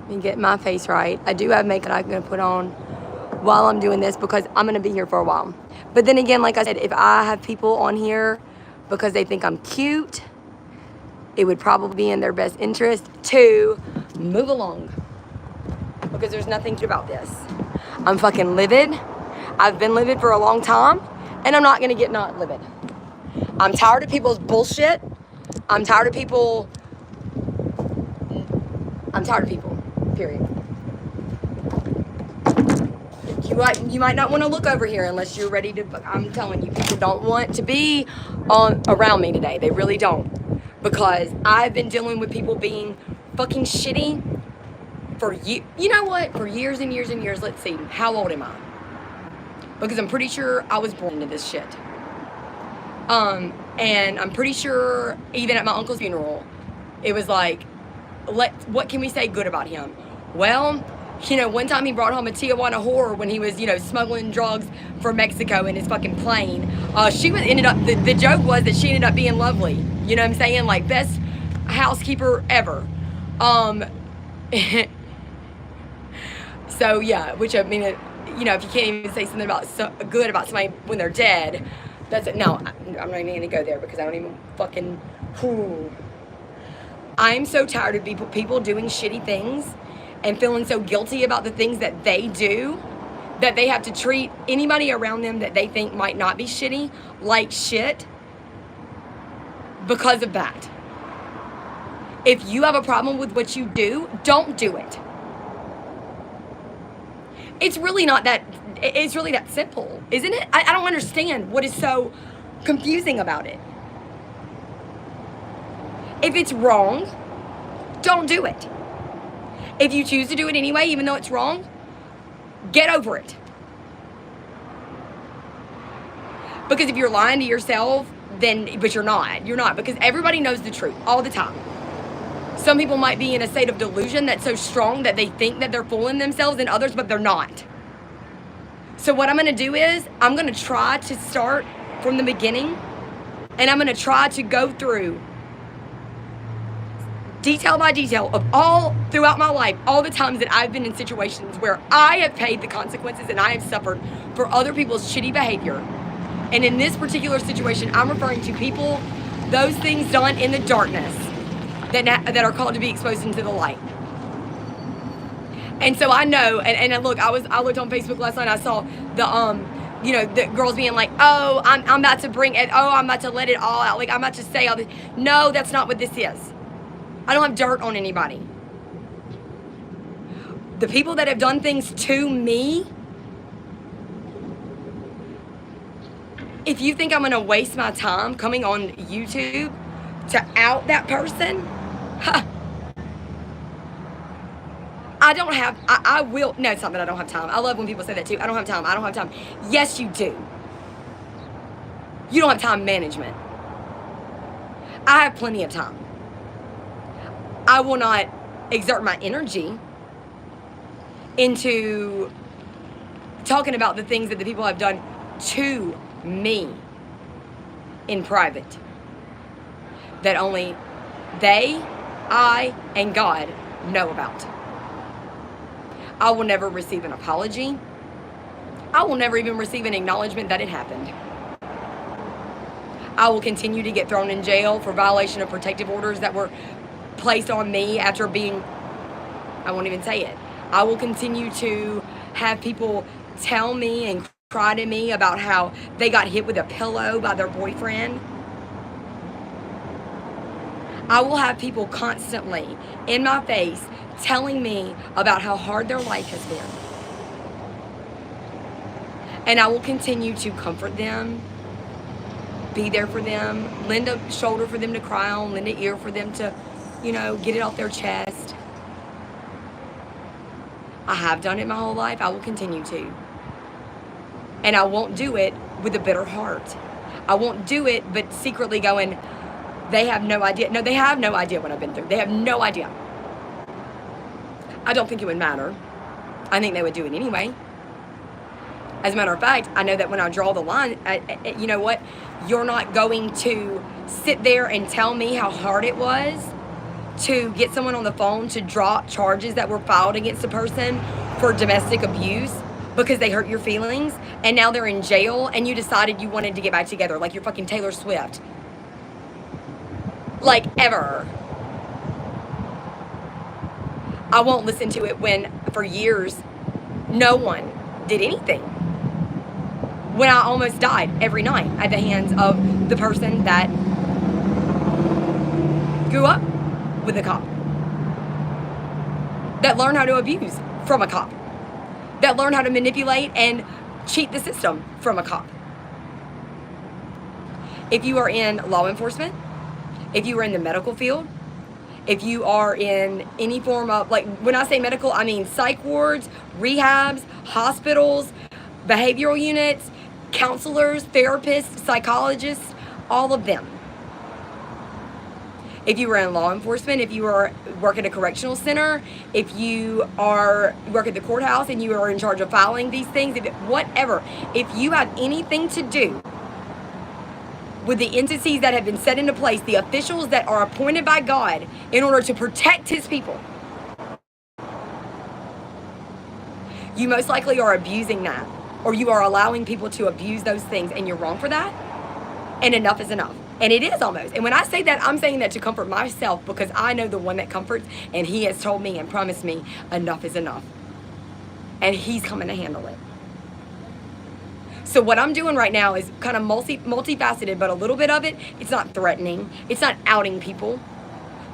Let me get my face right. I do have makeup I'm going to put on while I'm doing this because I'm going to be here for a while. But then again, like I said, if I have people on here because they think I'm cute, it would probably be in their best interest to move along. Because there's nothing good about this. I'm fucking livid. I've been livid for a long time, and I'm not going to get not livid. I'm tired of people's bullshit. I'm tired of people, period. You might not want to look over here unless you're ready to, I'm telling you, people don't want to be around me today. They really don't. Because I've been dealing with people being fucking shitty for you know what? For years and years and years. Let's see. How old am I? Because I'm pretty sure I was born into this shit. And I'm pretty sure even at my uncle's funeral, it was like, what can we say good about him? Well, one time he brought home a Tijuana whore when he was, smuggling drugs from Mexico in his fucking plane. The joke was that she ended up being lovely. You know what I'm saying? Like, best housekeeper ever. So, yeah, which, I mean, if you can't even say something good about somebody when they're dead, that's it. No, I'm not even going to go there because I don't even fucking... I'm so tired of people doing shitty things and feeling so guilty about the things that they do that they have to treat anybody around them that they think might not be shitty like shit because of that. If you have a problem with what you do, don't do it. It's really that simple, isn't it? I don't understand what is so confusing about it. If it's wrong, don't do it. If you choose to do it anyway, even though it's wrong, get over it. Because if you're lying to yourself, but you're not, because everybody knows the truth all the time. Some people might be in a state of delusion that's so strong that they think that they're fooling themselves and others, but they're not. So what I'm going to do is I'm going to try to start from the beginning, and I'm going to try to go through detail by detail of all throughout my life, all the times that I've been in situations where I have paid the consequences and I have suffered for other people's shitty behavior. And in this particular situation, I'm referring to people, those things done in the darkness that are called to be exposed into the light. And so I know, and look, I looked on Facebook last night, I saw the girls being like, oh, I'm about to bring it, I'm about to let it all out, like I'm about to say all this. No, that's not what this is. I don't have dirt on anybody. The people that have done things to me, if you think I'm going to waste my time coming on YouTube to out that person, I will, no, it's not that I don't have time. I love when people say that too. I don't have time. Yes, you do. You don't have time management. I have plenty of time. I will not exert my energy into talking about the things that the people have done to me in private that only they, I, and God know about. I will never receive an apology. I will never even receive an acknowledgement that it happened. I will continue to get thrown in jail for violation of protective orders that were placed on me after being, I won't even say it. I will continue to have people tell me and cry to me about how they got hit with a pillow by their boyfriend. I will have people constantly in my face telling me about how hard their life has been. And I will continue to comfort them, be there for them, lend a shoulder for them to cry on, lend an ear for them to, get it off their chest. I have done it my whole life. I will continue to. And I won't do it with a bitter heart. I won't do it, but secretly going, they have no idea. No, they have no idea what I've been through. They have no idea. I don't think it would matter. I think they would do it anyway. As a matter of fact, I know that when I draw the line, you know what? You're not going to sit there and tell me how hard it was to get someone on the phone to drop charges that were filed against a person for domestic abuse because they hurt your feelings, and now they're in jail, and you decided you wanted to get back together, like you're fucking Taylor Swift. Like, ever. I won't listen to it when, for years, no one did anything. When I almost died every night at the hands of the person that grew up with a cop, that learned how to abuse from a cop, that learned how to manipulate and cheat the system from a cop. If you are in law enforcement, if you are in the medical field, if you are in any form of, like, when I say medical, I mean psych wards, rehabs, hospitals, behavioral units, counselors, therapists, psychologists, all of them. If you are in law enforcement, if you are work at a correctional center, if you are work at the courthouse and you are in charge of filing these things, whatever, if you have anything to do with the entities that have been set into place, the officials that are appointed by God in order to protect his people, you most likely are abusing that, or you are allowing people to abuse those things, and you're wrong for that, and enough is enough. And it is almost. And when I say that, I'm saying that to comfort myself, because I know the one that comforts, and he has told me and promised me enough is enough. And he's coming to handle it. So what I'm doing right now is kind of multifaceted, but a little bit of it, it's not threatening. It's not outing people.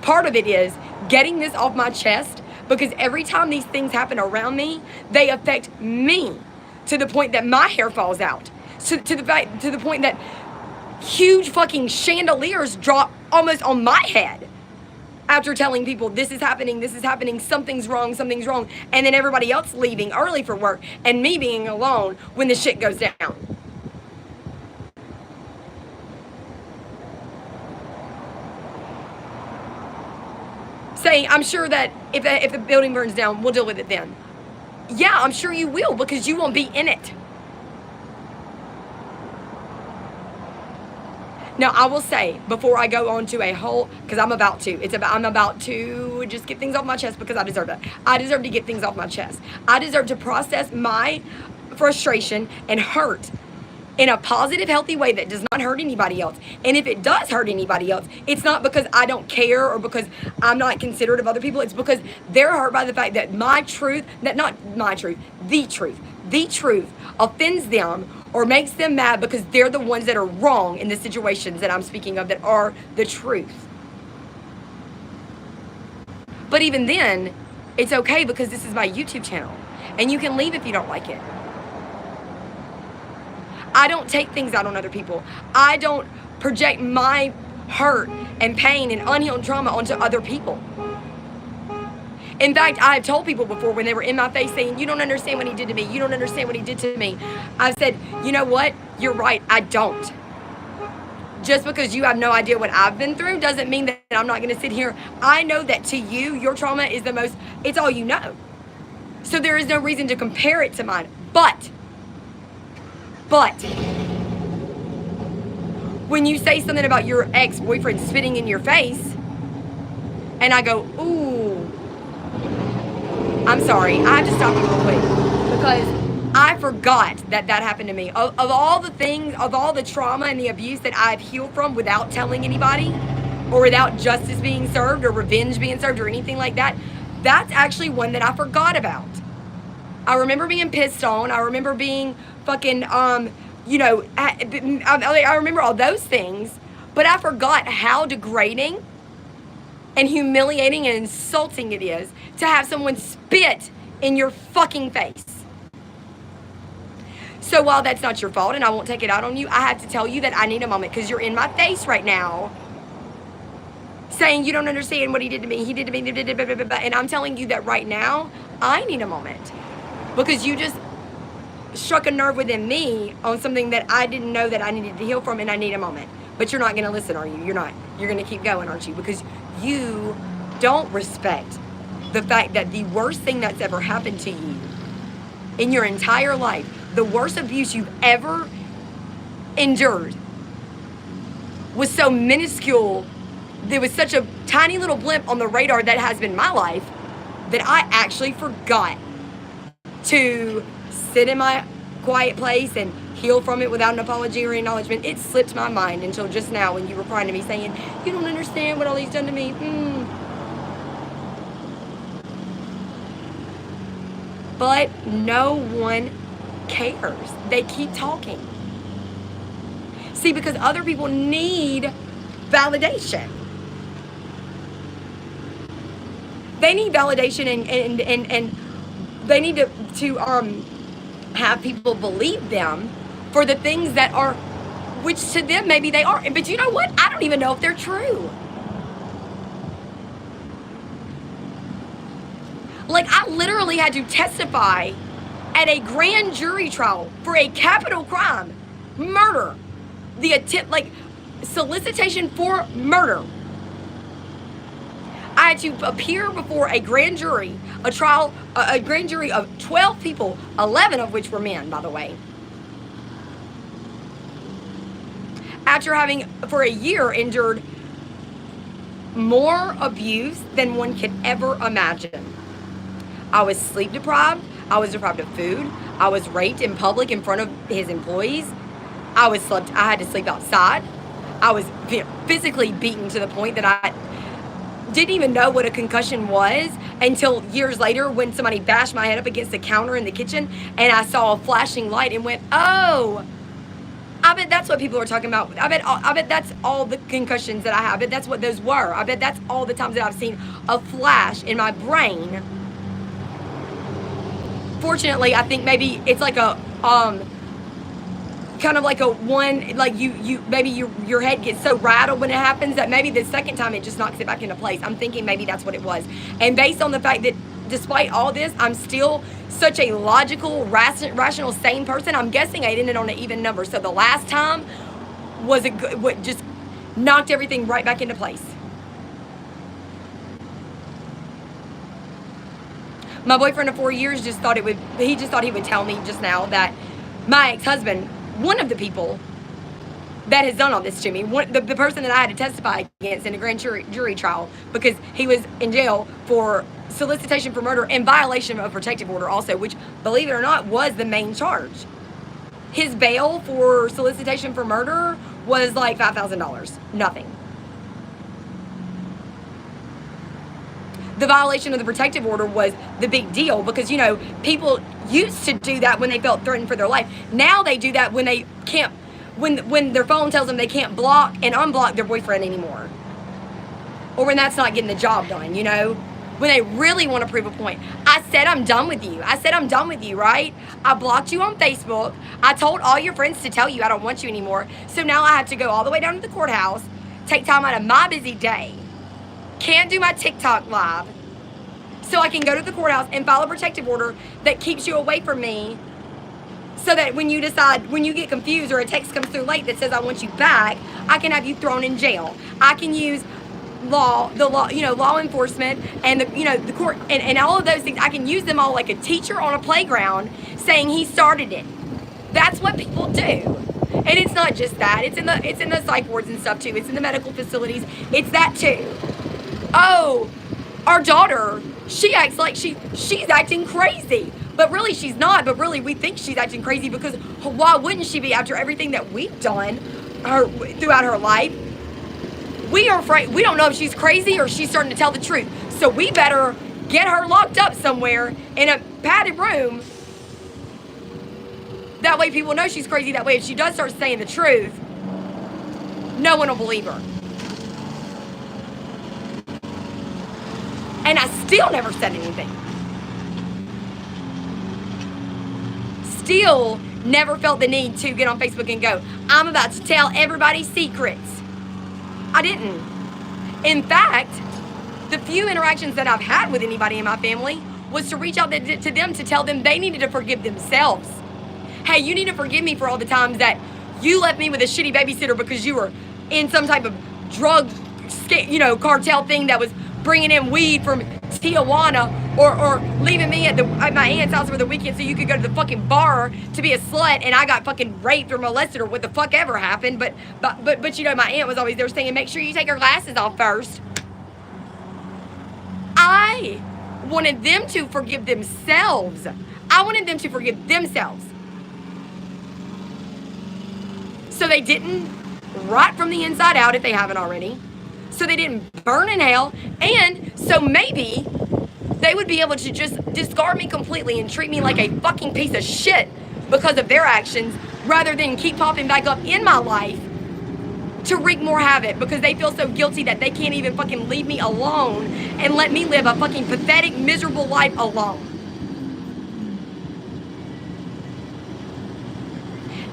Part of it is getting this off my chest, because every time these things happen around me, they affect me to the point that my hair falls out. To the point that huge fucking chandeliers drop almost on my head after telling people this is happening, something's wrong, and then everybody else leaving early for work and me being alone when the shit goes down. Saying, I'm sure that if the building burns down, we'll deal with it then. Yeah, I'm sure you will, because you won't be in it. Now, I will say, before I go on to a whole, because I'm about to just get things off my chest, because I deserve it. I deserve to get things off my chest. I deserve to process my frustration and hurt in a positive, healthy way that does not hurt anybody else. And if it does hurt anybody else, it's not because I don't care or because I'm not considerate of other people. It's because they're hurt by the fact that the truth offends them or makes them mad, because they're the ones that are wrong in the situations that I'm speaking of that are the truth. But even then, it's okay, because this is my YouTube channel, and you can leave if you don't like it. I don't take things out on other people. I don't project my hurt and pain and unhealed trauma onto other people. In fact, I have told people before, when they were in my face saying, you don't understand what he did to me, you don't understand what he did to me, I said, you know what, you're right, I don't. Just because you have no idea what I've been through doesn't mean that I'm not going to sit here. I know that to you, your trauma is it's all you know. So there is no reason to compare it to mine. But, when you say something about your ex-boyfriend spitting in your face, and I go, ooh, I'm sorry, I have to stop you real quick, because I forgot that happened to me. Of all the things, of all the trauma and the abuse that I've healed from without telling anybody, or without justice being served, or revenge being served, or anything like that, that's actually one that I forgot about. I remember being pissed on. I remember being fucking, I remember all those things, but I forgot how degrading and humiliating and insulting it is to have someone spit in your fucking face. So while that's not your fault and I won't take it out on you, I have to tell you that I need a moment, because you're in my face right now saying you don't understand what he did to me. He did to me, and I'm telling you that right now, I need a moment, because you just struck a nerve within me on something that I didn't know that I needed to heal from, and I need a moment. But you're not going to listen, are you? You're not. You're going to keep going, aren't you? Because you don't respect the fact that the worst thing that's ever happened to you in your entire life, the worst abuse you've ever endured, was so minuscule there was such a tiny little blimp on the radar that has been my life that I actually forgot to sit in my quiet place and heal from it without an apology or acknowledgement. It slipped my mind until just now when you were crying to me saying, you don't understand what all he's done to me. But no one cares. They keep talking. See, because other people need validation. They need validation and they need to have people believe them for the things that are, which to them maybe they are. But you know what? I don't even know if they're true. Like, I literally had to testify at a grand jury trial for a capital crime, murder, the attempt, like solicitation for murder. I had to appear before a grand jury, a trial, a grand jury of 12 people, 11 of which were men, by the way. After having, for a year, endured more abuse than one could ever imagine. I was sleep deprived. I was deprived of food. I was raped in public in front of his employees. I had to sleep outside. I was physically beaten to the point that I didn't even know what a concussion was until years later when somebody bashed my head up against the counter in the kitchen and I saw a flashing light and went, oh, I bet that's what people are talking about. I bet that's all the concussions that I have. I bet that's what those were. I bet that's all the times that I've seen a flash in my brain. Fortunately, I think maybe it's like a kind of like a one, like you maybe your head gets so rattled when it happens that maybe the second time it just knocks it back into place. I'm thinking maybe that's what it was. And based on the fact that despite all this, I'm still such a logical, rational, sane person, I'm guessing I ended on an even number. So the last time was what just knocked everything right back into place. My boyfriend of 4 years just thought he would tell me just now that my ex-husband, one of the people that has done all this to me, the person that I had to testify against in a grand jury trial because he was in jail for solicitation for murder and violation of a protective order also, which, believe it or not, was the main charge. His bail for solicitation for murder was like $5,000. Nothing. The violation of the protective order was the big deal because, you know, people used to do that when they felt threatened for their life. Now they do that when they can't, when their phone tells them they can't block and unblock their boyfriend anymore. Or when that's not getting the job done, you know? When they really want to prove a point. I said I'm done with you. I said I'm done with you, right? I blocked you on Facebook. I told all your friends to tell you I don't want you anymore. So now I have to go all the way down to the courthouse, take time out of my busy day. Can't do my TikTok live, so I can go to the courthouse and file a protective order that keeps you away from me so that when you get confused or a text comes through late that says I want you back, I can have you thrown in jail. I can use law enforcement and the court and all of those things. I can use them all like a teacher on a playground saying he started it. That's what people do. And it's not just that. It's in the psych wards and stuff too. It's in the medical facilities. It's that too. Oh, our daughter, she acts like she's acting crazy. But really she's not. But really we think she's acting crazy because why wouldn't she be after everything that we've done throughout her life? We are afraid. We don't know if she's crazy or she's starting to tell the truth. So we better get her locked up somewhere in a padded room. That way people know she's crazy. That way if she does start saying the truth, no one will believe her. And I still never said anything. Still never felt the need to get on Facebook and go, I'm about to tell everybody's secrets. I didn't. In fact, the few interactions that I've had with anybody in my family was to reach out to them to tell them they needed to forgive themselves. Hey, you need to forgive me for all the times that you left me with a shitty babysitter because you were in some type of drug, cartel thing that was bringing in weed from Tijuana Or leaving me at my aunt's house for the weekend so you could go to the fucking bar to be a slut and I got fucking raped or molested or what the fuck ever happened. But you know, my aunt was always there saying, make sure you take your glasses off first. I wanted them to forgive themselves. I wanted them to forgive themselves. So they didn't rot from the inside out if they haven't already. So they didn't burn in hell. And so maybe they would be able to just discard me completely and treat me like a fucking piece of shit because of their actions, rather than keep popping back up in my life to wreak more havoc because they feel so guilty that they can't even fucking leave me alone and let me live a fucking pathetic, miserable life alone.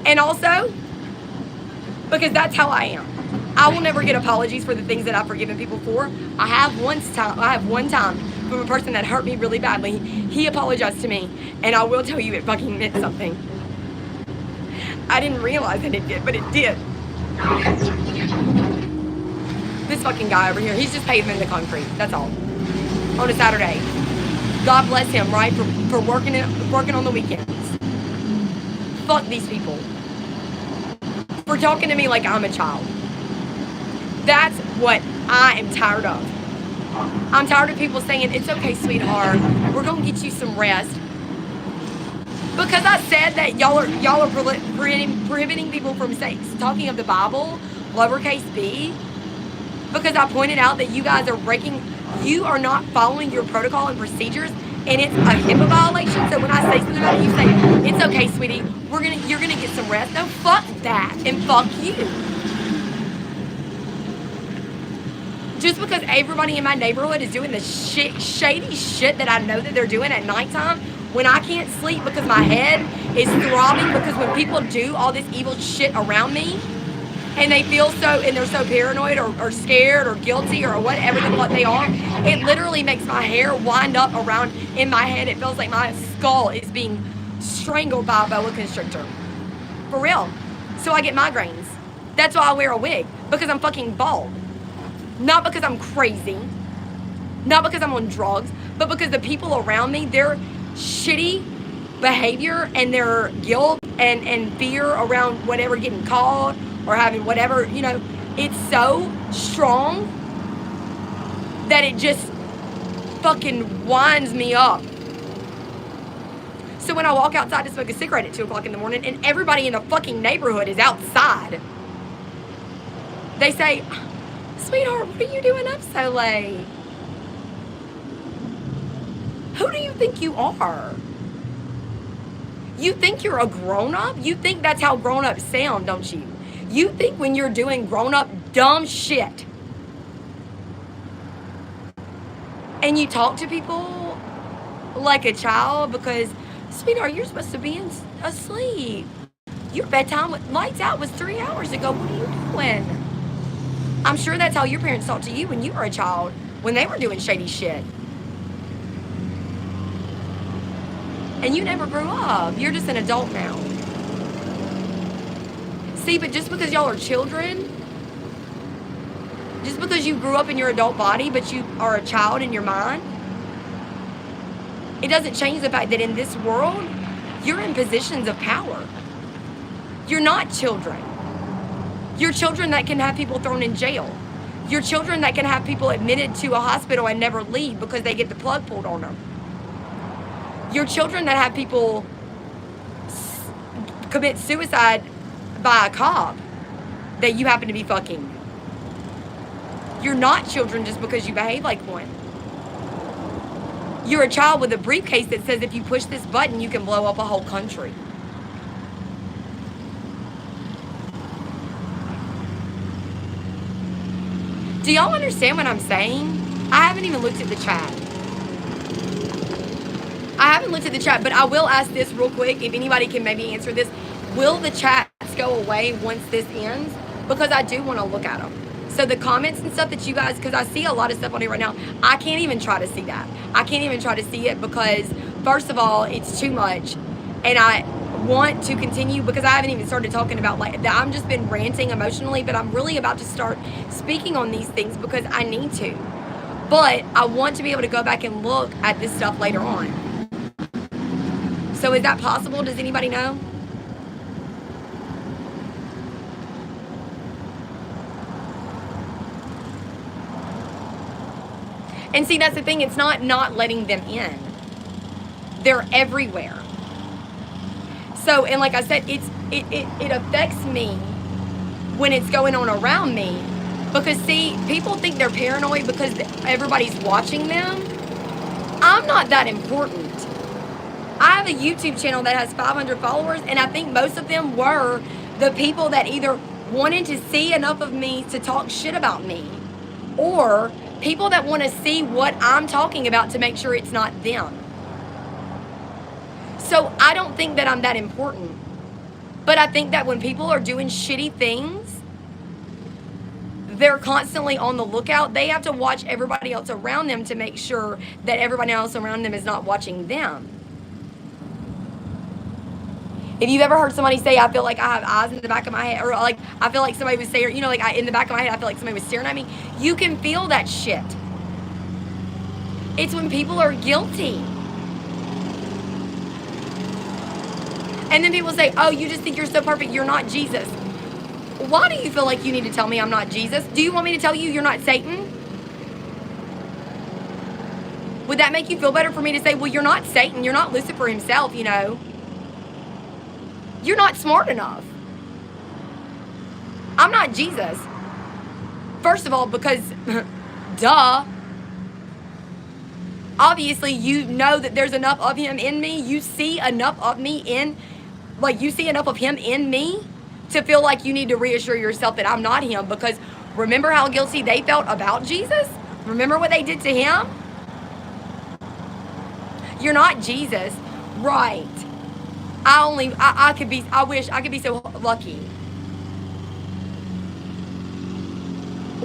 And also, because that's how I am. I will never get apologies for the things that I've forgiven people for. I have one time from a person that hurt me really badly. He apologized to me, and I will tell you it fucking meant something. I didn't realize that it did, but it did. This fucking guy over here, he's just paving the concrete, that's all. On a Saturday. God bless him, right, for working on the weekends. Fuck these people. For talking to me like I'm a child. That's what I am tired of. I'm tired of people saying, it's okay, sweetheart, we're gonna get you some rest. Because I said that y'all are prohibiting people from talking of the Bible, lowercase b. Because I pointed out that you guys you are not following your protocol and procedures, and it's a HIPAA violation. So when I say something about it, you say, it's okay, sweetie, you're gonna get some rest. No, fuck that, and fuck you. Just because everybody in my neighborhood is doing the shady shit that I know that they're doing at nighttime, when I can't sleep because my head is throbbing, because when people do all this evil shit around me, and they feel and they're so paranoid or scared or guilty or whatever the fuck they are, it literally makes my hair wind up around in my head. It feels like my skull is being strangled by a boa constrictor. For real. So I get migraines. That's why I wear a wig, because I'm fucking bald. Not because I'm crazy, not because I'm on drugs, but because the people around me, their shitty behavior and their guilt and fear around whatever getting caught or having whatever, you know, it's so strong that it just fucking winds me up. So when I walk outside to smoke a cigarette at 2 o'clock in the morning and everybody in the fucking neighborhood is outside, they say, sweetheart, what are you doing up so late? Who do you think you are? You think you're a grown-up? You think that's how grown-ups sound, don't you? You think when you're doing grown-up dumb shit and you talk to people like a child because, sweetheart, you're supposed to be asleep. Your bedtime with lights out was 3 hours ago. What are you doing? I'm sure that's how your parents talked to you when you were a child, when they were doing shady shit. And you never grew up. You're just an adult now. See, but just because y'all are children, just because you grew up in your adult body, but you are a child in your mind, it doesn't change the fact that in this world, you're in positions of power. You're not children. You're children that can have people thrown in jail. You're children that can have people admitted to a hospital and never leave because they get the plug pulled on them. You're children that have people commit suicide by a cop that you happen to be fucking. You're not children just because you behave like one. You're a child with a briefcase that says if you push this button, you can blow up a whole country. Do y'all understand what I'm saying? I haven't even looked at the chat. I haven't looked at the chat, but I will ask this real quick. If anybody can maybe answer this. Will the chats go away once this ends? Because I do want to look at them. So the comments and stuff that you guys, because I see a lot of stuff on here right now, I can't even try to see that. I can't even try to see it because, first of all, it's too much. And I want to continue because I haven't even started talking about like that. I've just been ranting emotionally, but I'm really about to start speaking on these things because I need to. But I want to be able to go back and look at this stuff later on. So is that possible? Does anybody know? And see, that's the thing. It's not letting them in. They're everywhere. So, and like I said, it affects me when it's going on around me. Because see, people think they're paranoid because everybody's watching them. I'm not that important. I have a YouTube channel that has 500 followers, and I think most of them were the people that either wanted to see enough of me to talk shit about me, or people that want to see what I'm talking about to make sure it's not them. So I don't think that I'm that important. But I think that when people are doing shitty things, they're constantly on the lookout. They have to watch everybody else around them to make sure that everybody else around them is not watching them. If you've ever heard somebody say, I feel like I have eyes in the back of my head, or like I feel like somebody was saying, you know, like in the back of my head, I feel like somebody was staring at me. You can feel that shit. It's when people are guilty. And then people say, oh, you just think you're so perfect, you're not Jesus. Why do you feel like you need to tell me I'm not Jesus? Do you want me to tell you you're not Satan? Would that make you feel better for me to say, well, you're not Satan, you're not Lucifer himself, you know? You're not smart enough. I'm not Jesus. First of all, because, duh. Obviously, you know that there's enough of him in me. You see enough of me in, like, you see enough of him in me to feel like you need to reassure yourself that I'm not him. Because remember how guilty they felt about Jesus? Remember what they did to him? You're not Jesus. Right. I wish I could be so lucky.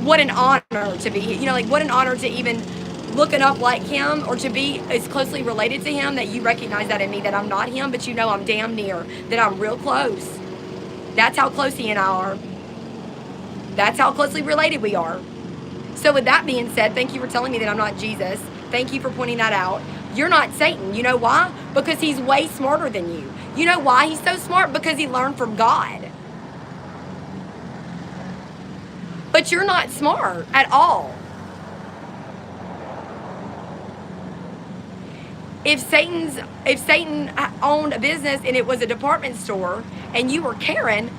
What an honor to be, you know, like what an honor to even look enough like him, or to be as closely related to him that you recognize that in me, that I'm not him, but you know I'm damn near, that I'm real close. That's how close he and I are. That's how closely related we are. So with that being said, thank you for telling me that I'm not Jesus. Thank you for pointing that out. You're not Satan. You know why? Because he's way smarter than you. You know why he's so smart? Because he learned from God. But you're not smart at all. If Satan owned a business and it was a department store and you were Karen,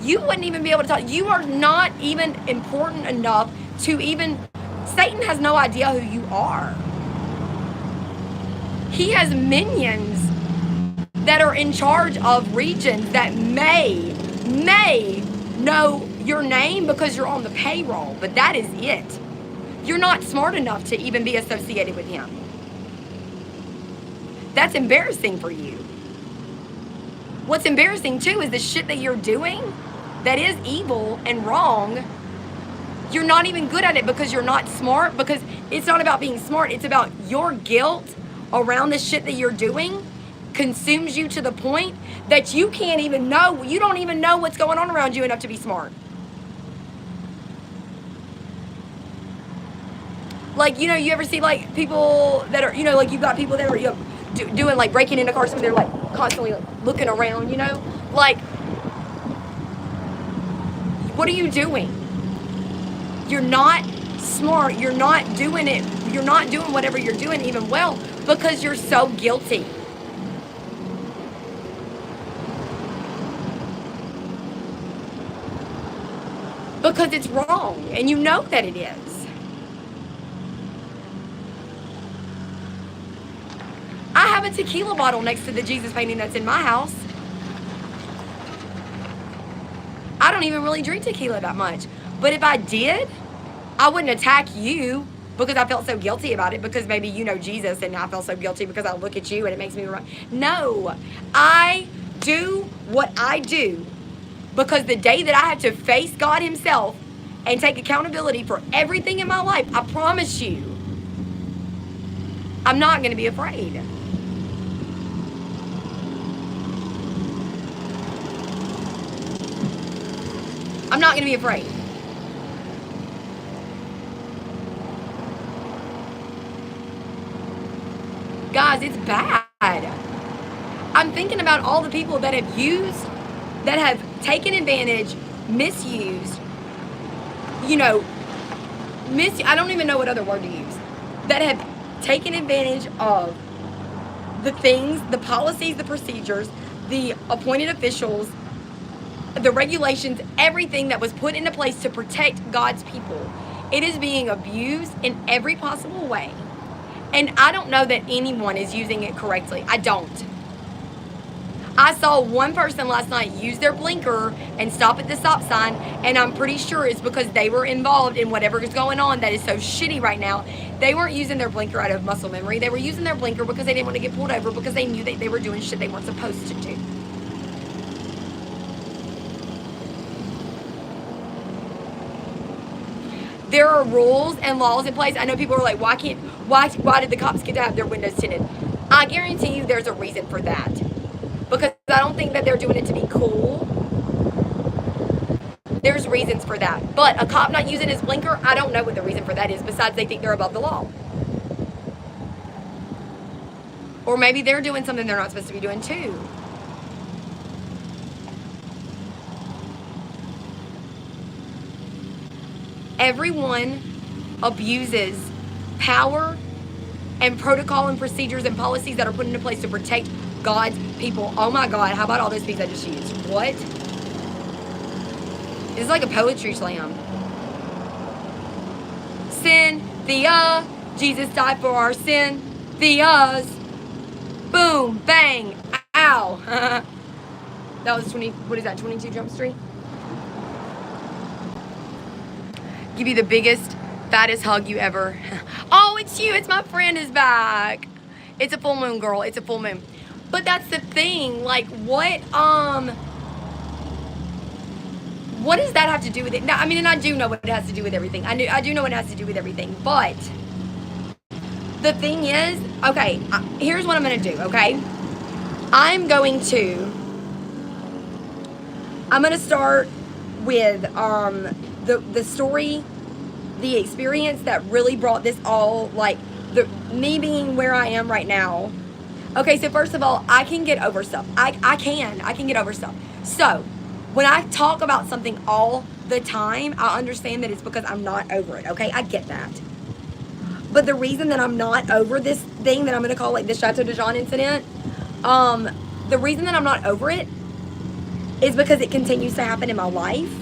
you wouldn't even be able to talk. You are not even important enough to even, Satan has no idea who you are. He has minions that are in charge of regions that may know your name because you're on the payroll, but that is it. You're not smart enough to even be associated with him. That's embarrassing for you. What's embarrassing too is the shit that you're doing that is evil and wrong. You're not even good at it because you're not smart, because it's not about being smart. It's about your guilt around the shit that you're doing consumes you to the point that you can't even know, you don't even know what's going on around you enough to be smart. Like, you know, you ever see like people that are, you know, like you've got people that are, you know, doing like breaking into cars, so they're like constantly like, looking around, you know, like, what are you doing? You're not smart. You're not doing it. You're not doing whatever you're doing even well because you're so guilty. Because it's wrong and you know that it is. I have a tequila bottle next to the Jesus painting that's in my house. I don't even really drink tequila that much. But if I did, I wouldn't attack you because I felt so guilty about it, because maybe you know Jesus and I felt so guilty because I look at you and it makes me run. No, I do what I do because the day that I have to face God himself and take accountability for everything in my life, I promise you, I'm not going to be afraid. I'm not going to be afraid. Guys, it's bad. I'm thinking about all the people that have taken advantage, misused, I don't even know what other word to use, that have taken advantage of the things, the policies, the procedures, the appointed officials, the regulations, everything that was put into place to protect God's people. It is being abused in every possible way. And I don't know that anyone is using it correctly. I don't. I saw one person last night use their blinker and stop at the stop sign, and I'm pretty sure it's because they were involved in whatever is going on that is so shitty right now. They weren't using their blinker out of muscle memory. They were using their blinker because they didn't want to get pulled over, because they knew that they were doing shit they weren't supposed to do. There are rules and laws in place. I know people are like, why did the cops get to have their windows tinted? I guarantee you there's a reason for that. Because I don't think that they're doing it to be cool. There's reasons for that. But a cop not using his blinker, I don't know what the reason for that is, besides they think they're above the law. Or maybe they're doing something they're not supposed to be doing too. Everyone abuses power and protocol and procedures and policies that are put into place to protect God's people. Oh my God, how about all those things I just used? What? It's like a poetry slam. Cynthia, Jesus died for our sin. Thea's. Boom, bang, ow. That was 22 Jump Street? Give you the biggest, fattest hug you ever. Oh, it's you, it's my friend is back. It's a full moon, girl, it's a full moon. But that's the thing, like, what does that have to do with it? Now, I mean, and I do know what it has to do with everything. I do know what it has to do with everything, but the thing is, okay, here's what I'm gonna do, okay? I'm gonna start with the story, the experience that really brought this all, like, me being where I am right now. Okay, so first of all, I can get over stuff. I can get over stuff. So, when I talk about something all the time, I understand that it's because I'm not over it, okay? I get that. But the reason that I'm not over this thing that I'm going to call, like, the Chateau de Jean incident, the reason that I'm not over it is because it continues to happen in my life.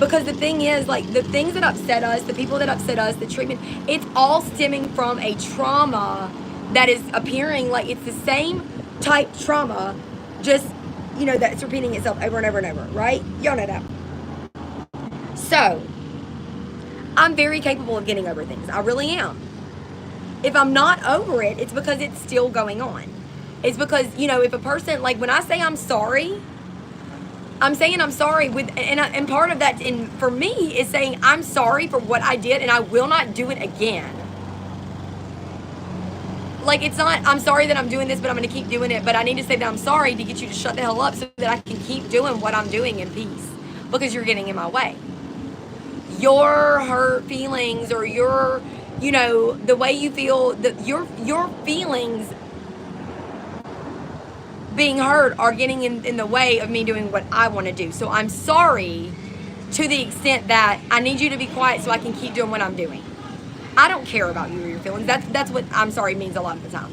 Because the thing is, like, the things that upset us, the people that upset us, the treatment, it's all stemming from a trauma that is appearing, like, it's the same type trauma, just, that's repeating itself over and over and over, right? Y'all know that. So, I'm very capable of getting over things. I really am. If I'm not over it, it's because it's still going on. It's because, if a person, like, when I say I'm sorry, I'm saying I'm sorry and part of that, for me, is saying I'm sorry for what I did and I will not do it again. Like, it's not, I'm sorry that I'm doing this, but I'm going to keep doing it. But I need to say that I'm sorry to get you to shut the hell up so that I can keep doing what I'm doing in peace. Because you're getting in my way. Your hurt feelings, or your, the way you feel, your feelings being hurt are getting in the way of me doing what I want to do. So I'm sorry to the extent that I need you to be quiet so I can keep doing what I'm doing. I don't care about you or your feelings. That's what I'm sorry means a lot of the time.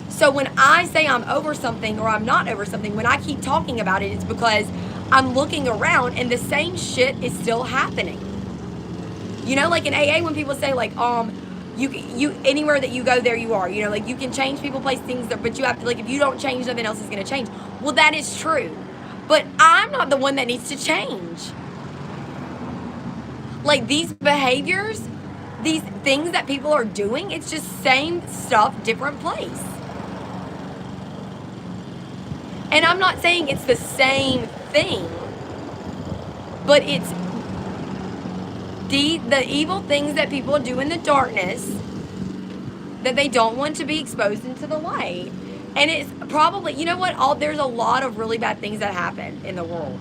So when I say I'm over something or I'm not over something, when I keep talking about it, it's because I'm looking around and the same shit is still happening. Like in AA, when people say, like, you anywhere that you go, there you are. Like, you can change people, place, things, but you have to, like, if you don't change, nothing else is going to change. Well, that is true. But I'm not the one that needs to change. Like, these behaviors, these things that people are doing, it's just same stuff, different place. And I'm not saying it's the same thing, but it's the evil things that people do in the darkness that they don't want to be exposed into the light. And it's probably, there's a lot of really bad things that happen in the world.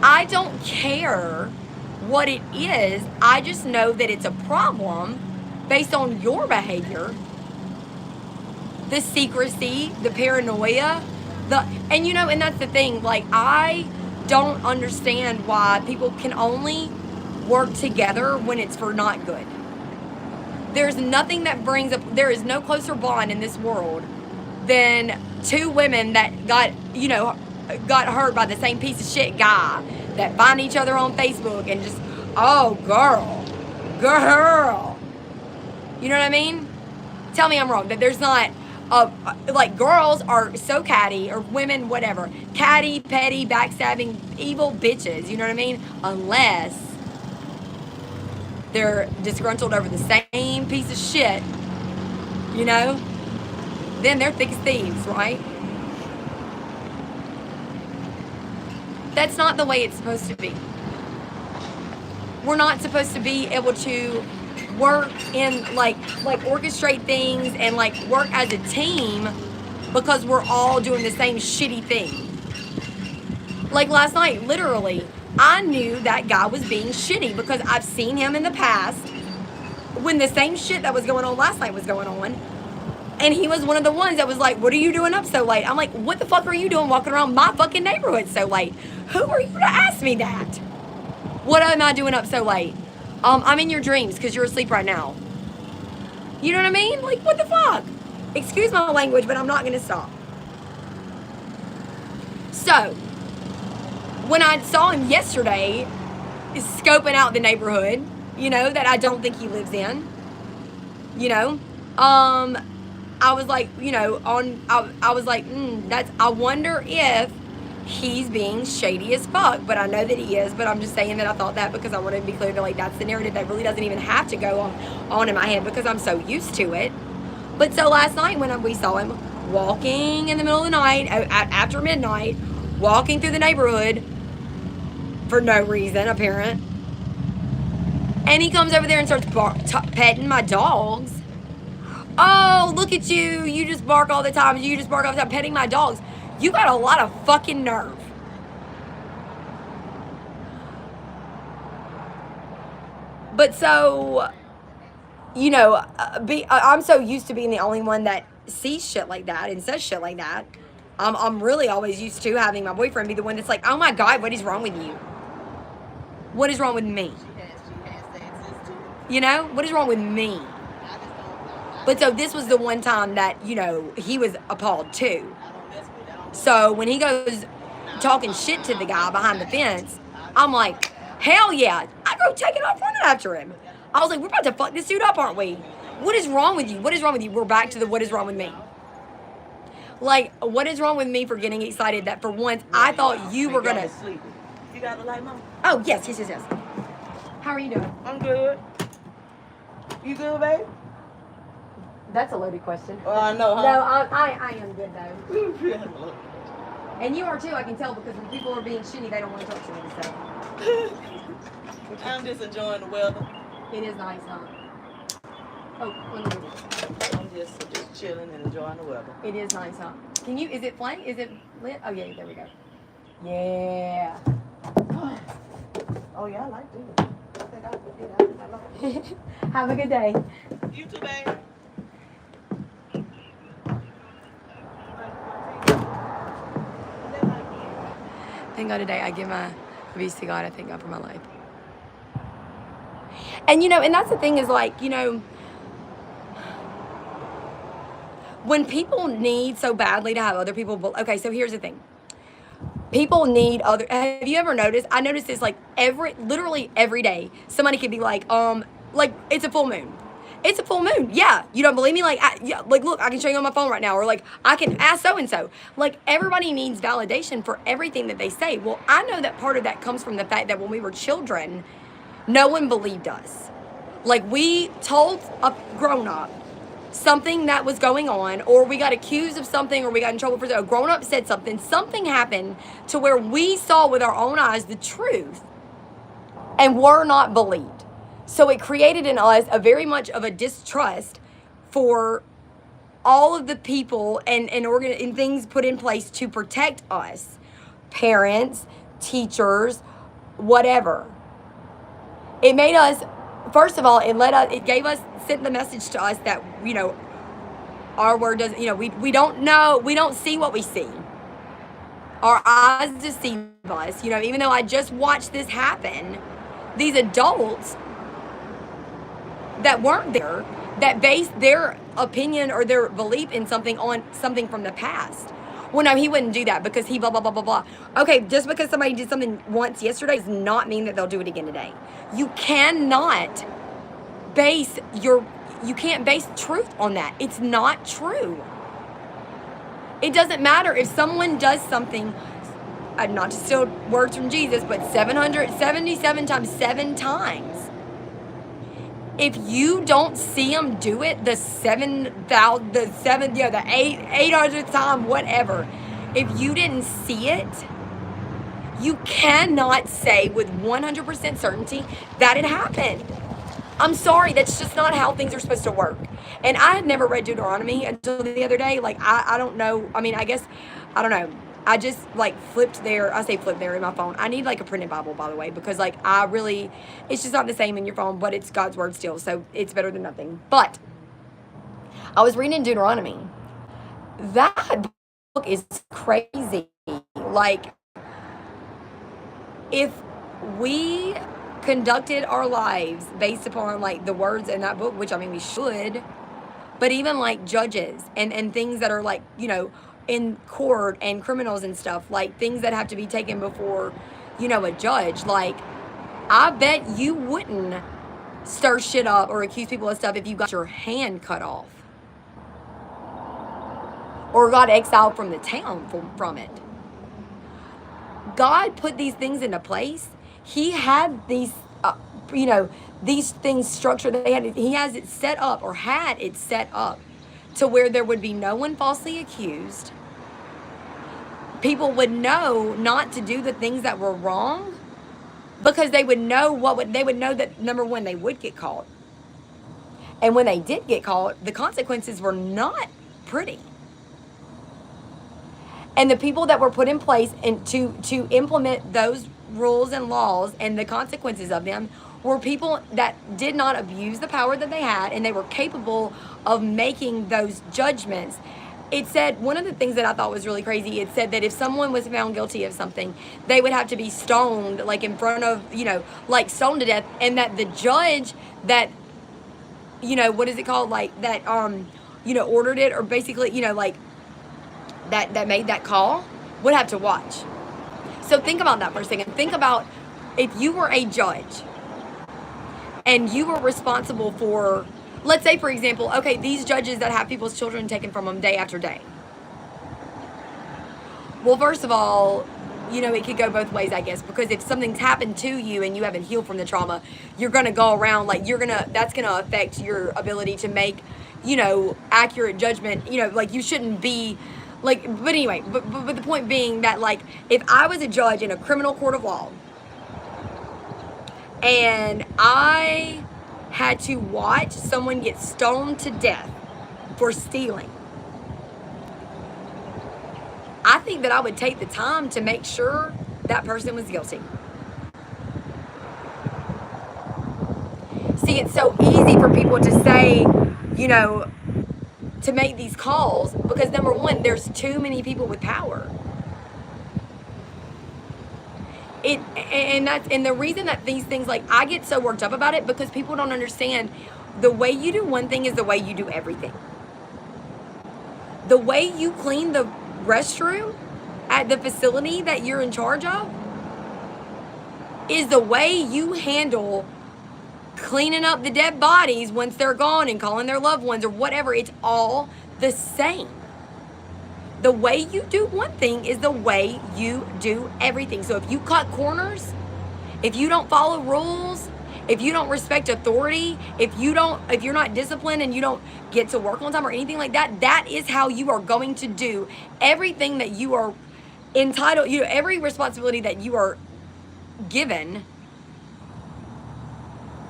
I don't care what it is. I just know that it's a problem based on your behavior, the secrecy, the paranoia, and you know, and that's the thing, like, I don't understand why people can only work together when it's for not good. There's nothing that brings up, there is no closer bond in this world than two women that got hurt by the same piece of shit guy that find each other on Facebook and just, oh, girl. You know what I mean? Tell me I'm wrong, that there's not, like, girls are so catty, or women, whatever, catty, petty, backstabbing, evil bitches, you know what I mean? Unless they're disgruntled over the same piece of shit, you know? Then they're thick as thieves, right? That's not the way it's supposed to be. We're not supposed to be able to work in, like orchestrate things and, like, work as a team because we're all doing the same shitty thing. Like, last night, literally, I knew that guy was being shitty because I've seen him in the past when the same shit that was going on last night was going on. And he was one of the ones that was like, what are you doing up so late? I'm like, what the fuck are you doing walking around my fucking neighborhood so late? Who are you to ask me that? What am I doing up so late? I'm in your dreams because you're asleep right now. You know what I mean? Like, what the fuck? Excuse my language, but I'm not going to stop. So, when I saw him yesterday, scoping out the neighborhood, you know, that I don't think he lives in, you know, I was like, you know, I was like, I wonder if he's being shady as fuck, but I know that he is, but I'm just saying that I thought that because I wanted to be clear that, like, that's the narrative that really doesn't even have to go on in my head because I'm so used to it. But so last night when we saw him walking in the middle of the night, after midnight, walking through the neighborhood for no reason apparent, and he comes over there and starts petting my dogs. Oh, look at you. You just bark all the time. You just bark all the time petting my dogs. You got a lot of fucking nerve. But so, you know, I'm so used to being the only one that sees shit like that and says shit like that. I'm really always used to having my boyfriend be the one that's like, oh my God, what is wrong with you? What is wrong with me? You know, what is wrong with me? But so this was the one time that, you know, he was appalled too. So when he goes talking shit to the guy behind the fence, I'm like, hell yeah. I go taking off running after him. I was like, we're about to fuck this dude up, aren't we? What is wrong with you? What is wrong with you? We're back to the what is wrong with me. Like, what is wrong with me for getting excited that for once I thought you were going to... You got the light, Mama? Oh, yes. How are you doing? I'm good. You good, babe? That's a loaded question. Well, I know, huh? No, I am good, though. And you are, too, I can tell, because when people are being shitty, they don't want to talk to me, so. I'm just enjoying the weather. It is nice, huh? Oh, let me move it. I'm just chilling and enjoying the weather. It is nice, huh? Can you, is it flame? Is it lit? Oh, yeah, there we go. Yeah. Oh, yeah, I like this. I think I like it. Have a good day. You too, babe. Thank God today I give my abuse to God. I thank God for my life. And, you know, and that's the thing is, like, you know, when people need so badly to have other people, okay, so here's the thing. People need other, have you ever noticed? I notice this, like, literally every day, somebody could be like, it's a full moon. It's a full moon. Yeah. You don't believe me? Like, look, I can show you on my phone right now. Or, like, I can ask so-and-so. Like, everybody needs validation for everything that they say. Well, I know that part of that comes from the fact that when we were children, no one believed us. Like, we told a grown-up something that was going on, or we got accused of something, or we got in trouble for a grown-up said something happened to where we saw with our own eyes the truth and were not believed. So it created in us a very much of a distrust for all of the people and things put in place to protect us, parents, teachers, whatever. It made us first of all, it gave us, sent the message to us that, you know, our word doesn't, you know, we don't know, we don't see what we see. Our eyes deceive us, you know, even though I just watched this happen, these adults that weren't there, that based their opinion or their belief in something on something from the past. Well, no, he wouldn't do that because he blah, blah, blah, blah, blah. Okay, just because somebody did something once yesterday does not mean that they'll do it again today. You cannot base you can't base truth on that. It's not true. It doesn't matter if someone does something, not to steal words from Jesus, but 777 times 7 times. If you don't see them do it the 800th time, whatever, if you didn't see it, you cannot say with 100% certainty that it happened. I'm sorry, that's just not how things are supposed to work. And I had never read Deuteronomy until the other day. Like, I don't know. I mean, I guess, I don't know. I just, like, flipped there. I say flip there in my phone. I need, like, a printed Bible, by the way, because, like, it's just not the same in your phone, but it's God's word still, so it's better than nothing. But I was reading Deuteronomy. That book is crazy. Like, if we conducted our lives based upon, like, the words in that book, which, I mean, we should, but even, like, judges and things that are, like, you know, in court and criminals and stuff, like things that have to be taken before, you know, a judge, like, I bet you wouldn't stir shit up or accuse people of stuff if you got your hand cut off or got exiled from the town from it. God put these things into place. He had these, you know, these things structured. He has it set up, or had it set up, to where there would be no one falsely accused. People would know not to do the things that were wrong because they would know they would know that, number one, they would get caught. And when they did get caught, the consequences were not pretty. And the people that were put in place and to implement those rules and laws and the consequences of them were people that did not abuse the power that they had, and they were capable of making those judgments. It said, one of the things that I thought was really crazy, it said that if someone was found guilty of something, they would have to be stoned, like in front of, you know, like stoned to death, and that the judge that, you know, what is it called, like that, you know, ordered it, or basically, you know, like that made that call, would have to watch. So think about that for a second. Think about if you were a judge and you were responsible for, let's say, for example, okay, these judges that have people's children taken from them day after day. Well, first of all, you know, it could go both ways, I guess, because if something's happened to you and you haven't healed from the trauma, you're going to go around, like, that's going to affect your ability to make, you know, accurate judgment, you know, like, you shouldn't be, like, but anyway, but the point being that, like, if I was a judge in a criminal court of law, and I had to watch someone get stoned to death for stealing, I think that I would take the time to make sure that person was guilty. See, it's so easy for people to say, you know, to make these calls, because number one, there's too many people with power. And the reason that these things, like, I get so worked up about it, because people don't understand the way you do one thing is the way you do everything. The way you clean the restroom at the facility that you're in charge of is the way you handle cleaning up the dead bodies once they're gone and calling their loved ones or whatever. It's all the same. The way you do one thing is the way you do everything. So if you cut corners, if you don't follow rules, if you don't respect authority, if you're not disciplined and you don't get to work on time or anything like that, that is how you are going to do everything that you are entitled, you know, every responsibility that you are given.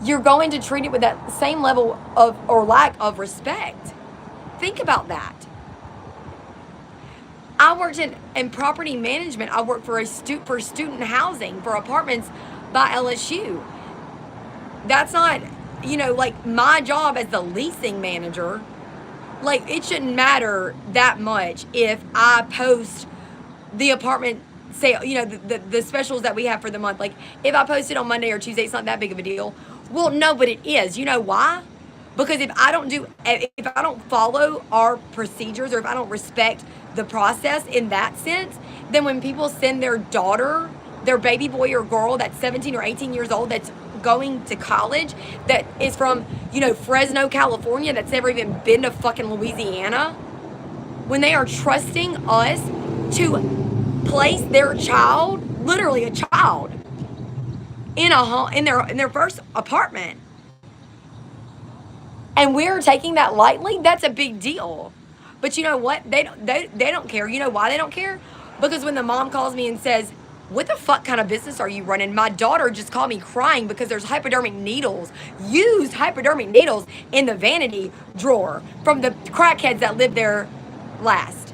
You're going to treat it with that same level of, or lack of, respect. Think about that. I worked in property management. I worked for student housing, for apartments by LSU. That's not you know, like my job as the leasing manager, like it shouldn't matter that much if I post the apartment sale, you know, the specials that we have for the month. Like if I post it on Monday or Tuesday, it's not that big of a deal. Well, no, but it is. You know why? Because if I don't follow our procedures, or if I don't respect the process in that sense, then when people send their daughter, their baby boy or girl that's 17 or 18 years old, that's going to college, that is from, you know, Fresno, California, that's never even been to fucking Louisiana, when they are trusting us to place their child, literally a child, in a home, in their first apartment, and we're taking that lightly, that's a big deal. But you know what? They don't care. You know why they don't care? Because when the mom calls me and says, "What the fuck kind of business are you running?" My daughter just called me crying because there's hypodermic needles, used hypodermic needles, in the vanity drawer from the crackheads that lived there last.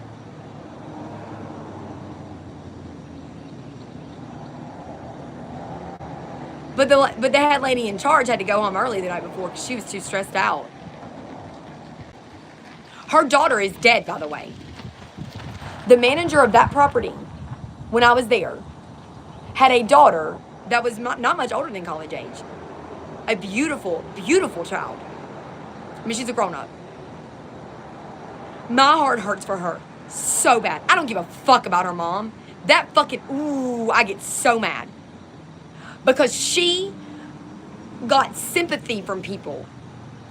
But the head lady in charge had to go home early the night before because she was too stressed out. Her daughter is dead, by the way. The manager of that property, when I was there, had a daughter that was not much older than college age. A beautiful, beautiful child. I mean, she's a grown-up. My heart hurts for her so bad. I don't give a fuck about her mom. That fucking, ooh, I get so mad. Because she got sympathy from people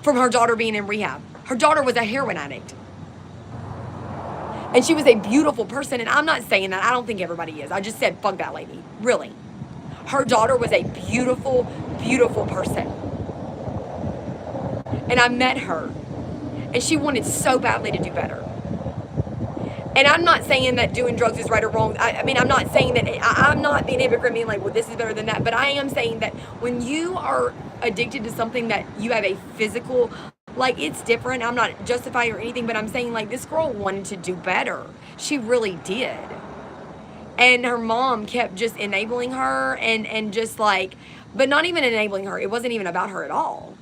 from her daughter being in rehab. Her daughter was a heroin addict. And she was a beautiful person. And I'm not saying that. I don't think everybody is. I just said, fuck that lady. Really. Her daughter was a beautiful, beautiful person. And I met her. And she wanted so badly to do better. And I'm not saying that doing drugs is right or wrong. I mean, I'm not saying that, I'm not being a hypocrite being like, well, this is better than that. But I am saying that when you are addicted to something that you have a physical, like, it's different. I'm not justifying or anything, but I'm saying, like, this girl wanted to do better. She really did. And her mom kept just enabling her and just like, but not even enabling her. It wasn't even about her at all.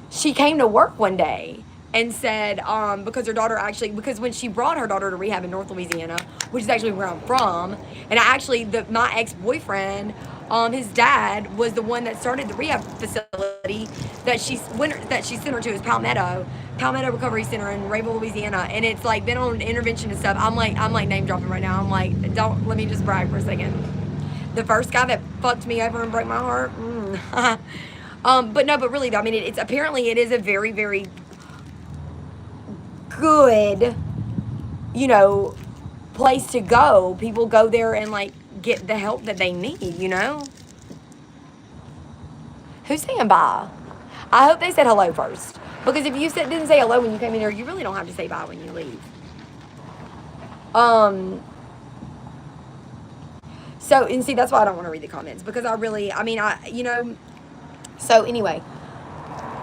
She came to work one day and said, because her daughter actually, because when she brought her daughter to rehab in North Louisiana, which is actually where I'm from, and my ex-boyfriend, his dad was the one that started the rehab facility that she sent her to, is Palmetto Recovery Center in Rayville, Louisiana, and it's like been on intervention and stuff. I'm like name dropping right now. I'm like, let me just brag for a second. The first guy that fucked me over and broke my heart. But really, I mean, it's apparently it is a very, very good, you know, place to go. People go there and like get the help that they need, you know. Who's saying bye? I hope they said hello first, because if you didn't say hello when you came in here, you really don't have to say bye when you leave. So, and see, that's why I don't want to read the comments, because so anyway,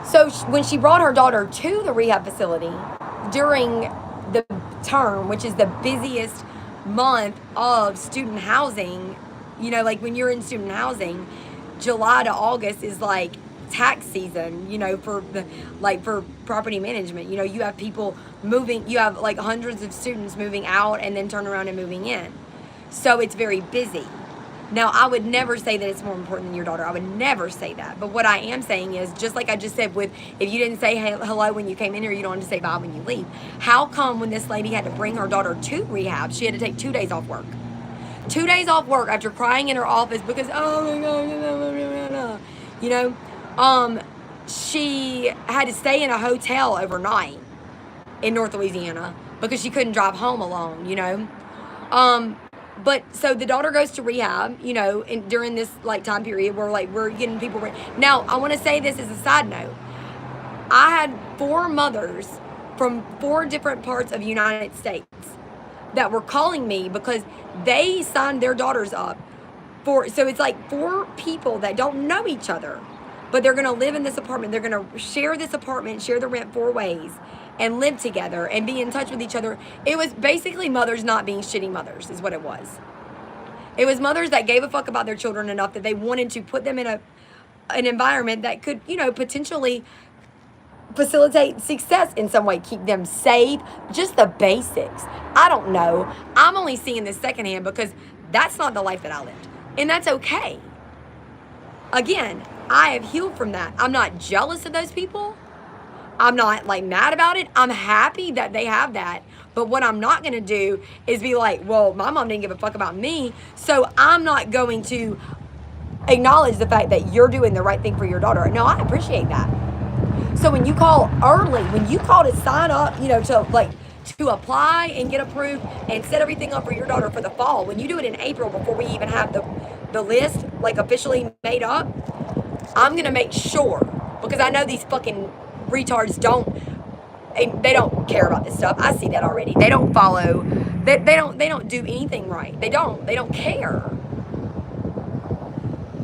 so when she brought her daughter to the rehab facility during the term, which is the busiest month of student housing, you know, like when you're in student housing, July to August is like tax season, you know, for property management. You know, you have people moving, you have like hundreds of students moving out and then turn around and moving in. So it's very busy. Now, I would never say that it's more important than your daughter. I would never say that. But what I am saying is, just like I just said with, if you didn't say hello when you came in here, you don't have to say bye when you leave. How come when this lady had to bring her daughter to rehab, she had to take 2 days off work? 2 days off work after crying in her office because, oh my God, you know, she had to stay in a hotel overnight in North Louisiana because she couldn't drive home alone, you know. But so the daughter goes to rehab, you know, and during this like time period where like we're getting people ready. Now, I want to say this as a side note. I had 4 mothers from 4 different parts of the United States that were calling me because they signed their daughters up so it's like 4 people that don't know each other, but they're going to live in this apartment. They're going to share this apartment, share the rent 4 ways, and live together and be in touch with each other. It was basically mothers not being shitty mothers is what it was. It was mothers that gave a fuck about their children enough that they wanted to put them in an environment that could, potentially facilitate success in some way, keep them safe, just the basics. I don't know. I'm only seeing this secondhand because that's not the life that I lived. And that's okay. Again, I have healed from that. I'm not jealous of those people. I'm not like mad about it. I'm happy that they have that. But what I'm not going to do is be like, well, my mom didn't give a fuck about me, so I'm not going to acknowledge the fact that you're doing the right thing for your daughter. No, I appreciate that. So when you call early, when you call to sign up, to apply and get approved and set everything up for your daughter for the fall, when you do it in April before we even have the list like officially made up, I'm gonna make sure, because I know these fucking retards they don't care about this stuff. I see that already. They don't follow. They don't do anything right. They don't care.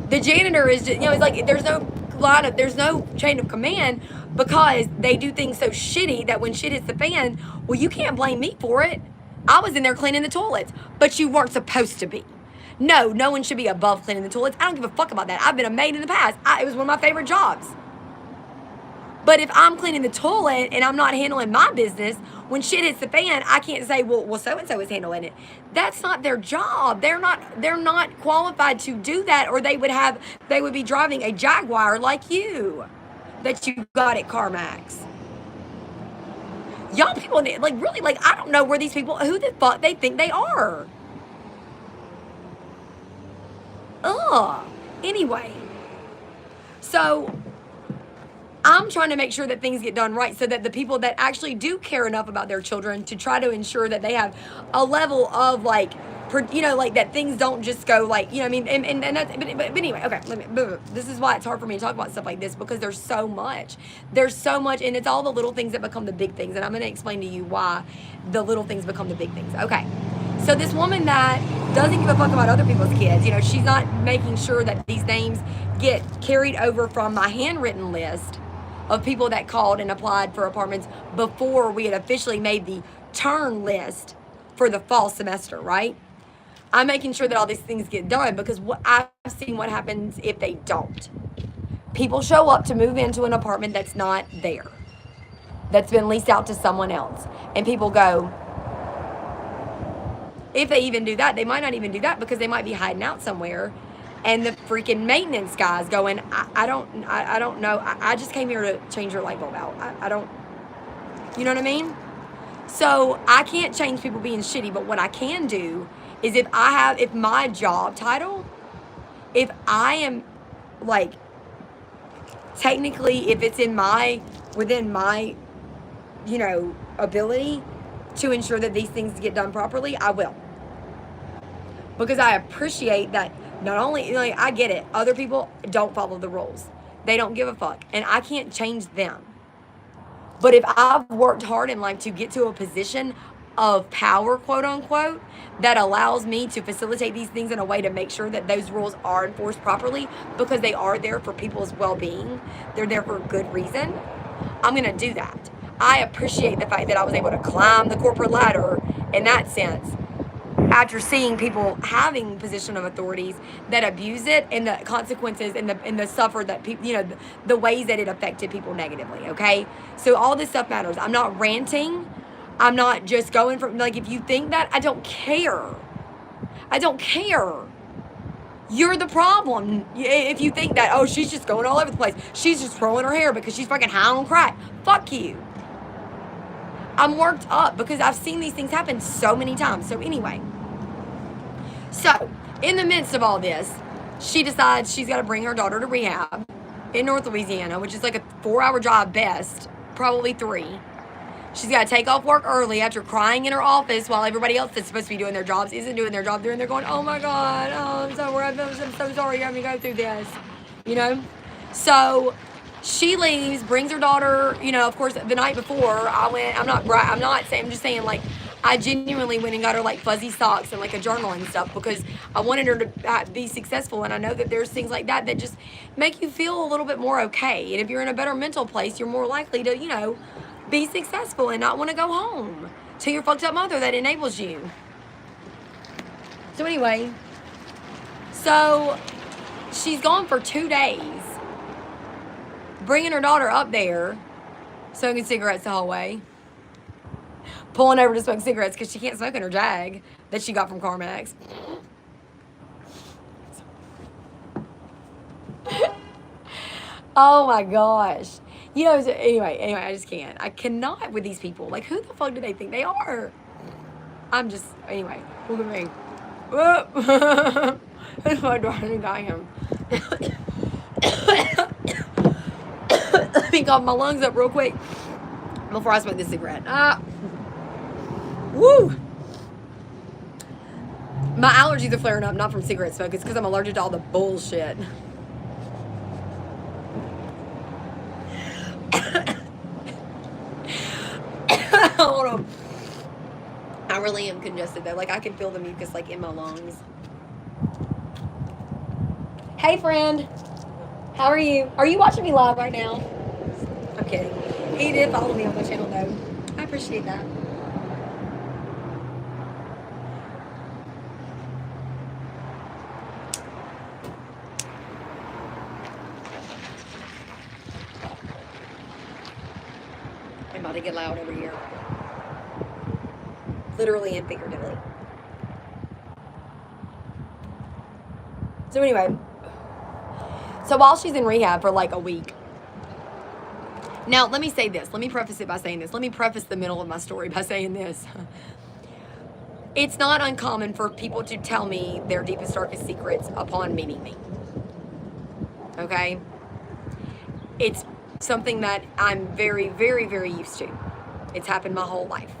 The janitor is just, it's like there's no chain of command, because they do things so shitty that when shit hits the fan, well, you can't blame me for it. I was in there cleaning the toilets, but you weren't supposed to be. No one should be above cleaning the toilets. I don't give a fuck about that. I've been a maid in the past. It was one of my favorite jobs. But if I'm cleaning the toilet and I'm not handling my business, when shit hits the fan, I can't say, well, so-and-so is handling it. That's not their job. They're not qualified to do that, or they would be driving a Jaguar like you that you got at CarMax. Y'all people, really, I don't know where these people, who the fuck they think they are. Ugh. Anyway. So I'm trying to make sure that things get done right, so that the people that actually do care enough about their children to try to ensure that they have a level of that things don't just go and that's, but anyway, okay, this is why it's hard for me to talk about stuff like this, because there's so much, and it's all the little things that become the big things, and I'm going to explain to you why the little things become the big things. Okay, so this woman that doesn't give a fuck about other people's kids, she's not making sure that these names get carried over from my handwritten list of people that called and applied for apartments before we had officially made the turn list for the fall semester, right? I'm making sure that all these things get done, because I've seen what happens if they don't. People show up to move into an apartment that's not there, that's been leased out to someone else. And people go, if they even do that, they might not even do that, because they might be hiding out somewhere. And the freaking maintenance guy's going, I don't know. I just came here to change your light bulb out. I don't, you know what I mean? So I can't change people being shitty, but what I can do is if my job title, if I am technically, if it's within my, ability to ensure that these things get done properly, I will. Because I appreciate that. Not only, I get it. Other people don't follow the rules. They don't give a fuck. And I can't change them. But if I've worked hard in life to get to a position of power, quote unquote, that allows me to facilitate these things in a way to make sure that those rules are enforced properly, because they are there for people's well-being, they're there for a good reason, I'm going to do that. I appreciate the fact that I was able to climb the corporate ladder in that sense, after seeing people having position of authorities that abuse it, and the consequences and the suffer that people, the ways that it affected people negatively. Okay, so all this stuff matters. I'm not ranting. I'm not just going from if you think that, I don't care. You're the problem. If you think that, oh, she's just going all over the place, she's just throwing her hair because she's fucking high on crack. Fuck you. I'm worked up because I've seen these things happen so many times. So anyway. So, in the midst of all this, she decides she's got to bring her daughter to rehab in North Louisiana, which is like a 4-hour drive best, probably 3. She's got to take off work early after crying in her office while everybody else that's supposed to be doing their jobs isn't doing their job. They're in there going, oh my God, I'm so sorry you're having to go through this, So she leaves, brings her daughter, of course, the night before I went, I'm just saying I genuinely went and got her fuzzy socks and a journal and stuff, because I wanted her to be successful. And I know that there's things like that just make you feel a little bit more okay. And if you're in a better mental place, you're more likely to, be successful and not want to go home to your fucked up mother that enables you. So anyway, so she's gone for 2 days bringing her daughter up there, smoking cigarettes the whole way, pulling over to smoke cigarettes because she can't smoke in her Jag that she got from CarMax. Oh my gosh. You know, so anyway, I just can't. I cannot with these people. Like, who the fuck do they think they are? I'm just, anyway, look at me. Whoop. That's my daughter. I think I am. Let me cough my lungs up real quick before I smoke this cigarette. Woo! My allergies are flaring up, not from cigarette smoke. It's because I'm allergic to all the bullshit. Hold on. I really am congested though. Like I can feel the mucus like in my lungs. Hey friend. How are you? Are you watching me live right now? I'm kidding. He did follow me on my channel though. I appreciate that. I'm about to get loud over here. Literally and figuratively. So anyway, so while she's in rehab for like a week. Now, let me say this. Let me preface it by saying this. Let me preface the middle of my story by saying this. It's not uncommon for people to tell me their deepest, darkest secrets upon meeting me. Okay? It's something that I'm very, very, very used to. It's happened my whole life.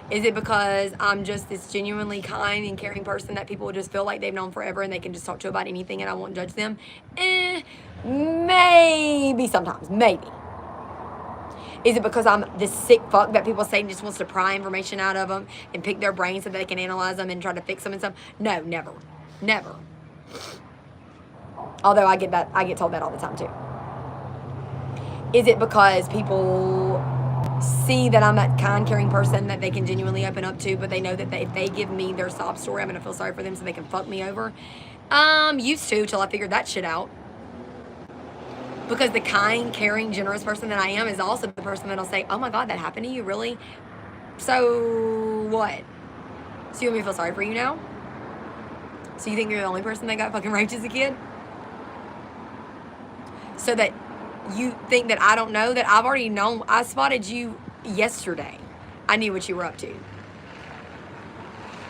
Is it because I'm just this genuinely kind and caring person that people just feel like they've known forever and they can just talk to about anything and I won't judge them? Maybe sometimes. Maybe. Is it because I'm this sick fuck that people say just wants to pry information out of them and pick their brains so they can analyze them and try to fix them and stuff? No, never. Never. Although I get told that all the time too. Is it because people see that I'm that kind, caring person that they can genuinely open up to, but they know that if they give me their sob story, I'm going to feel sorry for them so they can fuck me over? Used to, till I figured that shit out. Because the kind, caring, generous person that I am is also the person that'll say, oh my God, that happened to you, really? So what? So you want me to feel sorry for you now? So you think you're the only person that got fucking raped as a kid? So that you think that I don't know that I've already known. I spotted you yesterday. I knew what you were up to.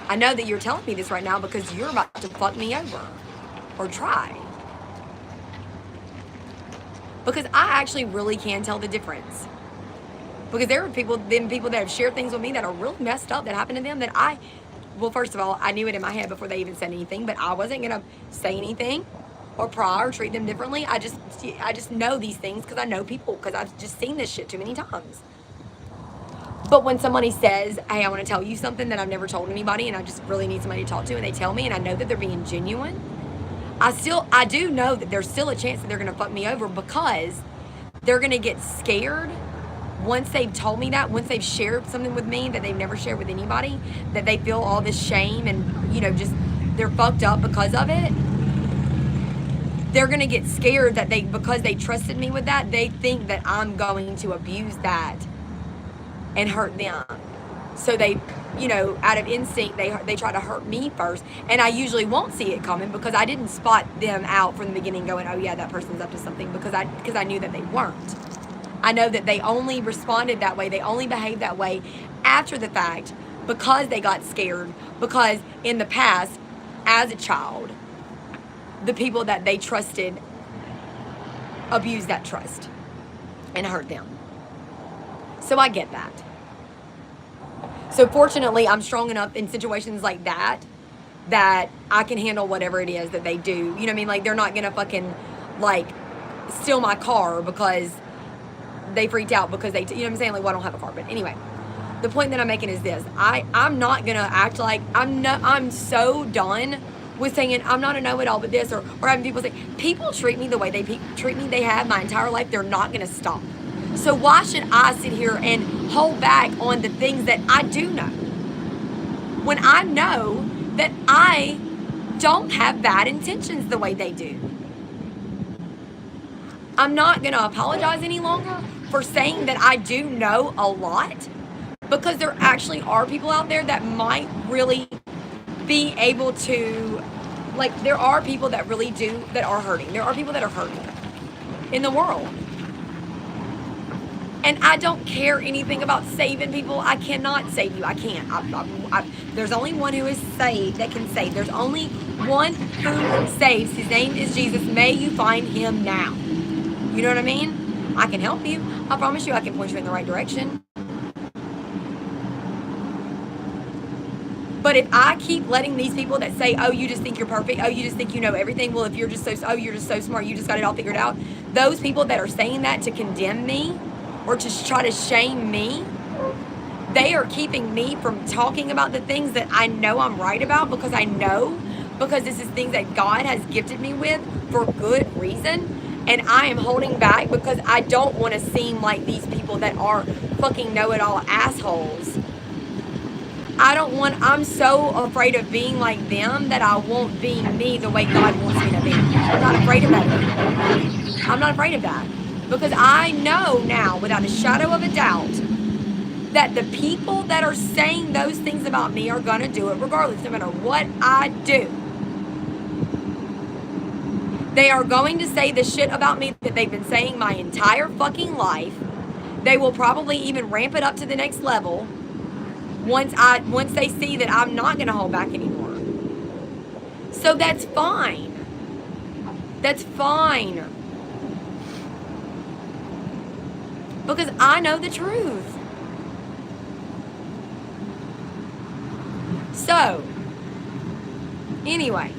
I know that you're telling me this right now because you're about to fuck me over or try. Because I actually really can tell the difference. Because there are people that have shared things with me that are really messed up that happened to them that well, first of all, I knew it in my head before they even said anything, but I wasn't going to say anything or pry or treat them differently. I just know these things because I know people, because I've just seen this shit too many times. But when somebody says, hey, I want to tell you something that I've never told anybody and I just really need somebody to talk to, and they tell me and I know that they're being genuine, I do know that there's still a chance that they're going to fuck me over because they're going to get scared once they've told me that, once they've shared something with me that they've never shared with anybody, that they feel all this shame and, just they're fucked up because of it. They're going to get scared that because they trusted me with that, they think that I'm going to abuse that and hurt them. So they, out of instinct, they try to hurt me first. And I usually won't see it coming because I didn't spot them out from the beginning going, oh yeah, that person's up to something, because I knew that they weren't. I know that they only responded that way. They only behaved that way after the fact because they got scared, because in the past, as a child, the people that they trusted abused that trust and hurt them. So I get that. So fortunately, I'm strong enough in situations like that I can handle whatever it is that they do. You know what I mean? Like, they're not gonna fucking, steal my car because they freaked out because you know what I'm saying? Like, well, I don't have a car. But anyway, the point that I'm making is this. I'm not gonna act like, I'm so done with saying I'm not a know-it-all but this, or having people say, people treat me the way they treat me, they have my entire life, they're not gonna stop. So why should I sit here and hold back on the things that I do know? When I know that I don't have bad intentions the way they do. I'm not going to apologize any longer for saying that I do know a lot, because there actually are people out there that might really be able to, like, there are people that really do, that are hurting. There are people that are hurting in the world. And I don't care anything about saving people. I cannot save you. I can't. There's only one who is saved that can save. There's only one who saves. His name is Jesus. May you find him now. You know what I mean? I can help you. I promise you I can point you in the right direction. But if I keep letting these people that say, oh, you just think you're perfect, oh, you just think you know everything, well, if you're just you're just so smart, you just got it all figured out, those people that are saying that to condemn me or to try to shame me, they are keeping me from talking about the things that I know I'm right about, because this is things that God has gifted me with for good reason. And I am holding back because I don't want to seem like these people that are fucking know-it-all assholes. I'm so afraid of being like them that I won't be me the way God wants me to be. I'm not afraid of that. I'm not afraid of that. Because I know now, without a shadow of a doubt, that the people that are saying those things about me are going to do it regardless, no matter what I do. They are going to say the shit about me that they've been saying my entire fucking life. They will probably even ramp it up to the next level once they see that I'm not going to hold back anymore. So that's fine. That's fine. Because I know the truth. So, anyway,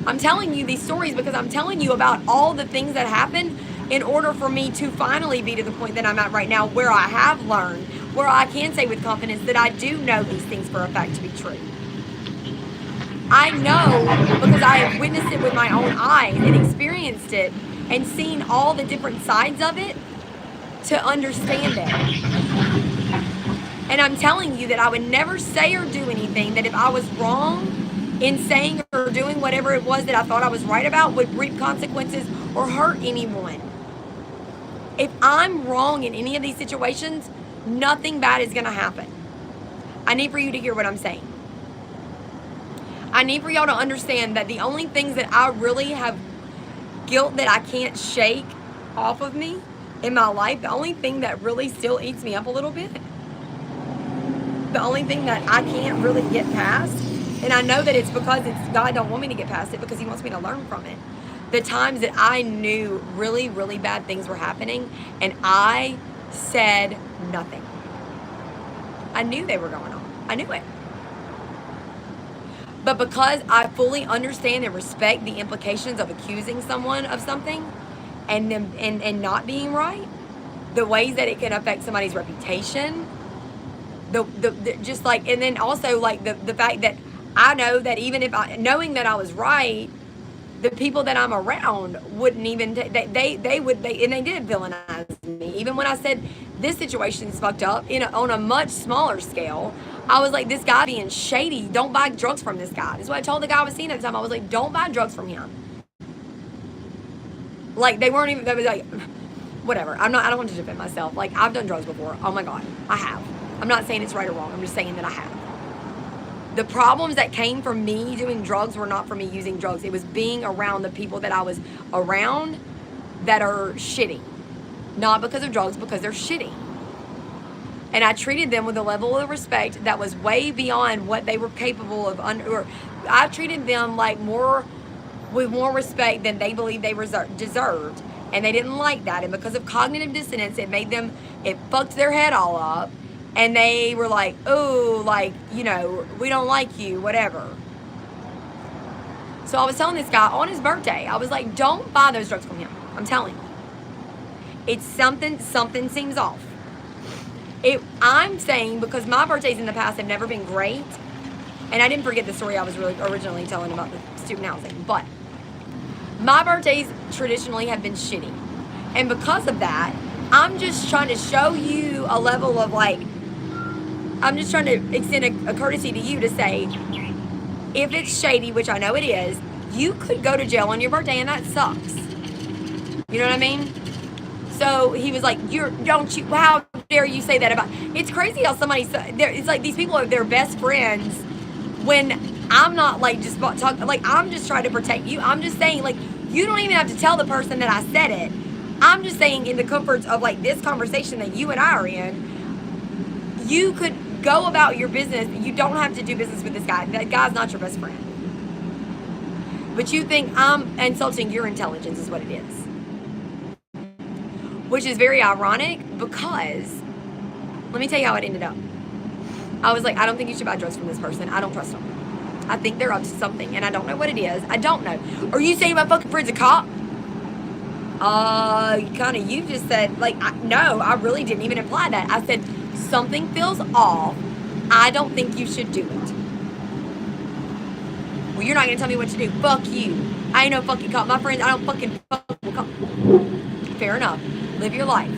I'm telling you these stories because I'm telling you about all the things that happened in order for me to finally be to the point that I'm at right now, where I have learned, where I can say with confidence that I do know these things for a fact to be true. I know because I have witnessed it with my own eyes and experienced it and seen all the different sides of it to understand it. And I'm telling you that I would never say or do anything that if I was wrong in saying or doing whatever it was that I thought I was right about would reap consequences or hurt anyone. If I'm wrong in any of these situations, nothing bad is going to happen. I need for you to hear what I'm saying. I need for y'all to understand that the only things that I really have guilt that I can't shake off of me in my life, the only thing that really still eats me up a little bit, the only thing that I can't really get past, and I know that it's because God don't want me to get past it because he wants me to learn from it. The times that I knew really, really bad things were happening and I said nothing. I knew they were going on. I knew it. But because I fully understand and respect the implications of accusing someone of something and not being right, the ways that it can affect somebody's reputation, just like, and then also like the fact that I know that even if knowing that I was right, the people that I'm around wouldn't even, and they did villainize me. Even when I said this situation's fucked up on a much smaller scale, I was like, this guy being shady, don't buy drugs from this guy. This is what I told the guy I was seeing at the time. I was like, don't buy drugs from him. Like, they weren't even, they was like, whatever. I don't want to defend myself. Like, I've done drugs before. Oh my God, I have. I'm not saying it's right or wrong. I'm just saying that I have. The problems that came from me doing drugs were not from me using drugs. It was being around the people that I was around that are shitty. Not because of drugs, because they're shitty. And I treated them with a level of respect that was way beyond what they were capable of. I treated them like with more respect than they believed they deserved. And they didn't like that. And because of cognitive dissonance, it fucked their head all up. And they were like, oh, like, we don't like you, whatever. So I was telling this guy on his birthday, I was like, don't buy those drugs from him. I'm telling you. It's something seems off. I'm saying because my birthdays in the past have never been great. And I didn't forget the story I was really originally telling about the student housing. But my birthdays traditionally have been shitty. And because of that, I'm just trying to show you a level of I'm just trying to extend a courtesy to you to say, if it's shady, which I know it is, you could go to jail on your birthday and that sucks. You know what I mean? So he was like, how dare you say that about, it's crazy how somebody, it's like these people are their best friends when I'm not like just talking, like I'm just trying to protect you. I'm just saying, like, you don't even have to tell the person that I said it. I'm just saying in the comforts of like this conversation that you and I are in, you could go about your business. You don't have to do business with this guy. That guy's not your best friend. But you think I'm insulting your intelligence is what it is. Which is very ironic because, let me tell you how it ended up. I was like, I don't think you should buy drugs from this person. I don't trust them. I think they're up to something, and I don't know what it is. I don't know. Are you saying my fucking friend's a cop? You just said, like, no, I really didn't even imply that. I said, something feels off. I don't think you should do it. Well, you're not going to tell me what to do. Fuck you. I ain't no fucking cop. My friends, I don't fucking cop. Fair enough. Live your life.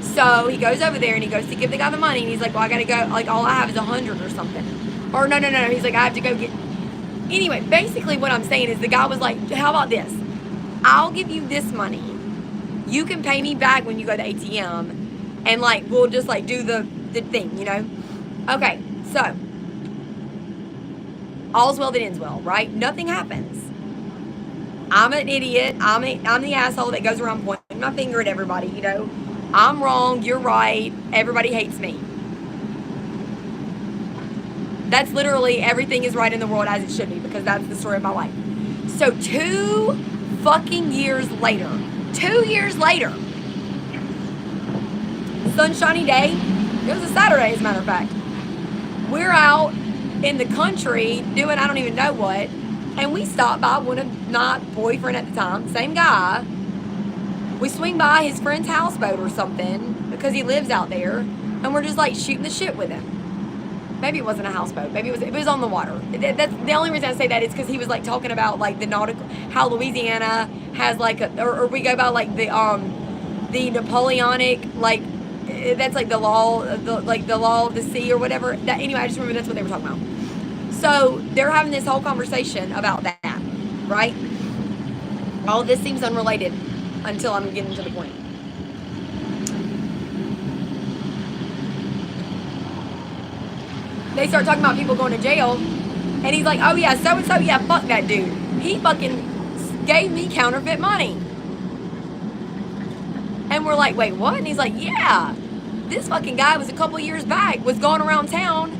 So he goes over there and he goes to give the guy the money, and he's like, well, I gotta go, like, all I have is 100 or something. Or no. He's like, I have to go get. Anyway, basically what I'm saying is the guy was like, how about this? I'll give you this money. You can pay me back when you go to the ATM, and like, we'll just like do the thing, you know? Okay, so all's well that ends well, right? Nothing happens. I'm an idiot. I'm the asshole that goes around pointing my finger at everybody, you know? I'm wrong, you're right, everybody hates me. That's literally everything is right in the world as it should be, because that's the story of my life. So 2 fucking years later, 2 years later, sunshiny day, it was a Saturday as a matter of fact, we're out in the country doing I don't even know what, and we stopped by one of my boyfriend at the time, same guy. We swing by his friend's houseboat or something because he lives out there, and we're just like shooting the shit with him. Maybe it wasn't a houseboat. Maybe it was on the water. That's the only reason I say that is because he was like talking about like the nautical, how Louisiana has like or we go by like the Napoleonic, like that's like the law of the sea or whatever. That, anyway, I just remember that's what they were talking about. So they're having this whole conversation about that, right? All of this seems unrelated until I'm getting to the point. They start talking about people going to jail, and he's like, oh yeah, so-and-so, yeah, fuck that dude. He fucking gave me counterfeit money. And we're like, wait, what? And he's like, yeah, this fucking guy was a couple years back, was going around town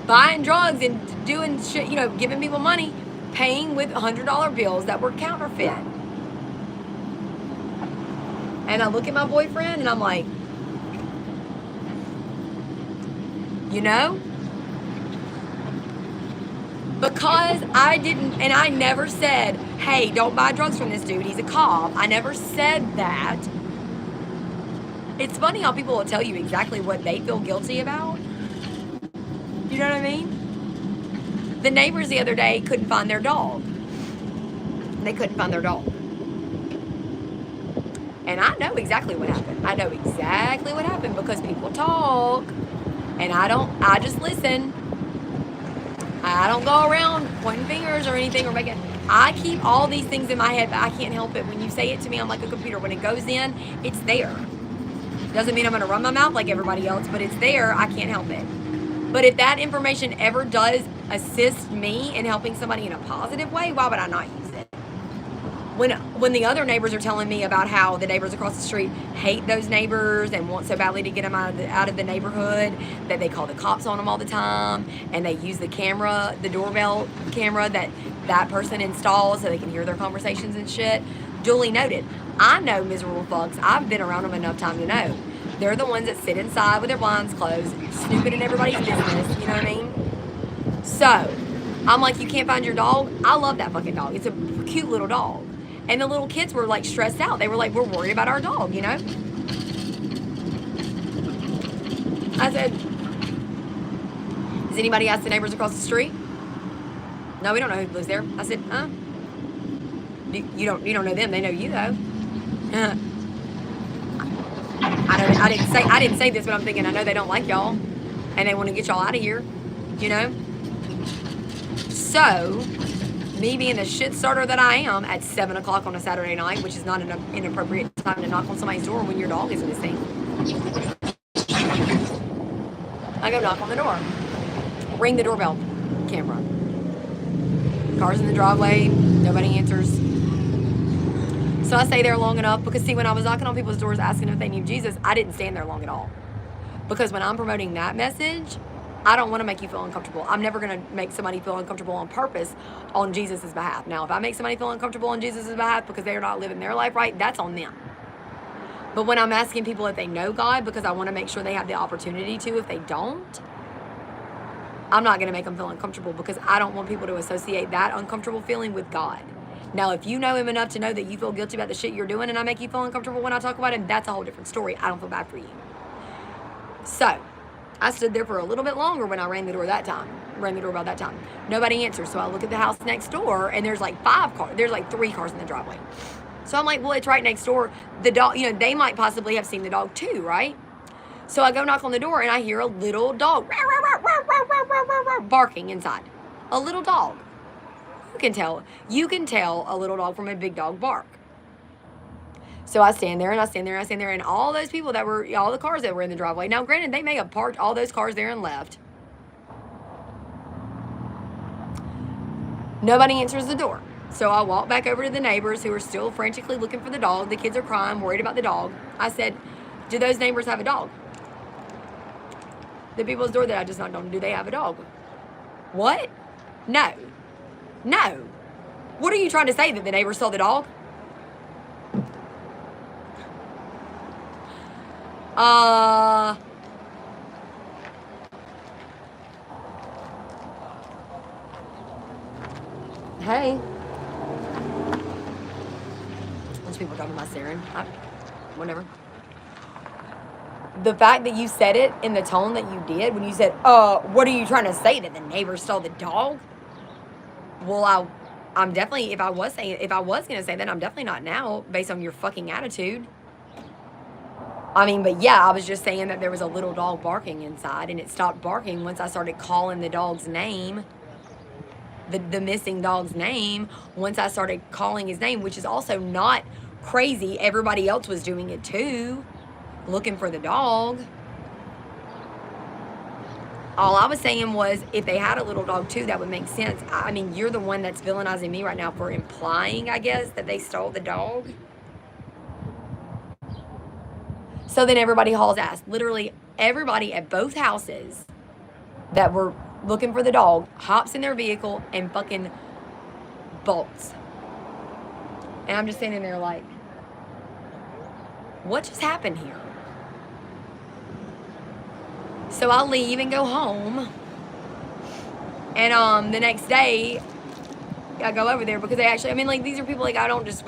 buying drugs and doing shit, you know, giving people money, paying with $100 bills that were counterfeit. And I look at my boyfriend and I'm like, you know? Because I didn't, and I never said, hey, don't buy drugs from this dude, he's a cop. I never said that. It's funny how people will tell you exactly what they feel guilty about. You know what I mean? The neighbors the other day couldn't find their dog. They couldn't find their dog. And I know exactly what happened. I know exactly what happened because people talk. And I just listen. I don't go around pointing fingers or anything or making. I keep all these things in my head, but I can't help it. When you say it to me, I'm like a computer. When it goes in, it's there. Doesn't mean I'm going to run my mouth like everybody else, but it's there. I can't help it. But if that information ever does assist me in helping somebody in a positive way, why would I not use it? When the other neighbors are telling me about how the neighbors across the street hate those neighbors and want so badly to get them out of the neighborhood that they call the cops on them all the time, and they use the camera, the doorbell camera that person installs so they can hear their conversations and shit, duly noted. I know miserable fucks. I've been around them enough time to know. They're the ones that sit inside with their blinds closed, snooping in everybody's business, you know what I mean? So, I'm like, you can't find your dog? I love that fucking dog. It's a cute little dog. And the little kids were like stressed out. They were like, we're worried about our dog, you know? I said, does anybody ask the neighbors across the street? No, we don't know who lives there. I said, you don't know them. They know you though. I didn't say this, but I'm thinking I know they don't like y'all, and they want to get y'all out of here, you know. So Me being the shit starter that I am at 7 o'clock on a Saturday night, which is not an inappropriate time to knock on somebody's door when your dog is missing. I go knock on the door. Ring the doorbell camera. Cars in the driveway. Nobody answers. So I stay there long enough because, see, when I was knocking on people's doors asking if they knew Jesus, I didn't stand there long at all. Because when I'm promoting that message, I don't want to make you feel uncomfortable. I'm never going to make somebody feel uncomfortable on purpose on Jesus' behalf. Now, if I make somebody feel uncomfortable on Jesus' behalf because they're not living their life right, that's on them. But when I'm asking people if they know God, because I want to make sure they have the opportunity to if they don't, I'm not going to make them feel uncomfortable because I don't want people to associate that uncomfortable feeling with God. Now, if you know him enough to know that you feel guilty about the shit you're doing and I make you feel uncomfortable when I talk about him, that's a whole different story. I don't feel bad for you. So, I stood there for a little bit longer when I rang the doorbell that time. Nobody answered. So I look at the house next door and there's like 5 cars. There's like 3 cars in the driveway. So I'm like, well, it's right next door. The dog, they might possibly have seen the dog too, right? So I go knock on the door and I hear a little dog barking inside. A little dog. You can tell a little dog from a big dog bark. So I stand there and all those people all the cars that were in the driveway. Now, granted, they may have parked all those cars there and left. Nobody answers the door. So I walk back over to the neighbors who are still frantically looking for the dog. The kids are crying, worried about the dog. I said, do those neighbors have a dog? The people's door that I just knocked on, do they have a dog? What? No. What are you trying to say, that the neighbors saw the dog? Hey. Bunch of people talking about Siren. Whatever. The fact that you said it in the tone that you did, when you said, what are you trying to say, that the neighbors saw the dog? Well, I'm definitely, if I was going to say that, I'm definitely not now, based on your fucking attitude. I mean, but yeah, I was just saying that there was a little dog barking inside, and it stopped barking once I started calling the dog's name, the missing dog's name, once I started calling his name, which is also not crazy. Everybody else was doing it too, looking for the dog. All I was saying was, if they had a little dog too, that would make sense. I mean, you're the one that's villainizing me right now for implying, I guess, that they stole the dog. So then everybody hauls ass. Literally everybody at both houses that were looking for the dog hops in their vehicle and fucking bolts. And I'm just standing there like, what just happened here? So I leave and go home. And the next day, I go over there because they actually, these are people, I don't just,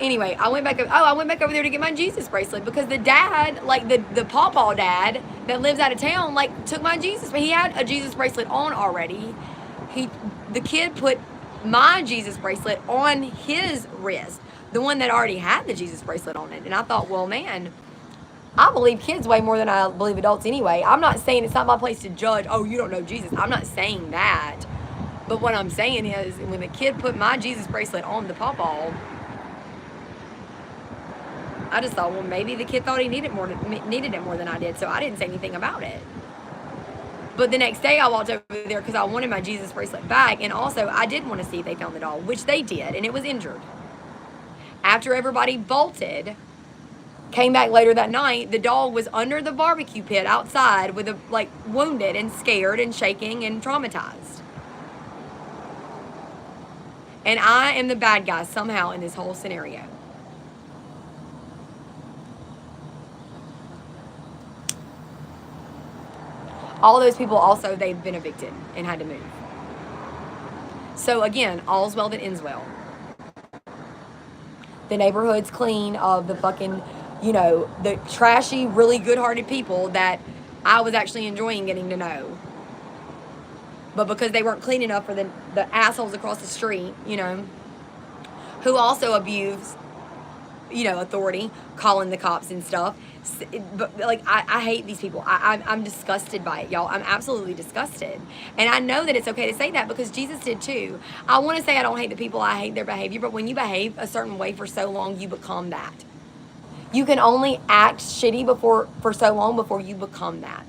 anyway, I went back over there to get my Jesus bracelet because the dad, the pawpaw dad that lives out of town, took my Jesus, but he had a Jesus bracelet on already. The kid put my Jesus bracelet on his wrist, the one that already had the Jesus bracelet on it. And I thought, well, man, I believe kids way more than I believe adults anyway. I'm not saying, it's not my place to judge, oh, you don't know Jesus. I'm not saying that. But what I'm saying is, when the kid put my Jesus bracelet on the pawpaw, I just thought, well, maybe the kid thought he needed it more than I did, so I didn't say anything about it. But the next day I walked over there because I wanted my Jesus bracelet back, and also I did want to see if they found the dog, which they did, and it was injured. After everybody bolted, came back later that night, the dog was under the barbecue pit outside with wounded and scared and shaking and traumatized. And I am the bad guy somehow in this whole scenario. All those people also, they've been evicted and had to move. So again, all's well that ends well. The neighborhood's clean of the fucking, the trashy, really good-hearted people that I was actually enjoying getting to know. But because they weren't clean enough for the assholes across the street, who also abuse authority, calling the cops and stuff. But like, I hate these people. I'm disgusted by it, y'all. I'm absolutely disgusted. And I know that it's okay to say that because Jesus did too. I want to say I don't hate the people, I hate their behavior, but when you behave a certain way for so long, you become that. You can only act shitty for so long before you become that.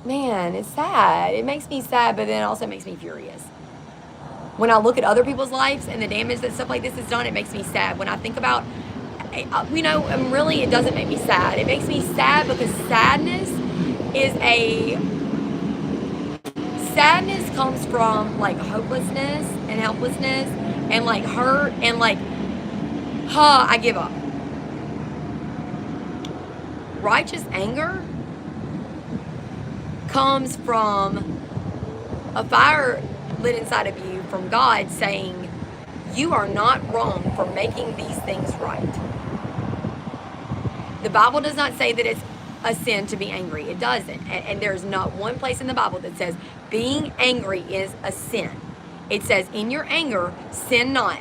Man, it's sad. It makes me sad, but then it also makes me furious. When I look at other people's lives and the damage that stuff like this has done, it makes me sad. When I think about, and really it doesn't make me sad. It makes me sad because sadness comes from like hopelessness and helplessness and like hurt and like, I give up. Righteous anger comes from a fire lit inside of you from God saying, you are not wrong for making these things right. The Bible does not say that it's a sin to be angry. It doesn't. And there's not one place in the Bible that says being angry is a sin. It says in your anger, sin not.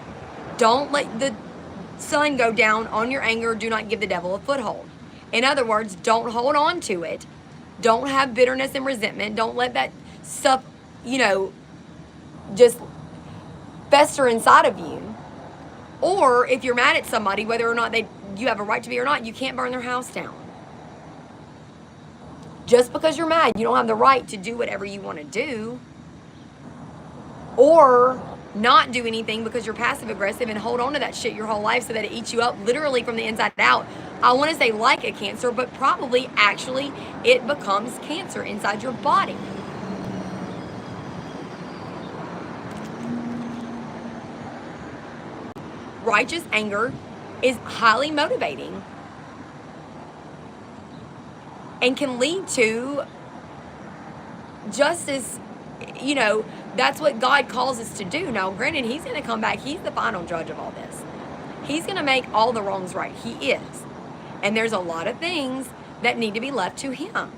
Don't let the sun go down on your anger. Do not give the devil a foothold. In other words, don't hold on to it. Don't have bitterness and resentment. Don't let that stuff, just fester inside of you. Or if you're mad at somebody, whether or not you have a right to be or not, you can't burn their house down. Just because you're mad, you don't have the right to do whatever you want to do. Or not do anything because you're passive aggressive and hold on to that shit your whole life so that it eats you up literally from the inside out. I want to say like a cancer, but probably actually it becomes cancer inside your body. Righteous anger is highly motivating and can lead to justice. That's what God calls us to do. Now, granted, he's going to come back. He's the final judge of all this. He's going to make all the wrongs right. He is. And there's a lot of things that need to be left to him.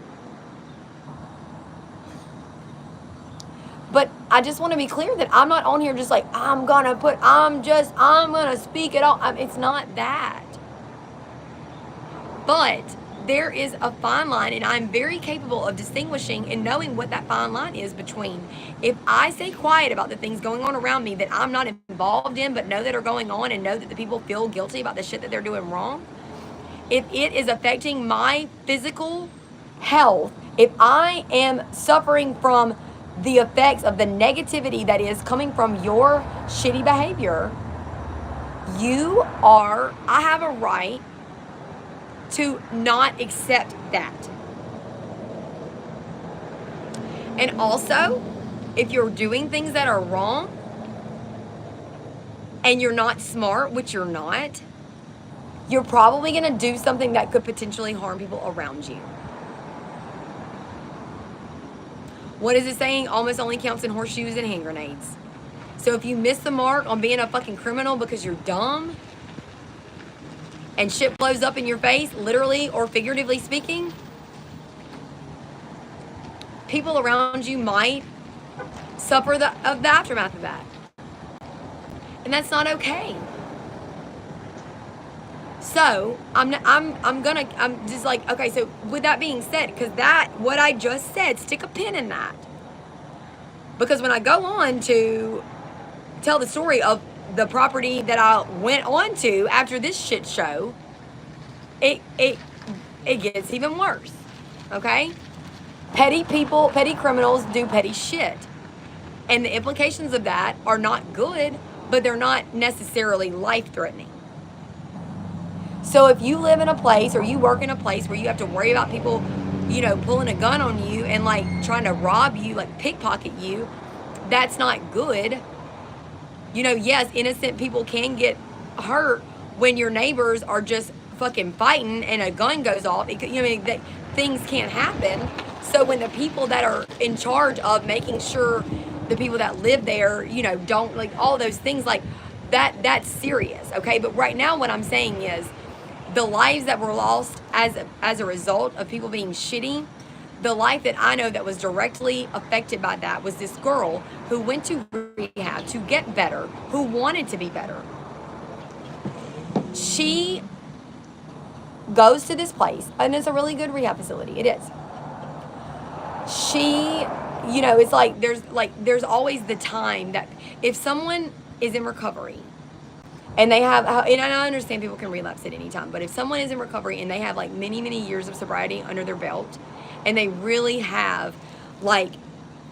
But I just want to be clear that I'm not on here just like, I'm going to speak it all. It's not that. But there is a fine line, and I'm very capable of distinguishing and knowing what that fine line is between if I stay quiet about the things going on around me that I'm not involved in but know that are going on and know that the people feel guilty about the shit that they're doing wrong. If it is affecting my physical health, if I am suffering from the effects of the negativity that is coming from your shitty behavior, I have a right to not accept that. And also, if you're doing things that are wrong and you're not smart, which you're not, you're probably going to do something that could potentially harm people around you. What is it saying? Almost only counts in horseshoes and hand grenades. So if you miss the mark on being a fucking criminal because you're dumb and shit blows up in your face, literally or figuratively speaking, people around you might suffer the aftermath of that. And that's not okay. So I'm just like, okay, so with that being said, because what I just said, stick a pin in that. Because when I go on to tell the story of the property that I went on to after this shit show, it gets even worse. Okay? Petty people, petty criminals do petty shit. And the implications of that are not good, but they're not necessarily life-threatening. So if you live in a place or you work in a place where you have to worry about people, pulling a gun on you and like trying to rob you, like pickpocket you, that's not good. Yes, innocent people can get hurt when your neighbors are just fucking fighting and a gun goes off. That things can't happen. So when the people that are in charge of making sure the people that live there, don't, like, all those things like that, that's serious, okay? But right now what I'm saying is the lives that were lost as a result of people being shitty, the life that I know that was directly affected by that was this girl who went to rehab to get better, who wanted to be better. she goes to this place, and it's a really good rehab facility. It is. She, you know, it's like there's always the time that if someone is in recovery and they have, and I understand people can relapse at any time, but if someone is in recovery and they have like many, many years of sobriety under their belt, and they really have like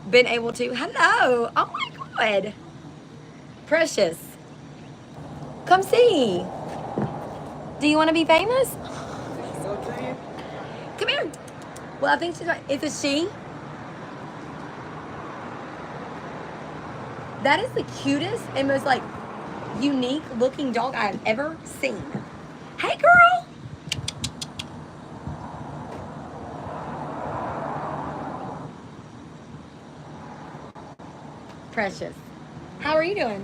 been able to, hello, oh my God, Precious, come see. Do you want to be famous? Come here. Well, I think she's right. It's a she. That is the cutest and most like unique looking dog I have ever seen. Hey, girl. Precious. How are you doing?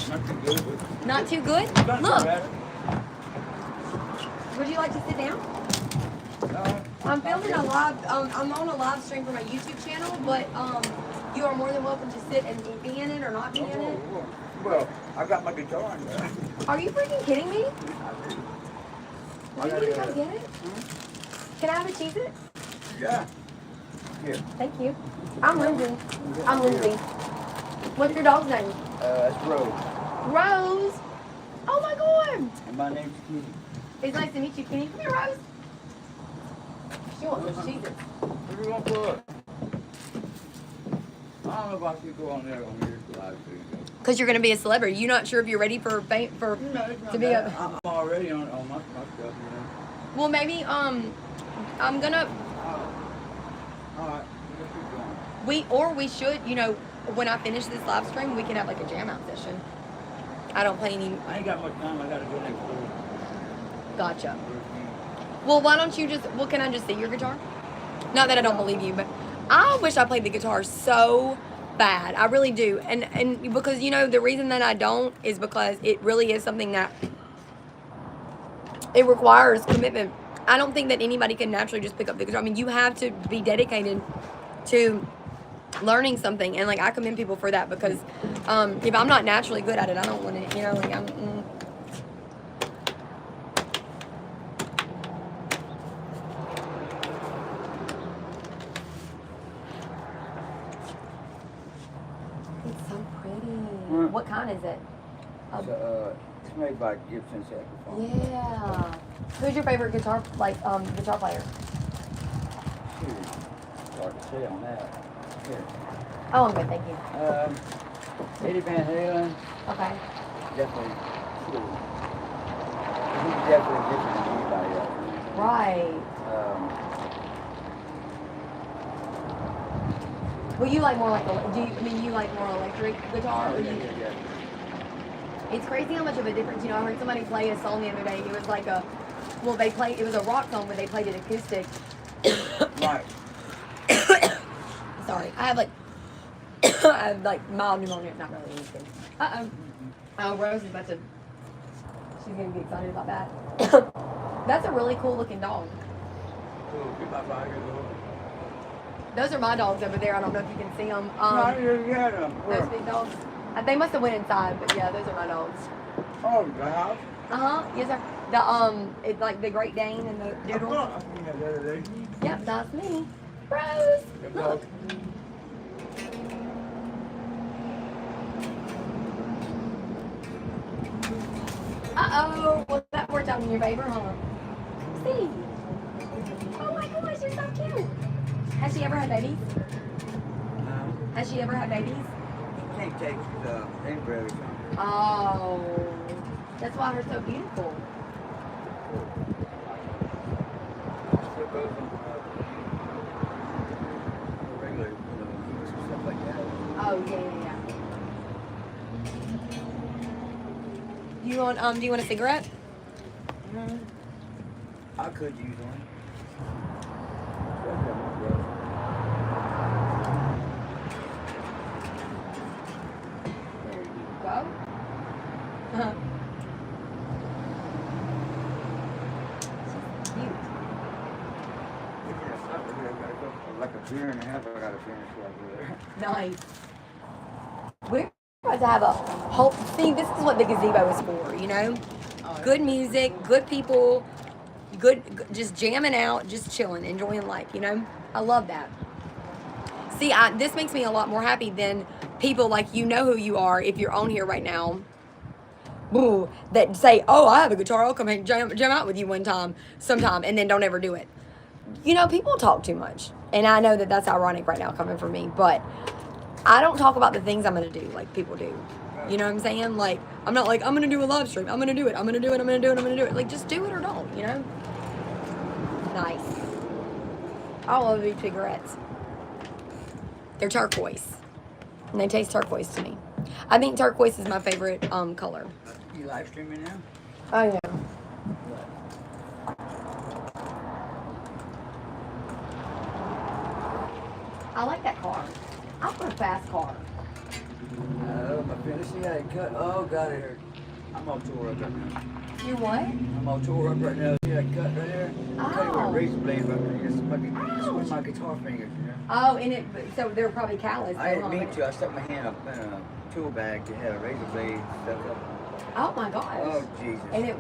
Not too good. Not too good? Not too Look. bad. Would you like to sit down? I'm filming a live, I'm on a live stream for my YouTube channel, but you are more than welcome to sit and be in it or not be in it. Well, I got my guitar in there. Are you freaking kidding me? I Will you gotta come get it? Can I have a Cheez-It? Yeah. Here. Thank you. I'm Lindsay. I'm Lindsay. What's your dog's name? It's Rose. Rose. Oh my God. And my name's Kitty. It's nice to meet you, Kenny. Come here, Rose. She wants those Cheez-Its. What do you want for us? I don't know if I should go on there on your live stream. Because you're going to be a celebrity. You're not sure if you're ready for No, it's not to be a... bad. I'm already on my stuff, you know. Well, maybe, I'm going to... All right. Let's keep going. We should, you know, when I finish this live stream, we can have like a jam out session. I don't play any... I ain't got much time. I got to go next door. Gotcha. Well, why don't you just... Well, can I just see your guitar? Not that I don't believe you, but I wish I played the guitar so bad. I really do. And because, you know, the reason that I don't is because it really is something that... It requires commitment. I don't think that anybody can naturally just pick up the guitar. I mean, you have to be dedicated to learning something, and like I commend people for that, because if I'm not naturally good at it, I don't want to, you know, like I'm... It's so pretty. What kind is it? It's made by Gibson Saxophone. Yeah. Who's your favorite guitar player? Shoot. Hard to say on that. Here. Oh, I'm good, thank you. Eddie Van Halen. Okay. Definitely cool. He's definitely different than anybody else. Right. Well, you like more like you like more electric guitar? Or Yeah. It's crazy how much of a difference. You know, I heard somebody play a song the other day. It was like it was a rock song, but they played it acoustic. Right. Sorry, I have like mild pneumonia. Not really anything. Oh, Rose is about to. She's gonna be excited about that. That's a really cool looking dog. Cool. You're about 5 years old. Those are my dogs over there. I don't know if you can see them. You had them. Those big dogs. They must have went inside, but yeah, those are my dogs. Oh, the house? Yes sir. It's like the Great Dane and the Doodle. I seen that the other day. Yep, that's me. Rose, Good look. dog. Uh-oh. Well, that worked out in your favor, huh? See. Oh my gosh, you're so cute. Has she ever had babies? No. Has she ever had babies? Can't take the inbred or something. Oh. That's why her so beautiful. Still goes on regular, stuff like that. Oh yeah. Do you want a cigarette? I could use one. There you go. She's cute. Like a beer and a half, I got to finish right there. Nice. We're about to to have a whole. See, this is what the gazebo is for, you know? Good music, good people, just jamming out, just chilling, enjoying life, you know? I love that. See, this makes me a lot more happy than people like you know who you are if you're on here right now. Boo, that say, oh, I have a guitar, I'll come and jam out with you sometime, and then don't ever do it. You know, people talk too much. And I know that that's ironic right now coming from me, but I don't talk about the things I'm going to do like people do. You know what I'm saying? Like, I'm not like, I'm going to do a live stream. I'm going to do it. I'm going to do it. I'm going to do it. I'm going to do it. Like, just do it or don't, you know? Nice. I love these cigarettes. They're turquoise. And they taste turquoise to me. I think turquoise is my favorite color. You live streaming now? I am. I like that car. I want a fast car. My friend, see how it cut. Oh, God, it hurt. I'm all tore up right now. You what? I'm all tore up right now. See that cut right there? Oh. Cut it with a razor blade right there. It's one of my guitar fingers, you know? Oh, so they were probably calloused. I didn't mean to. I stuck my hand up in a tool bag that had a razor blade stuck up. Oh my gosh. Oh, Jesus. And it.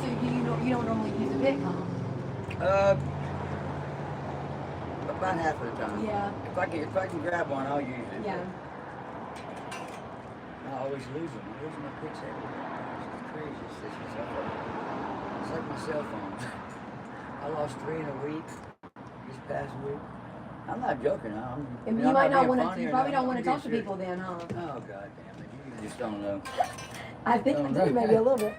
So you don't normally use a pick, huh? About half of the time. Yeah. If I can grab one, I'll use it. Yeah. I always lose them. I'm losing my picks everywhere. It's crazy. It's like my cell phone. I lost 3 in a week. This past week. I'm not joking. You might not want to. You probably don't want to talk to people then, huh? Oh, God damn it. You just don't know. I think I do, maybe a little bit.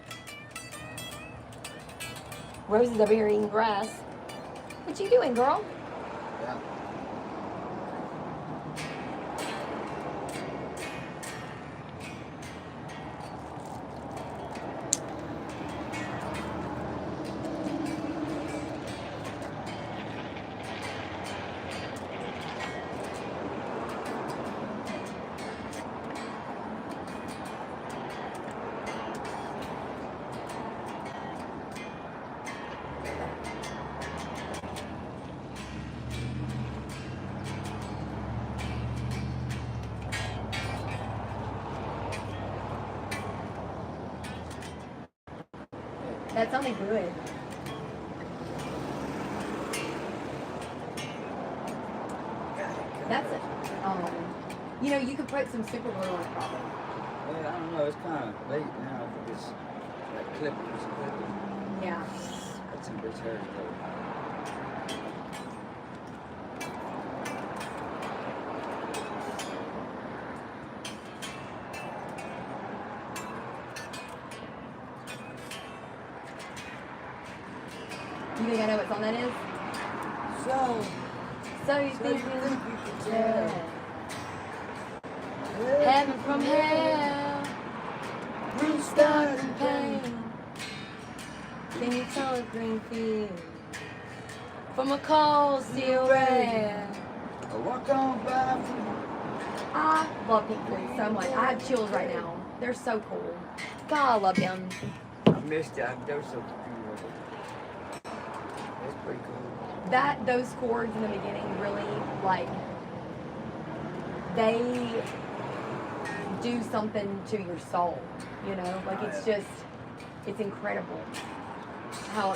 Rose is over here eating grass. What you doing, girl? Yeah. That's only good. That's it. You know, you could put some super glue on it probably. Well, I don't know. It's kind of late now. I think it's like clippers. Yeah. That's some bitch hurt though. You think I know what song that is? So you think you could tell heaven from hell, blue stars and pain. Can you tell a green field from a cold steel rail? I walk on by. I love Pink Floyd so much. I have chills right now. They're so cool. God, I love them. I missed that. They're so cool. That's pretty cool. Those chords in the beginning really, like, they do something to your soul, you know? Like, it's just, it's incredible how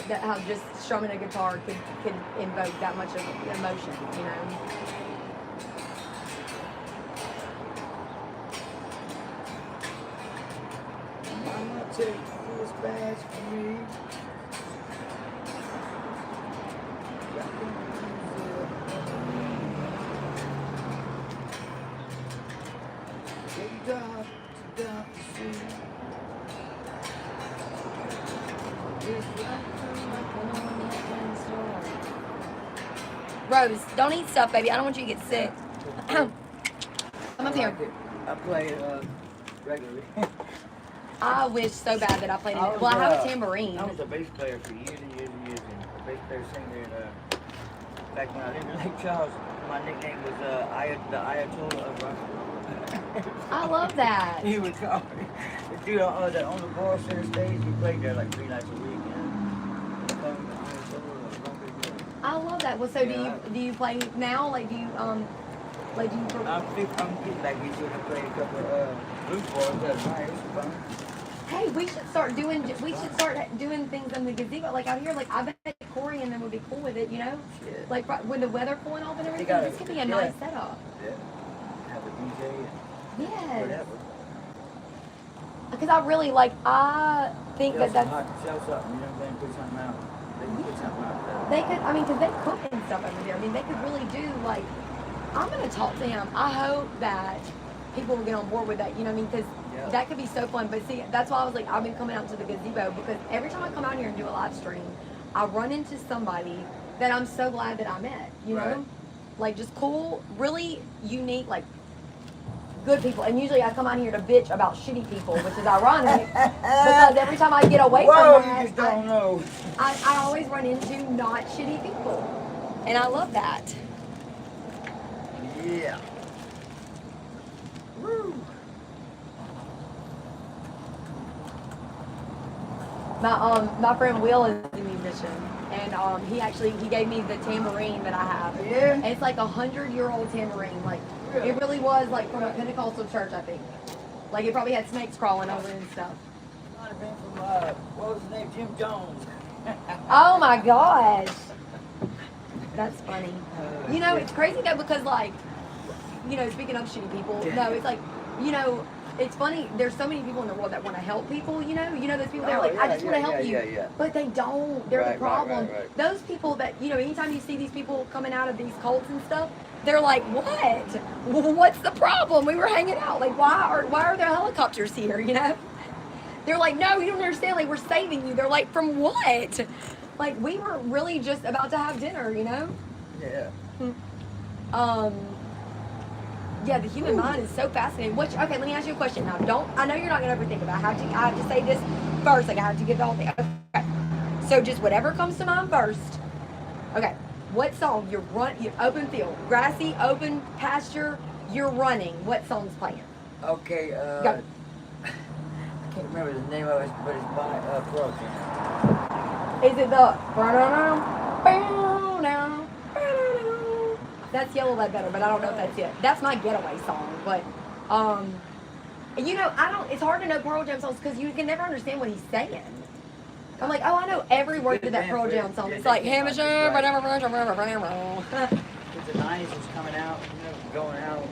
just strumming a guitar could invoke that much of emotion, you know? Mama, take this badge for me. Rose, don't eat stuff, baby. I don't want you to get sick. Come up here. I play regularly. I wish so bad that I played it. Well, I have a tambourine. I was a bass player for years and years and years, and a bass player singer in Back when I lived in Lake Charles, my nickname was the Ayatollah of Russia. I love that. He would call me. The dude on the bar center stage, he played there like 3 nights a week. And he called me the Ayatollah of Russia. I love that. Well, so do you play now? Like do you I'm getting back into it. I played a couple of blues bars that night. It was fun. Hey, we should start doing things in the gazebo, like out here. Like I bet Corey and them would be cool with it, you know? Yeah. Like when the weather cooling off and everything. This could be a nice setup. Yeah. Have a DJ and Yes. whatever. Because I think that's. Sell something, you know what I'm saying? Put something out. They can put something out there. They could, I mean, because they cook and stuff over there. I mean, they could really do, like, I'm going to talk to him. I hope that people will get on board with that, you know what I mean? Because that could be so fun. But see, that's why I was like, I've been coming out to the gazebo because every time I come out here and do a live stream, I run into somebody that I'm so glad that I met, you know? Like, just cool, really unique, like, good people. And usually I come out here to bitch about shitty people, which is ironic because every time I get away from that, you just don't know. I always run into not shitty people. And I love that. Yeah. Woo. My friend Will is a musician, and he gave me the tambourine that I have. Yeah. And it's like 100-year-old tambourine. Like it really was like from a Pentecostal church, I think. Like it probably had snakes crawling over it and stuff. Might have been from what was his name? Jim Jones. Oh my gosh. That's funny. You know, it's crazy though because like, you know, speaking of shitty people, no, it's like, you know, it's funny. There's so many people in the world that want to help people. You know those people that are like, I just want to help you, but they don't. They're the problem. Those people that anytime you see these people coming out of these cults and stuff, they're like, what? What's the problem? We were hanging out. Like, why are there helicopters here? You know? They're like, no, you don't understand. Like, we're saving you. They're like, from what? Like, we were really just about to have dinner. You know? Yeah. Yeah, the human mind is so fascinating. Okay, let me ask you a question now. I know you're not gonna overthink it, but I have to say this first. Like I have to give the whole thing. Okay. So just whatever comes to mind first. Okay. What song you open field, grassy, open pasture, you're running. What song's playing? Okay, Go. I can't remember the name of it, but it's by Pearl Jam. Is it the That's Yellow Lead Better, but I don't know if that's it. That's my getaway song, but it's hard to know Pearl Jam songs because you can never understand what he's saying. I'm like, oh, I know every word to that Pearl Jam song. It's like, Because the 90s was coming out, going out,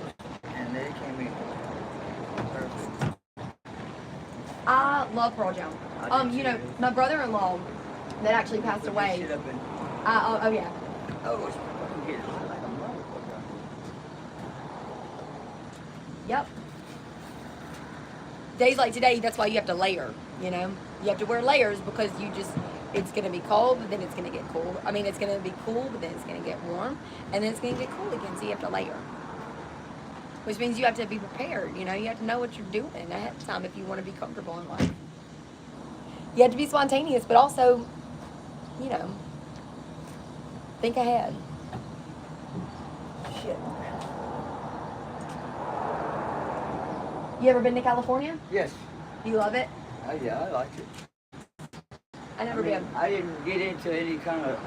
and they came in perfect. I love Pearl Jam. My brother-in-law that actually passed away. Oh yeah. Oh, it's fucking getting hot like a motherfucker. Yep. Days like today, that's why you have to layer, you know? You have to wear layers because it's going to be cold, but then it's going to get cool. I mean, it's going to be cool, but then it's going to get warm, and then it's going to get cool again, so you have to layer. Which means you have to be prepared, you know? You have to know what you're doing ahead of time if you want to be comfortable in life. You have to be spontaneous, but also, think ahead. Shit. You ever been to California? Yes. Do you love it? Yeah, I liked it. I never been. I didn't get into any kind of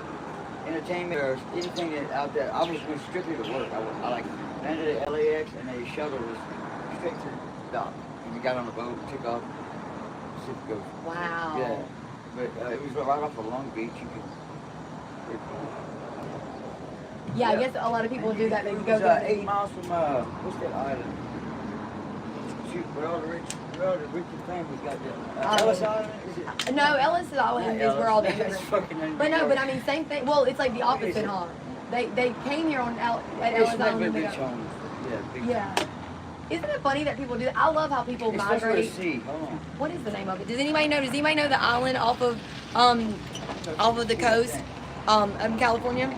entertainment or anything out there. I was going strictly to work. I landed at LAX and a shuttle was straight to the dock. And we got on the boat and took off. Pacific Coast. Wow. Yeah. But it was right off of Long Beach. Yeah, I guess a lot of people do that. They go to 8 miles from, what's that island? Shoot, where all the rich families got there. Ellis Island? Is it? No, Ellis Island is where all the immigrants. But no, but I mean, same thing. Well, it's like the opposite, huh? They came here at Ellis Island. Beach homes. Yeah. Isn't it funny that people do that? I love how people migrate. Hold on. What is the name of it? Does anybody know? Does anybody know the island off of the coast in California?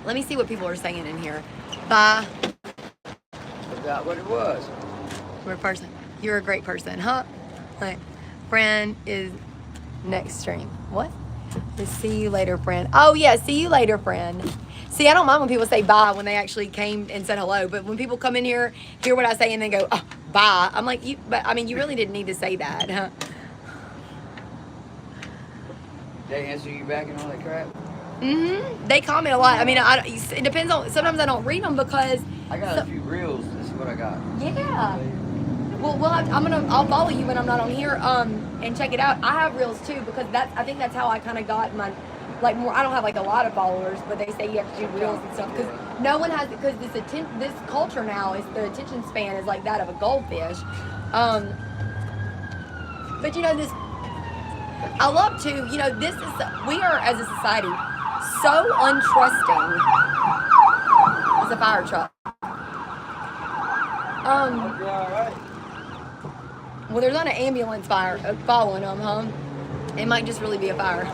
Let me see what people are saying in here. Bye. Forgot what it was. We're a person. You're a great person, huh? Like, friend is next stream. What? See you later, friend. Oh yeah, see you later, friend. See, I don't mind when people say bye when they actually came and said hello, but when people come in here, hear what I say, and then go, oh, bye, I'm like, but I mean, you really didn't need to say that. Huh? They answer you back and all that crap? They comment a lot. I mean, it depends on, sometimes I don't read them because. I got a few reels. This is what I got. Yeah. Well, I'll follow you when I'm not on here, and check it out. I have reels too because I think that's how I kind of got my, like more. I don't have like a lot of followers, but they say you have to do reels and stuff because no one has, because this culture now is the attention span is like that of a goldfish. But you know this, I love to, you know, we are as a society so untrusting. It's a fire truck. Well, there's not an ambulance following them, huh? It might just really be a fire.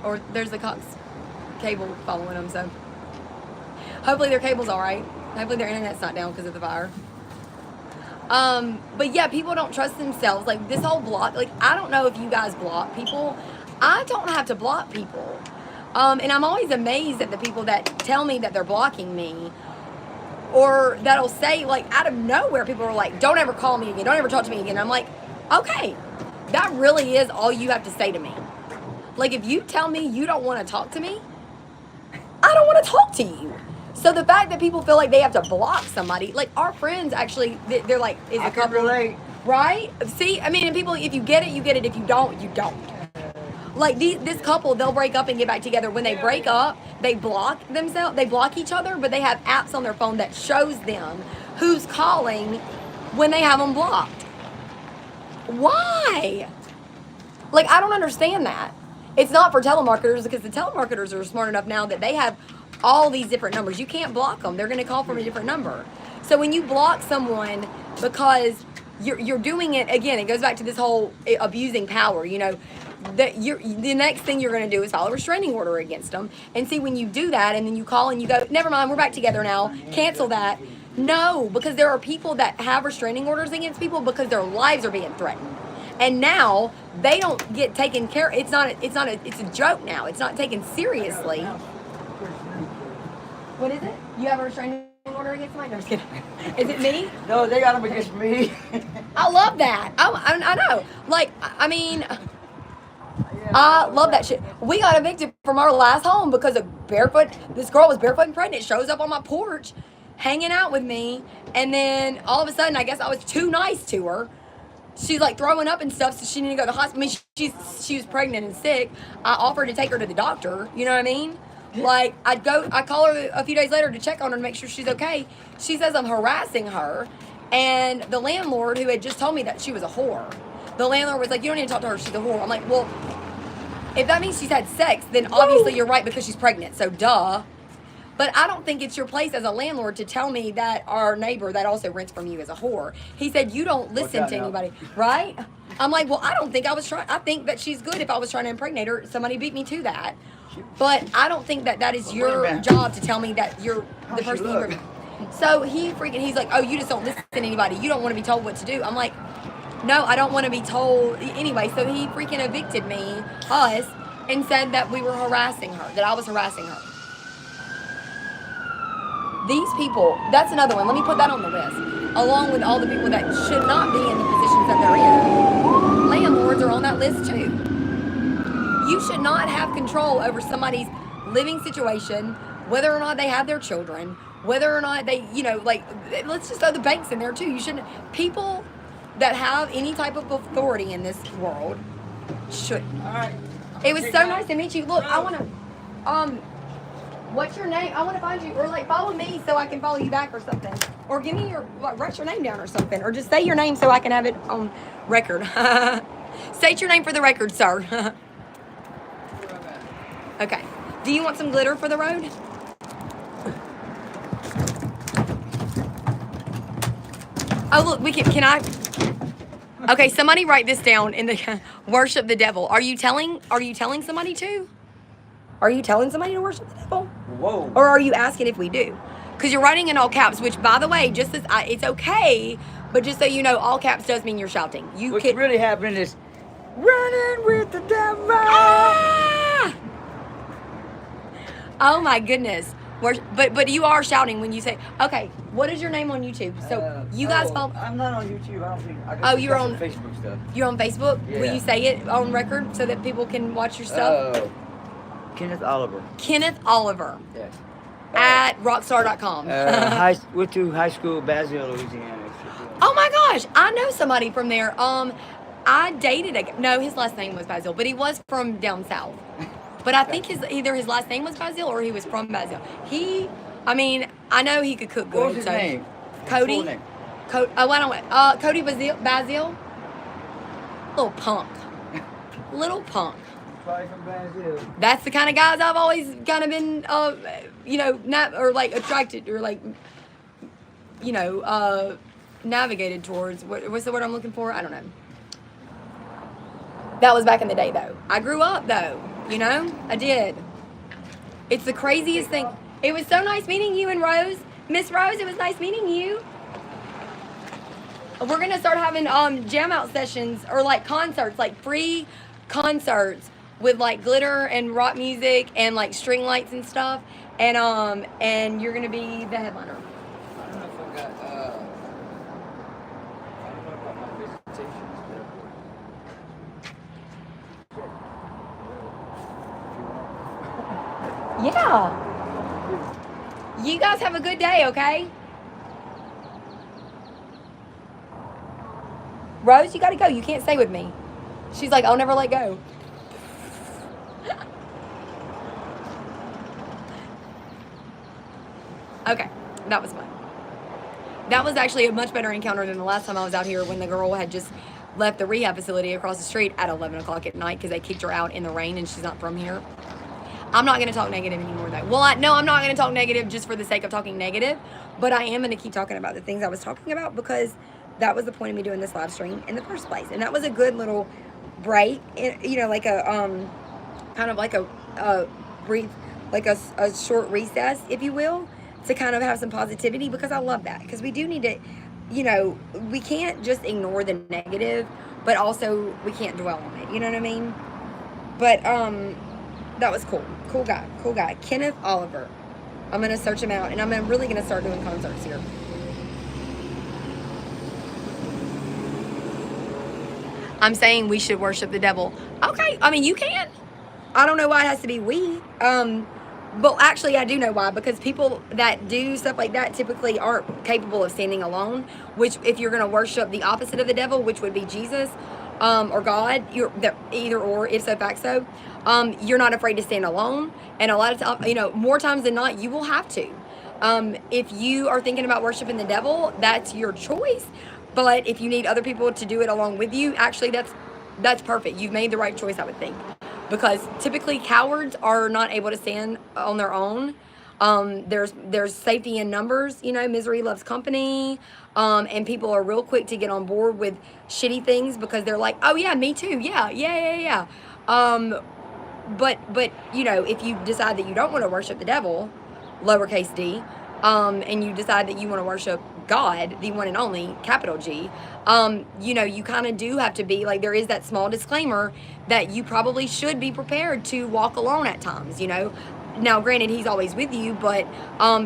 Or there's the cops cable following them, so hopefully their cable's all right. Hopefully their internet's not down because of the fire. But yeah, people don't trust themselves. Like this whole block, like I don't know if you guys block people. I don't have to block people. And I'm always amazed at the people that tell me that they're blocking me. Or that'll say, like, out of nowhere, people are like, don't ever call me again. Don't ever talk to me again. I'm like, okay, that really is all you have to say to me. Like, if you tell me you don't want to talk to me, I don't want to talk to you. So the fact that people feel like they have to block somebody, like our friends actually, they're like, is a couple. Relate. Right? See, I mean, and people, if you get it, you get it. If you don't, you don't. Like this couple, they'll break up and get back together. When they break up, they block themselves. They block each other, but they have apps on their phone that shows them who's calling when they have them blocked. Why? Like, I don't understand that. It's not for telemarketers because the telemarketers are smart enough now that they have all these different numbers. You can't block them. They're going to call from a different number. So when you block someone because you're doing it, again, it goes back to this whole abusing power, you know. The next thing you're going to do is file a restraining order against them. And see, when you do that and then you call and you go, never mind, we're back together now, cancel that. No, because there are people that have restraining orders against people because their lives are being threatened. And now they don't get taken care of. It's a joke now. It's not taken seriously. What is it? You have a restraining order against somebody? No, I'm just kidding. Is it me? No, they got them against me. I love that. I know. Like, I mean, I love that shit. We got evicted from our last home because this girl was barefoot and pregnant, shows up on my porch, hanging out with me, and then all of a sudden, I guess I was too nice to her. She's like throwing up and stuff, so she needed to go to the hospital. I mean, she was pregnant and sick. I offered to take her to the doctor, you know what I mean? Like, I call her a few days later to check on her to make sure she's okay. She says I'm harassing her, and the landlord, who had just told me that she was a whore, the landlord was like, you don't need to talk to her, she's a whore. I'm like, well, if that means she's had sex, then obviously you're right because she's pregnant, so duh. But I don't think it's your place as a landlord to tell me that our neighbor that also rents from you is a whore. He said, you don't listen to anybody, right? I'm like, well, I don't think I was trying. I think that she's good if I was trying to impregnate her. Somebody beat me to that. But I don't think that is your job to tell me that you're the person you. So he's like, oh, you just don't listen to anybody. You don't want to be told what to do. I'm like, no, I don't want to be told. Anyway, so he freaking evicted us, and said that we were harassing her, that I was harassing her. These people, that's another one. Let me put that on the list. Along with all the people that should not be in the positions that they're in. Landlords are on that list too. You should not have control over somebody's living situation, whether or not they have their children, whether or not they, you know, like, let's just throw the banks in there too. You shouldn't. People that have any type of authority in this world shouldn't. All right. It was so nice to meet you. Look, I want to, what's your name? I want to find you, or like follow me so I can follow you back or something. Or give me write your name down or something. Or just say your name so I can have it on record. State your name for the record, sir. Okay. Do you want some glitter for the road? Oh, look, can I? Okay, somebody write this down in the worship the devil. Are you telling somebody to? Are you telling somebody to worship the devil? Whoa. Or are you asking if we do? Because you're writing in all caps, which, by the way, just as it's okay, but just so you know, all caps does mean you're shouting. What's really happening is running with the devil. Ah! Oh my goodness. But you are shouting when you say, okay, what is your name on YouTube? So you guys follow. I'm not on YouTube. I don't think. You're got on some Facebook stuff. You're on Facebook? Yeah. Will you say it on record so that people can watch your stuff? Kenneth Oliver. Kenneth Oliver. Yes. At rockstar.com. Went to high school, Basile, Louisiana. Oh my gosh, I know somebody from there. I dated no, his last name was Basile, but he was from down south. But I think either his last name was Basile or he was from Basile. I know he could cook good. What was his name? Cody. Full name. Cody Basile. Little punk. Little punk. Probably from Basile. That's the kind of guys I've always kind of been, attracted or navigated towards. What's the word I'm looking for? I don't know. That was back in the day, though. I grew up, though. I did. It's the craziest thing. It was so nice meeting you and Rose. Miss Rose, it was nice meeting you. We're going to start having jam out sessions or like concerts, like free concerts with like glitter and rock music and like string lights and stuff. And you're going to be the headliner. I don't know if I got, I don't know about my visitation stuff. Yeah. You guys have a good day, okay? Rose, you gotta go. You can't stay with me. She's like, I'll never let go. Okay, that was fun. That was actually a much better encounter than the last time I was out here when the girl had just left the rehab facility across the street at 11 o'clock at night because they kicked her out in the rain and she's not from here. I'm not going to talk negative anymore, though. Well, I'm not going to talk negative just for the sake of talking negative, but I am going to keep talking about the things I was talking about because that was the point of me doing this live stream in the first place. And that was a good little break, like a, kind of like a brief, like a short recess, if you will, to kind of have some positivity because I love that. Because we do need to, we can't just ignore the negative, but also we can't dwell on it. You know what I mean? But, that was cool. Cool guy. Kenneth Oliver. I'm going to search him out, and I'm really going to start doing concerts here. I'm saying we should worship the devil. Okay, you can. I don't know why it has to be we. But actually, I do know why. Because people that do stuff like that typically aren't capable of standing alone. Which, if you're going to worship the opposite of the devil, which would be Jesus, or God, either or, if so, fact so, you're not afraid to stand alone. And a lot of times, more times than not, you will have to. If you are thinking about worshiping the devil, that's your choice. But if you need other people to do it along with you, actually, that's perfect. You've made the right choice, I would think. Because typically cowards are not able to stand on their own. There's safety in numbers, misery loves company. And people are real quick to get on board with shitty things because they're like, oh yeah, me too. Yeah. But if you decide that you don't want to worship the devil, lowercase d, and you decide that you want to worship God, the one and only, capital G, you kind of do have to be, like, there is that small disclaimer that you probably should be prepared to walk alone at times, Now, granted, he's always with you, but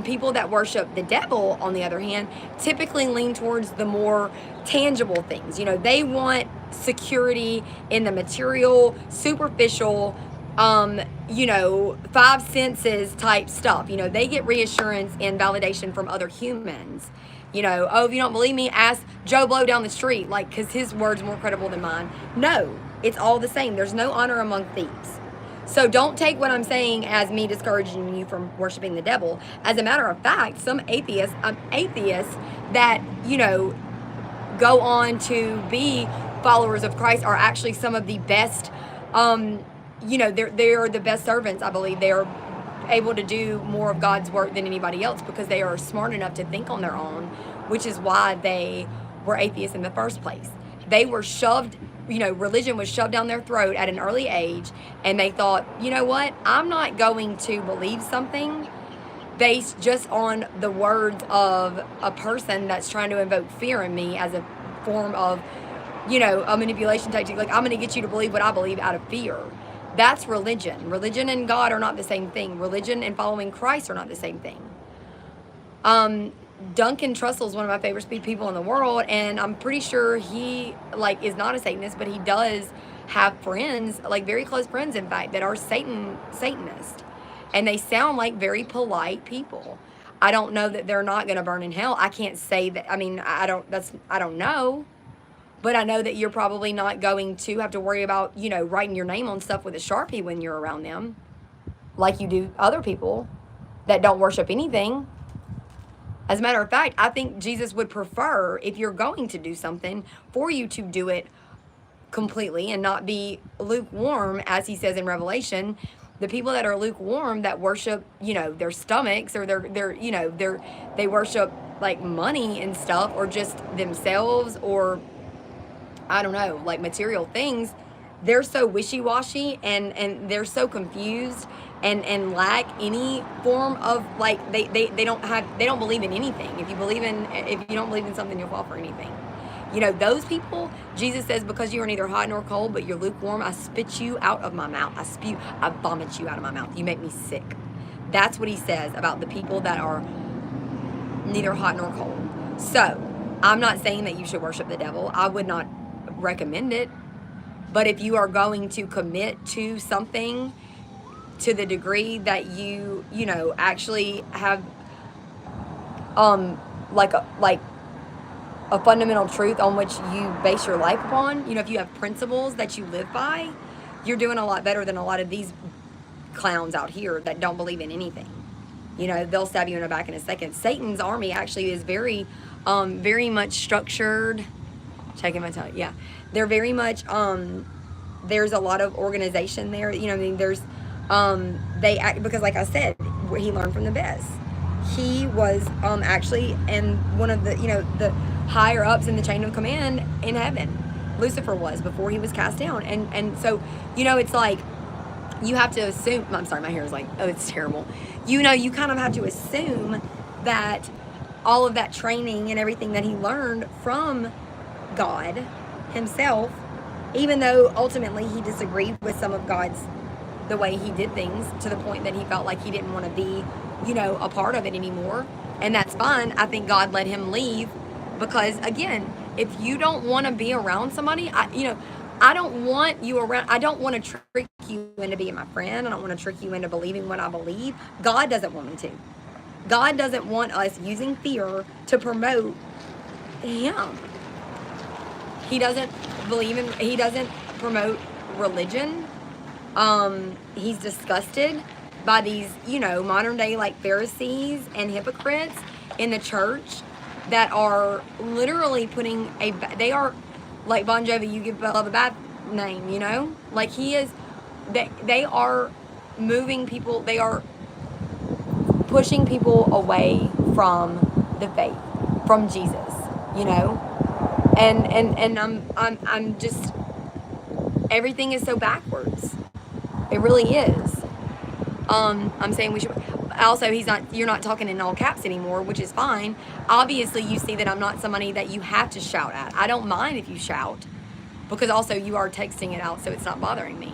people that worship the devil, on the other hand, typically lean towards the more tangible things. They want security in the material, superficial, five senses type stuff. They get reassurance and validation from other humans. If you don't believe me, ask Joe Blow down the street, because his word's more credible than mine. No, it's all the same. There's no honor among thieves. So don't take what I'm saying as me discouraging you from worshiping the devil. As a matter of fact, some atheists that, go on to be followers of Christ are actually some of the best, they're the best servants, I believe. They are able to do more of God's work than anybody else because they are smart enough to think on their own, which is why they were atheists in the first place. They were shoved, religion was shoved down their throat at an early age, and they thought, you know what, I'm not going to believe something based just on the words of a person that's trying to invoke fear in me as a form of, a manipulation tactic. Like, I'm going to get you to believe what I believe out of fear. That's religion. Religion and God are not the same thing. Religion and following Christ are not the same thing. Duncan Trussell's one of my favorite people in the world, and I'm pretty sure he like is not a Satanist, but he does have friends, like very close friends, in fact, that are Satanist, and they sound like very polite people. I don't know that they're not going to burn in hell. I can't say that. I mean, I don't know, but I know that you're probably not going to have to worry about, you know, writing your name on stuff with a Sharpie when you're around them, like you do other people that don't worship anything. As a matter of fact, I think Jesus would prefer, if you're going to do something, for you to do it completely and not be lukewarm, as he says in Revelation. The people that are lukewarm, that worship, you know, their stomachs, or they worship like money and stuff, or just themselves, or I don't know, like material things, they're so wishy-washy, and they're so confused, and lack any form of, like, they don't believe in anything. If you don't believe in something, you'll fall for anything. You know, those people, Jesus says, because you are neither hot nor cold, but you're lukewarm, I spit you out of my mouth. I vomit you out of my mouth. You make me sick. That's what he says about the people that are neither hot nor cold. So, I'm not saying that you should worship the devil. I would not recommend it. But if you are going to commit to something to the degree that you know, actually have like a fundamental truth on which you base your life upon, you know, if you have principles that you live by, you're doing a lot better than a lot of these clowns out here that don't believe in anything. You know, they'll stab you in the back in a second. Satan's army actually is very much structured. Checking my tongue. Yeah, they're very much. There's a lot of organization there. You know, I mean, there's they act, because, like I said, he learned from the best. He was actually in one of the, you know, the higher ups in the chain of command in heaven. Lucifer was, before he was cast down, and so, you know, it's like you have to assume. I'm sorry, my hair is like, oh, it's terrible. You know, you kind of have to assume that all of that training and everything that he learned from God himself, even though ultimately he disagreed with some of the way he did things, to the point that he felt like he didn't want to be, you know, a part of it anymore. And that's fine. I think God let him leave, because, again, if you don't want to be around somebody, I don't want you around. I don't want to trick you into being my friend. I don't want to trick you into believing what I believe. God doesn't want me to. God doesn't want us using fear to promote him. He doesn't promote religion. He's disgusted by these, you know, modern day, like, Pharisees and hypocrites in the church that are literally putting they are like Bon Jovi, you give love a bad name, you know? Like, they are moving people, they are pushing people away from the faith, from Jesus, you know? And I'm just, everything is so backwards. It really is. I'm saying we should. Also, you're not talking in all caps anymore, which is fine. Obviously, you see that I'm not somebody that you have to shout at. I don't mind if you shout, because also you are texting it out, so it's not bothering me.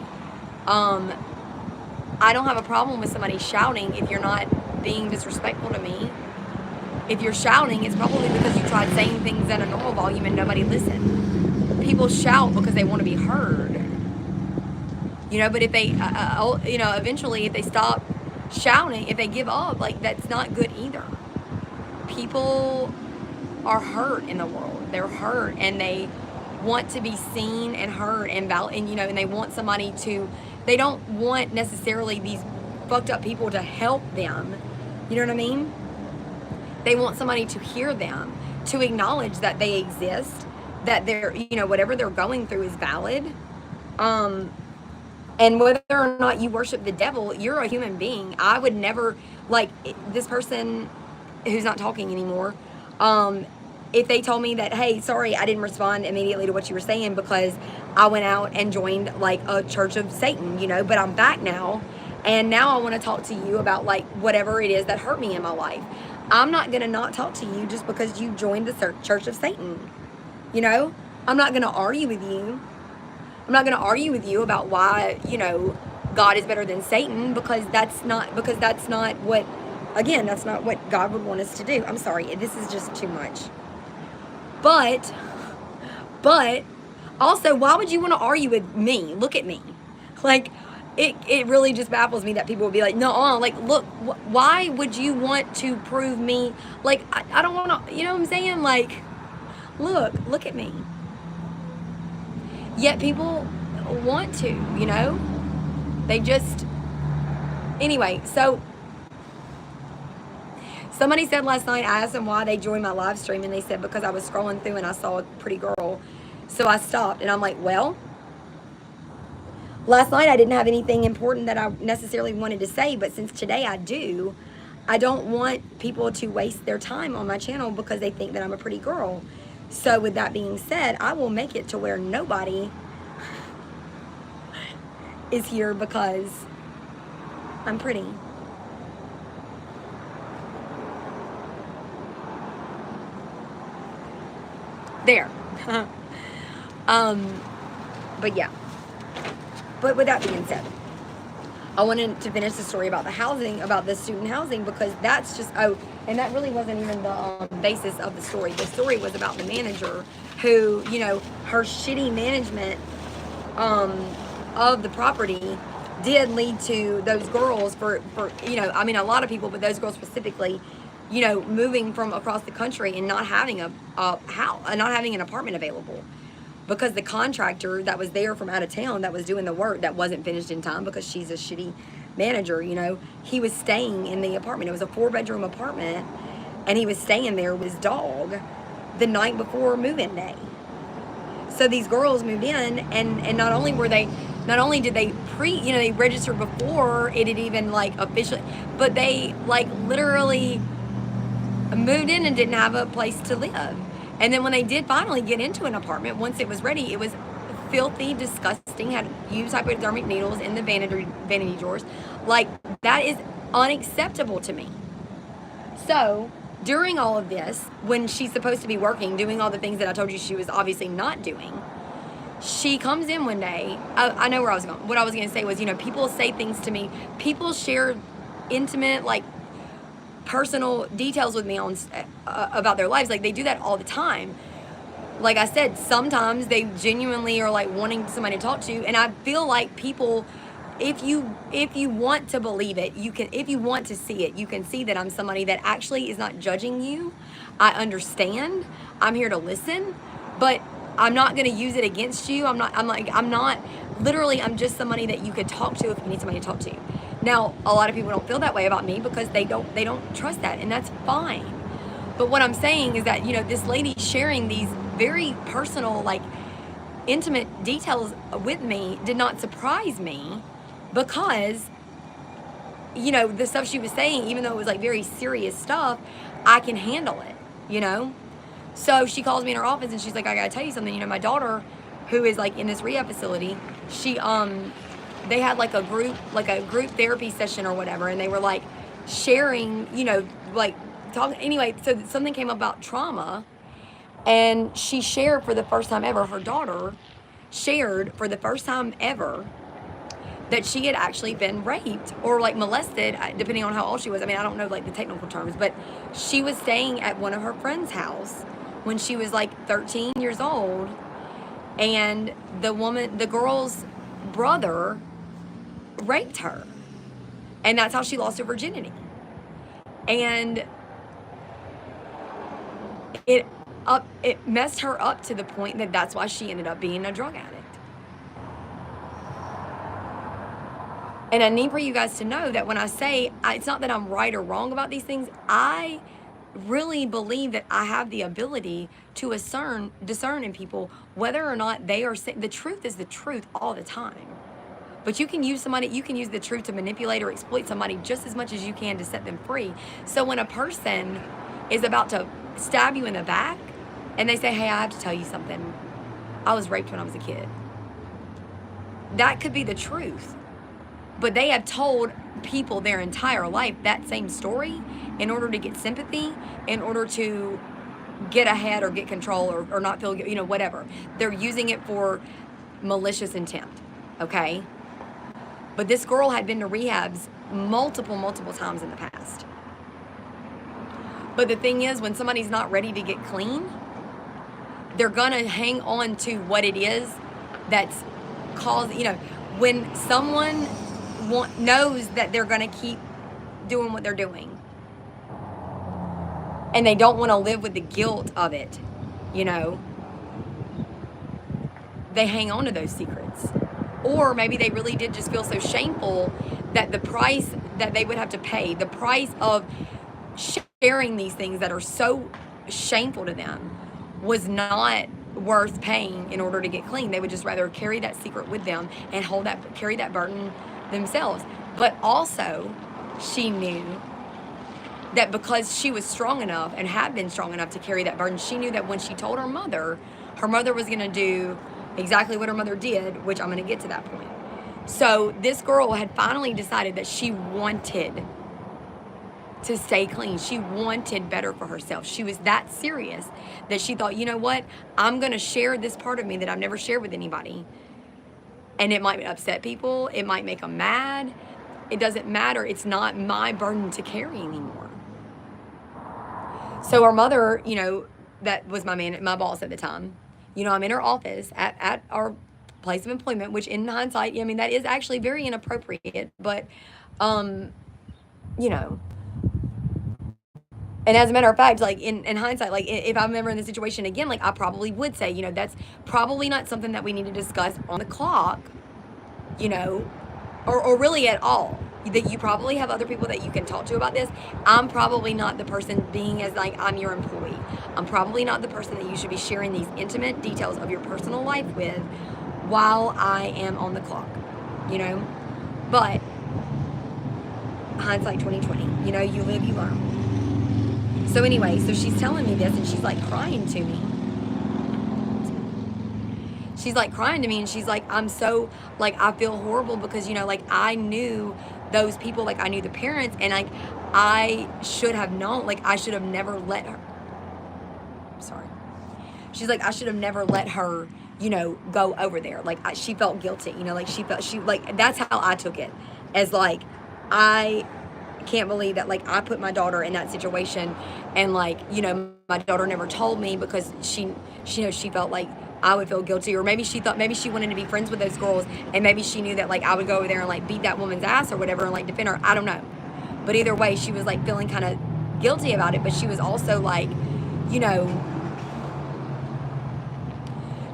I don't have a problem with somebody shouting if you're not being disrespectful to me. If you're shouting, it's probably because you tried saying things at a normal volume and nobody listened. People shout because they want to be heard. You know, but if they, eventually if they stop shouting, if they give up, like, that's not good either. People are hurt in the world. They're hurt, and they want to be seen and heard and they want somebody to, they don't want necessarily these fucked up people to help them. You know what I mean? They want somebody to hear them, to acknowledge that they exist, that they're, whatever they're going through is valid. And whether or not you worship the devil, you're a human being. I would never, like, this person who's not talking anymore, if they told me that, hey, sorry, I didn't respond immediately to what you were saying because I went out and joined, like, a church of Satan, but I'm back now, and now I want to talk to you about, like, whatever it is that hurt me in my life. I'm not going to not talk to you just because you joined the church of Satan. I'm not going to argue with you. I'm not going to argue with you about why, God is better than Satan, because that's not what, again, that's not what God would want us to do. I'm sorry, this is just too much. But also, why would you want to argue with me? Look at me. Like, it really just baffles me that people would be like, no, like, look, why would you want to prove me? Like, I don't want to, you know what I'm saying? Like, look at me. Yet people want to, they just, anyway, so somebody said last night, I asked them why they joined my live stream, and they said because I was scrolling through and I saw a pretty girl, so I stopped. And I'm like, well, last night I didn't have anything important that I necessarily wanted to say, but since today I do, I don't want people to waste their time on my channel because they think that I'm a pretty girl. So with that being said, I will make it to where nobody is here because I'm pretty. There. But yeah. But with that being said, I wanted to finish the story about the housing, about the student housing, because that's just, and that really wasn't even the basis of the story. The story was about the manager who, her shitty management of the property did lead to those girls for I mean, a lot of people, but those girls specifically, moving from across the country and not having a house, not having an apartment available. Because the contractor that was there from out of town that was doing the work that wasn't finished in time because she's a shitty manager, he was staying in the apartment. It was a 4-bedroom apartment, and he was staying there with his dog the night before move-in day. So these girls moved in, and not only did they they registered before it had even like officially, but they like literally moved in and didn't have a place to live. And then when they did finally get into an apartment, once it was ready, it was filthy, disgusting, had used hypodermic needles in the vanity drawers. Like, that is unacceptable to me. So, during all of this, when she's supposed to be working, doing all the things that I told you she was obviously not doing, she comes in one day. I know where I was going. What I was going to say was, people say things to me. People share intimate, like, personal details with me on about their lives. Like, they do that all the time. Like I said, sometimes they genuinely are like wanting somebody to talk to, and I feel like people, if you want to believe it, you can. If you want to see it, you can see that I'm somebody that actually is not judging you. I understand. I'm here to listen, but I'm not going to use it against you. I'm not literally, I'm just somebody that you could talk to if you need somebody to talk to. Now, a lot of people don't feel that way about me because they don't trust that, and that's fine. But what I'm saying is that, this lady sharing these very personal, like, intimate details with me did not surprise me because, the stuff she was saying, even though it was, like, very serious stuff, I can handle it, So she calls me in her office, and she's like, I gotta tell you something. My daughter, who is, like, in this rehab facility, she, they had like a group therapy session or whatever, and they were like sharing, like talking. Anyway, so something came up about trauma, and she shared for the first time ever, her daughter shared for the first time ever that she had actually been raped or like molested, depending on how old she was. I mean, I don't know like the technical terms, but she was staying at one of her friend's house when she was like 13 years old, and the girl's brother raped her, and that's how she lost her virginity. And it messed her up to the point that that's why she ended up being a drug addict. And I need for you guys to know that when I say, it's not that I'm right or wrong about these things, I really believe that I have the ability to discern in people whether or not they are saying the truth is the truth all the time. But you can use the truth to manipulate or exploit somebody just as much as you can to set them free. So when a person is about to stab you in the back and they say, hey, I have to tell you something. I was raped when I was a kid. That could be the truth. But they have told people their entire life that same story in order to get sympathy, in order to get ahead or get control or not feel, whatever. They're using it for malicious intent, okay? But this girl had been to rehabs multiple times in the past. But the thing is, when somebody's not ready to get clean, they're gonna hang on to what it is that's caused, when someone knows that they're gonna keep doing what they're doing and they don't want to live with the guilt of it, they hang on to those secrets. Or maybe they really did just feel so shameful that the price that they would have to pay, the price of sharing these things that are so shameful to them, was not worth paying in order to get clean. They would just rather carry that secret with them and carry that burden themselves. But also, she knew that because she was strong enough and had been strong enough to carry that burden, she knew that when she told her mother was going to do exactly what her mother did, which I'm going to get to that point. So this girl had finally decided that she wanted to stay clean. She wanted better for herself. She was that serious that she thought, you know what? I'm going to share this part of me that I've never shared with anybody. And it might upset people. It might make them mad. It doesn't matter. It's not my burden to carry anymore. So her mother, that was my boss at the time. I'm in her office at our place of employment, which in hindsight, that is actually very inappropriate. But, and as a matter of fact, like in hindsight, like if I'm ever in the situation again, like I probably would say, that's probably not something that we need to discuss on the clock, or really at all. That you probably have other people that you can talk to about this. I'm probably not the person being as like I'm your employee. I'm probably not the person that you should be sharing these intimate details of your personal life with while I am on the clock, But hindsight 2020, you live, you learn. So anyway, so she's telling me this and she's like crying to me. She's like crying to me and she's like, I'm so, like, I feel horrible because, like I knew those people, like I knew the parents, and like I should have known, like I should have never let her, sorry. She's like, I should have never let her, go over there. Like she felt guilty, like that's how I took it, as like, I can't believe that like I put my daughter in that situation, and like, my daughter never told me because she felt like I would feel guilty, or maybe she thought, maybe she wanted to be friends with those girls, and maybe she knew that like I would go over there and like beat that woman's ass or whatever and like defend her. I don't know, but either way, she was like feeling kind of guilty about it. But she was also like,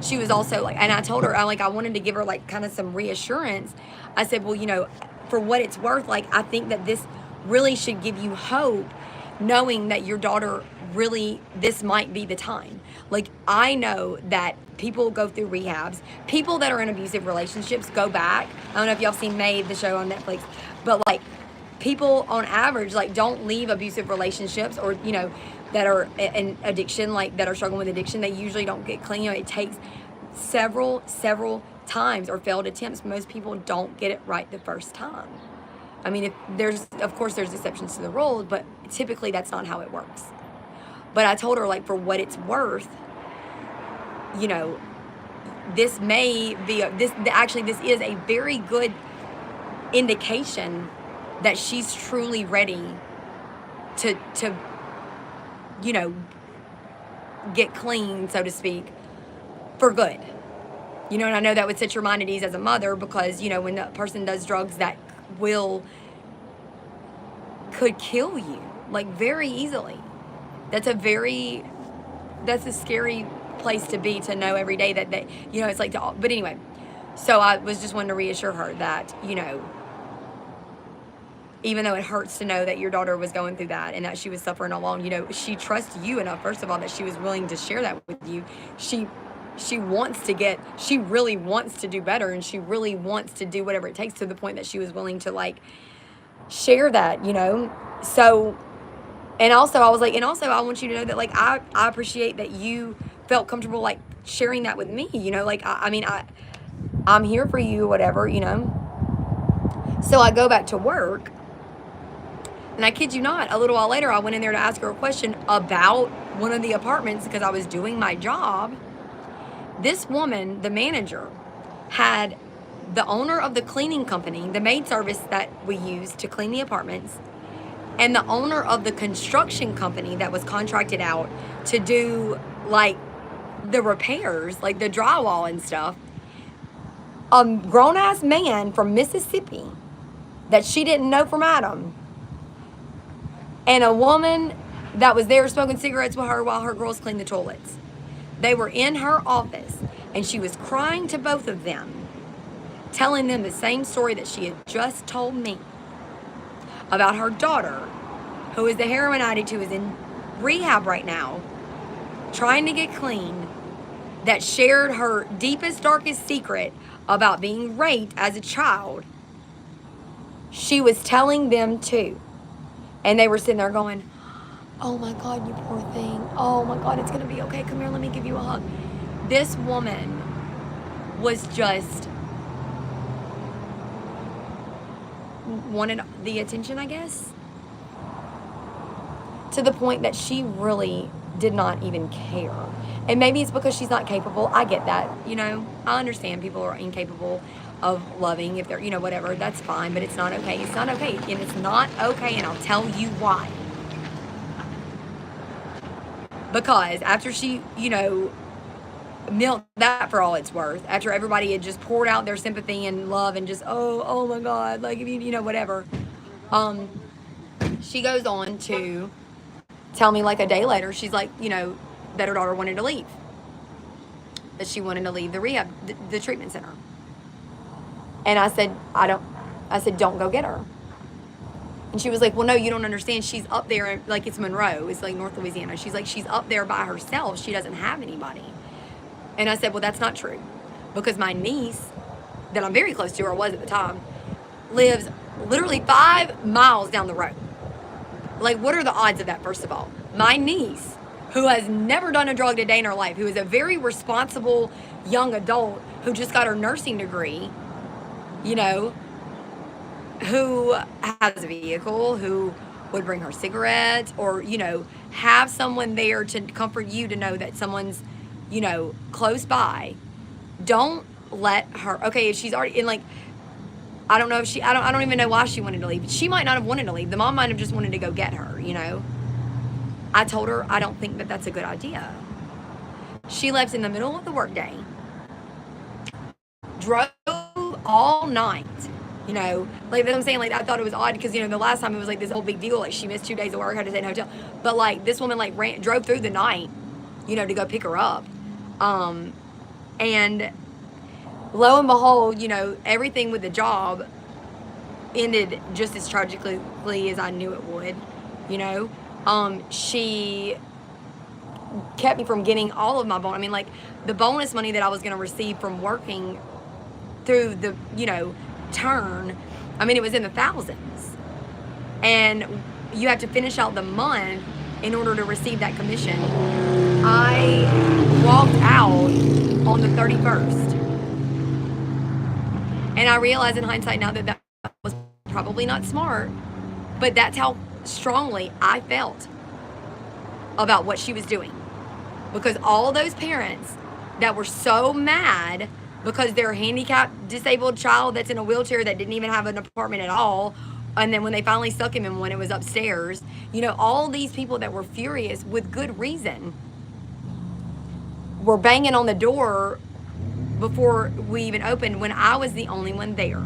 she was also like, and I told her, I wanted to give her like kind of some reassurance. I said, well, for what it's worth, like I think that this really should give you hope, knowing that your daughter really, this might be the time. Like I know that people go through rehabs. People that are in abusive relationships go back. I don't know if y'all seen Made, the show on Netflix, but like people on average like don't leave abusive relationships, or that are in addiction, like that are struggling with addiction. They usually don't get clean. It takes several times or failed attempts. Most people don't get it right the first time. I mean, of course there's exceptions to the rule, but typically that's not how it works. But I told her, like, for what it's worth, this may be, this is a very good indication that she's truly ready to get clean, so to speak, for good. And I know that would set your mind at ease as a mother, because, when the person does drugs, that could kill you, like, very easily. That's a scary place to be, to know every day that it's like, but anyway, so I was just wanting to reassure her that, even though it hurts to know that your daughter was going through that and that she was suffering alone, she trusts you enough, first of all, that she was willing to share that with you. She really wants to do better, and she really wants to do whatever it takes, to the point that she was willing to like share that, so. And also, I was like, and also I want you to know that like I appreciate that you felt comfortable like sharing that with me, like I'm here for you, whatever, So I go back to work, and I kid you not, a little while later I went in there to ask her a question about one of the apartments because I was doing my job. This woman, the manager, had the owner of the cleaning company, the maid service that we used to clean the apartments, and the owner of the construction company that was contracted out to do like the repairs, like the drywall and stuff. A grown-ass man from Mississippi that she didn't know from Adam, and a woman that was there smoking cigarettes with her while her girls cleaned the toilets. They were in her office, and she was crying to both of them, telling them the same story that she had just told me about her daughter, who is the heroin addict who is in rehab right now, trying to get clean, that shared her deepest, darkest secret about being raped as a child. She was telling them too. And they were sitting there going, oh my God, you poor thing. Oh my God, it's gonna be okay. Come here, let me give you a hug. This woman was just wanted the attention, I guess, to the point that she really did not even care. And maybe it's because she's not capable. I get that, you know. I understand people are incapable of loving if they're, you know, whatever. That's fine, but it's not okay. It's not okay, and it's not okay, and I'll tell you why. Because after she, you know, milked that for all it's worth, after everybody had just poured out their sympathy and love and just, oh my God, like, if you know, whatever, she goes on to tell me like a day later, she's like, you know, that her daughter wanted to leave. That she wanted to leave the rehab, the treatment center. And I said, don't go get her. And she was like, well, no, you don't understand. She's up there, like it's Monroe. It's like North Louisiana. She's like, she's up there by herself. She doesn't have anybody. And I said, well, that's not true. Because my niece, that I'm very close to, or was at the time, lives literally 5 miles down the road. Like, what are the odds of that, first of all? My niece, who has never done a drug a day in her life, who is a very responsible young adult who just got her nursing degree, you know, who has a vehicle, who would bring her cigarettes, or, you know, have someone there to comfort you to know that someone's, you know, close by. Don't let her, okay, if she's already in, like, I don't know if she, I don't even know why she wanted to leave. She might not have wanted to leave. The mom might have just wanted to go get her, you know. I told her I don't think that that's a good idea. She left in the middle of the workday, drove all night, you know. Like, I'm saying, like, I thought it was odd because, you know, the last time it was like this whole big deal. Like, she missed 2 days of work, had to stay in a hotel. But, like, this woman, like, drove through the night, you know, to go pick her up. And lo and behold, you know, everything with the job ended just as tragically as I knew it would, you know. She kept me from getting all of my bonus. I mean, like, the bonus money that I was going to receive from working through the, you know, turn, I mean, it was in the thousands. And you have to finish out the month in order to receive that commission. I walked out on the 31st. And I realize in hindsight now that that was probably not smart, but that's how strongly I felt about what she was doing. Because all those parents that were so mad because their handicapped, disabled child that's in a wheelchair that didn't even have an apartment at all, and then when they finally stuck him in one, it was upstairs. You know, all these people that were furious with good reason were banging on the door before we even opened when I was the only one there.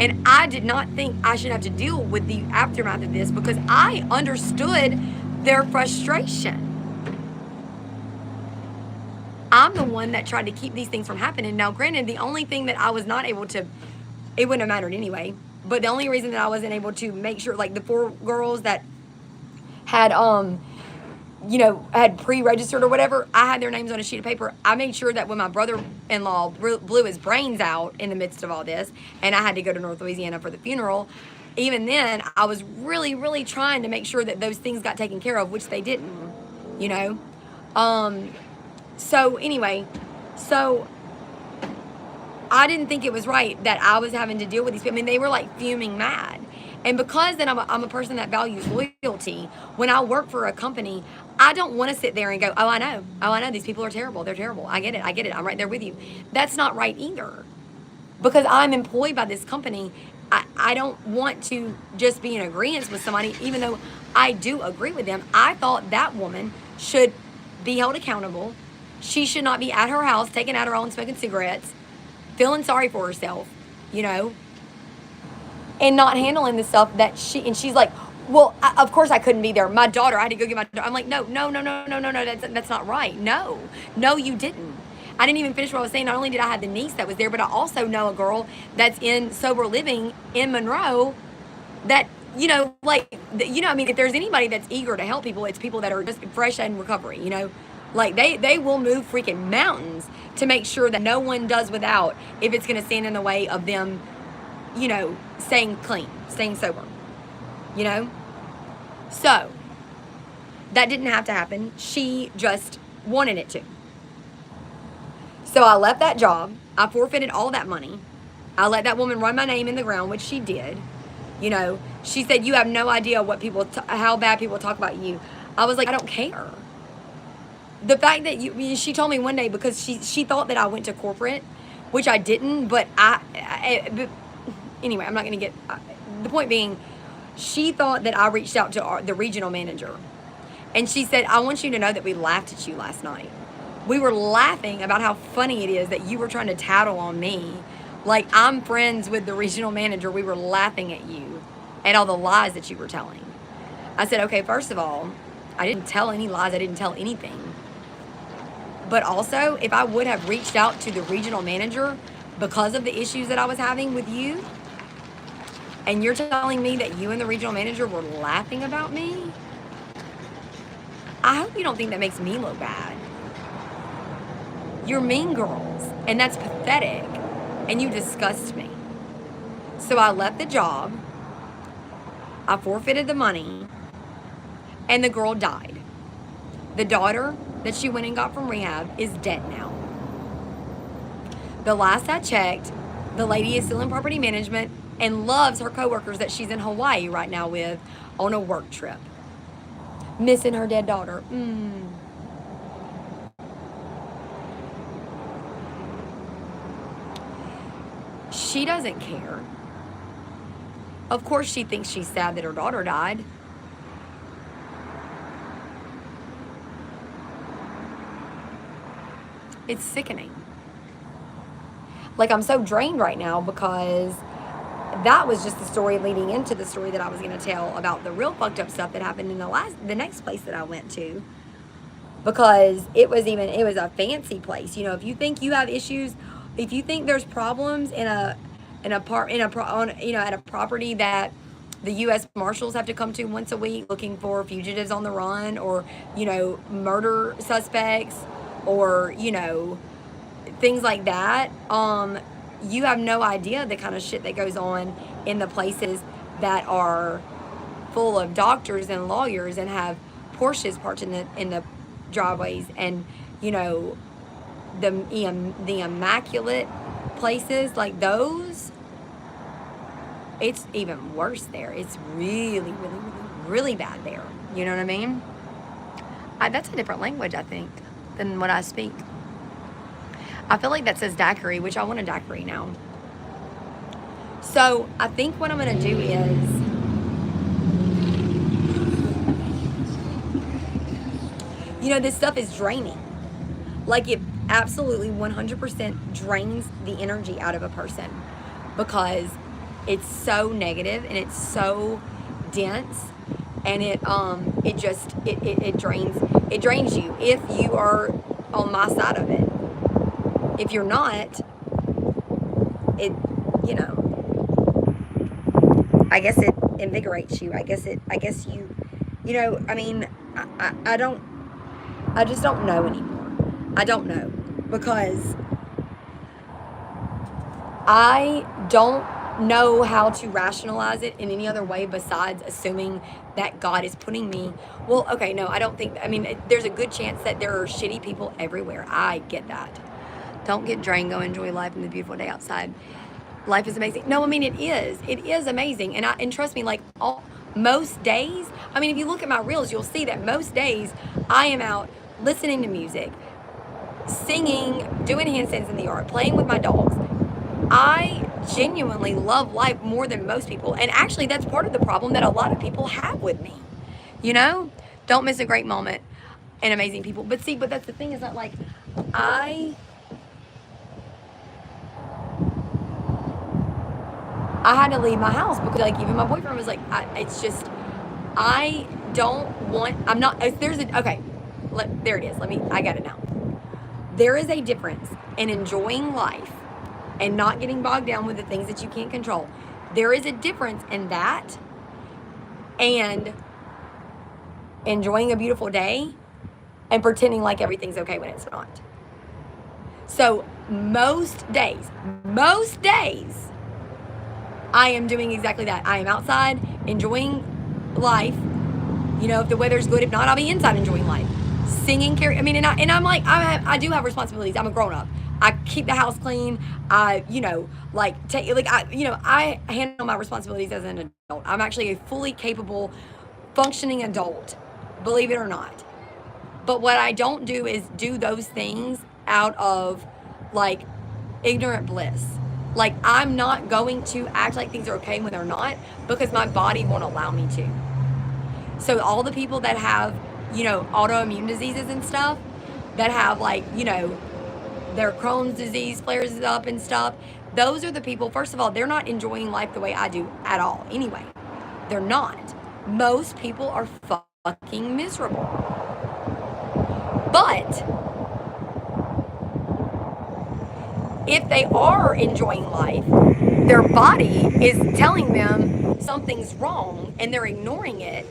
And I did not think I should have to deal with the aftermath of this because I understood their frustration. I'm the one that tried to keep these things from happening. Now, granted, the only thing that I was not able to, it wouldn't have mattered anyway, but the only reason that I wasn't able to make sure, like the 4 girls that had, you know, had pre-registered or whatever, I had their names on a sheet of paper. I made sure that when my brother-in-law blew his brains out in the midst of all this, and I had to go to North Louisiana for the funeral, even then, I was really, really trying to make sure that those things got taken care of, which they didn't, you know? So anyway, so I didn't think it was right that I was having to deal with these people. I mean, they were like fuming mad. And because then I'm a person that values loyalty, when I work for a company, I don't want to sit there and go, oh, I know, these people are terrible. They're terrible. I get it. I'm right there with you. That's not right either. Because I'm employed by this company, I don't want to just be in agreement with somebody, even though I do agree with them. I thought that woman should be held accountable. She should not be at her house, taking out her own, smoking cigarettes, feeling sorry for herself, you know, and not handling the stuff that she's like, well, of course I couldn't be there. My daughter, I had to go get my daughter. I'm like, no, that's not right. No, you didn't. I didn't even finish what I was saying. Not only did I have the niece that was there, but I also know a girl that's in sober living in Monroe that, you know, like, you know, I mean, if there's anybody that's eager to help people, it's people that are just fresh and recovery, you know. Like, they will move freaking mountains to make sure that no one does without if it's going to stand in the way of them, you know, staying clean, staying sober, you know? So, that didn't have to happen. She just wanted it to. So I left that job. I forfeited all that money. I let that woman run my name in the ground, which she did. You know, she said, you have no idea what people, how bad people talk about you. I was like, I don't care. The fact that she told me one day, because she thought that I went to corporate, which I didn't, but but anyway, I'm not going to get, the point being, she thought that I reached out to the regional manager. And she said, I want you to know that we laughed at you last night. We were laughing about how funny it is that you were trying to tattle on me. Like, I'm friends with the regional manager. We were laughing at you and all the lies that you were telling. I said, okay, first of all, I didn't tell any lies. I didn't tell anything. But also, if I would have reached out to the regional manager because of the issues that I was having with you, and you're telling me that you and the regional manager were laughing about me, I hope you don't think that makes me look bad. You're mean girls, and that's pathetic, and you disgust me. So I left the job, I forfeited the money, and the girl died. The daughter that she went and got from rehab is dead now. The last I checked, the lady is still in property management and loves her coworkers that she's in Hawaii right now with on a work trip. Missing her dead daughter. She doesn't care. Of course she thinks she's sad that her daughter died. It's sickening. Like, I'm so drained right now because that was just the story leading into the story that I was going to tell about the real fucked up stuff that happened in the next place that I went to. Because it was a fancy place. You know, if you think you have issues, if you think there's problems at a property that the U.S. Marshals have to come to once a week looking for fugitives on the run, or, you know, murder suspects, or, you know, things like that, you have no idea the kind of shit that goes on in the places that are full of doctors and lawyers and have Porsches parked in the driveways, and, you know, the immaculate places like those. It's even worse there. It's really, really, really, really bad there. You know what I mean? That's a different language, I think, than what I speak. I feel like that says daiquiri, which I want a daiquiri now. So I think what I'm going to do is, you know, this stuff is draining. Like, it absolutely 100% drains the energy out of a person, because it's so negative and it's so dense, and it drains you if you are on my side of it. If you're not, it, you know, I guess it invigorates you. I guess you know, I mean, I just don't know anymore. I don't know, because I don't know how to rationalize it in any other way besides assuming that God is putting me, well, okay, no, I don't think, I mean, there's a good chance that there are shitty people everywhere. I get that. Don't get drained. Go enjoy life and the beautiful day outside. life is amazing. No, I mean, it is amazing. And trust me, like most days, I mean, if you look at my reels, you'll see that most days I am out listening to music, singing, doing handstands in the yard, playing with my dogs. I genuinely love life more than most people. And actually, that's part of the problem that a lot of people have with me. You know, don't miss a great moment and amazing people. But see, but that's the thing, is that like I had to leave my house because like even my boyfriend was like, it's just, I don't want, I'm not, there's a, okay, there it is. I got it now. There is a difference in enjoying life and not getting bogged down with the things that you can't control. There is a difference in that and enjoying a beautiful day and pretending like everything's okay when it's not. So most days, I am doing exactly that. I am outside enjoying life. You know, if the weather's good, if not, I'll be inside enjoying life. Singing, I mean, and I'm like, I do have responsibilities. I'm a grown up. I keep the house clean. I, you know, I handle my responsibilities as an adult. I'm actually a fully capable, functioning adult, believe it or not. But what I don't do is do those things out of like ignorant bliss. Like, I'm not going to act like things are okay when they're not, because my body won't allow me to. So all the people that have, you know, autoimmune diseases and stuff, that have like, you know, their Crohn's disease flares up and stuff, those are the people, first of all, they're not enjoying life the way I do at all. Anyway, they're not. Most people are fucking miserable. But if they are enjoying life, their body is telling them something's wrong and they're ignoring it,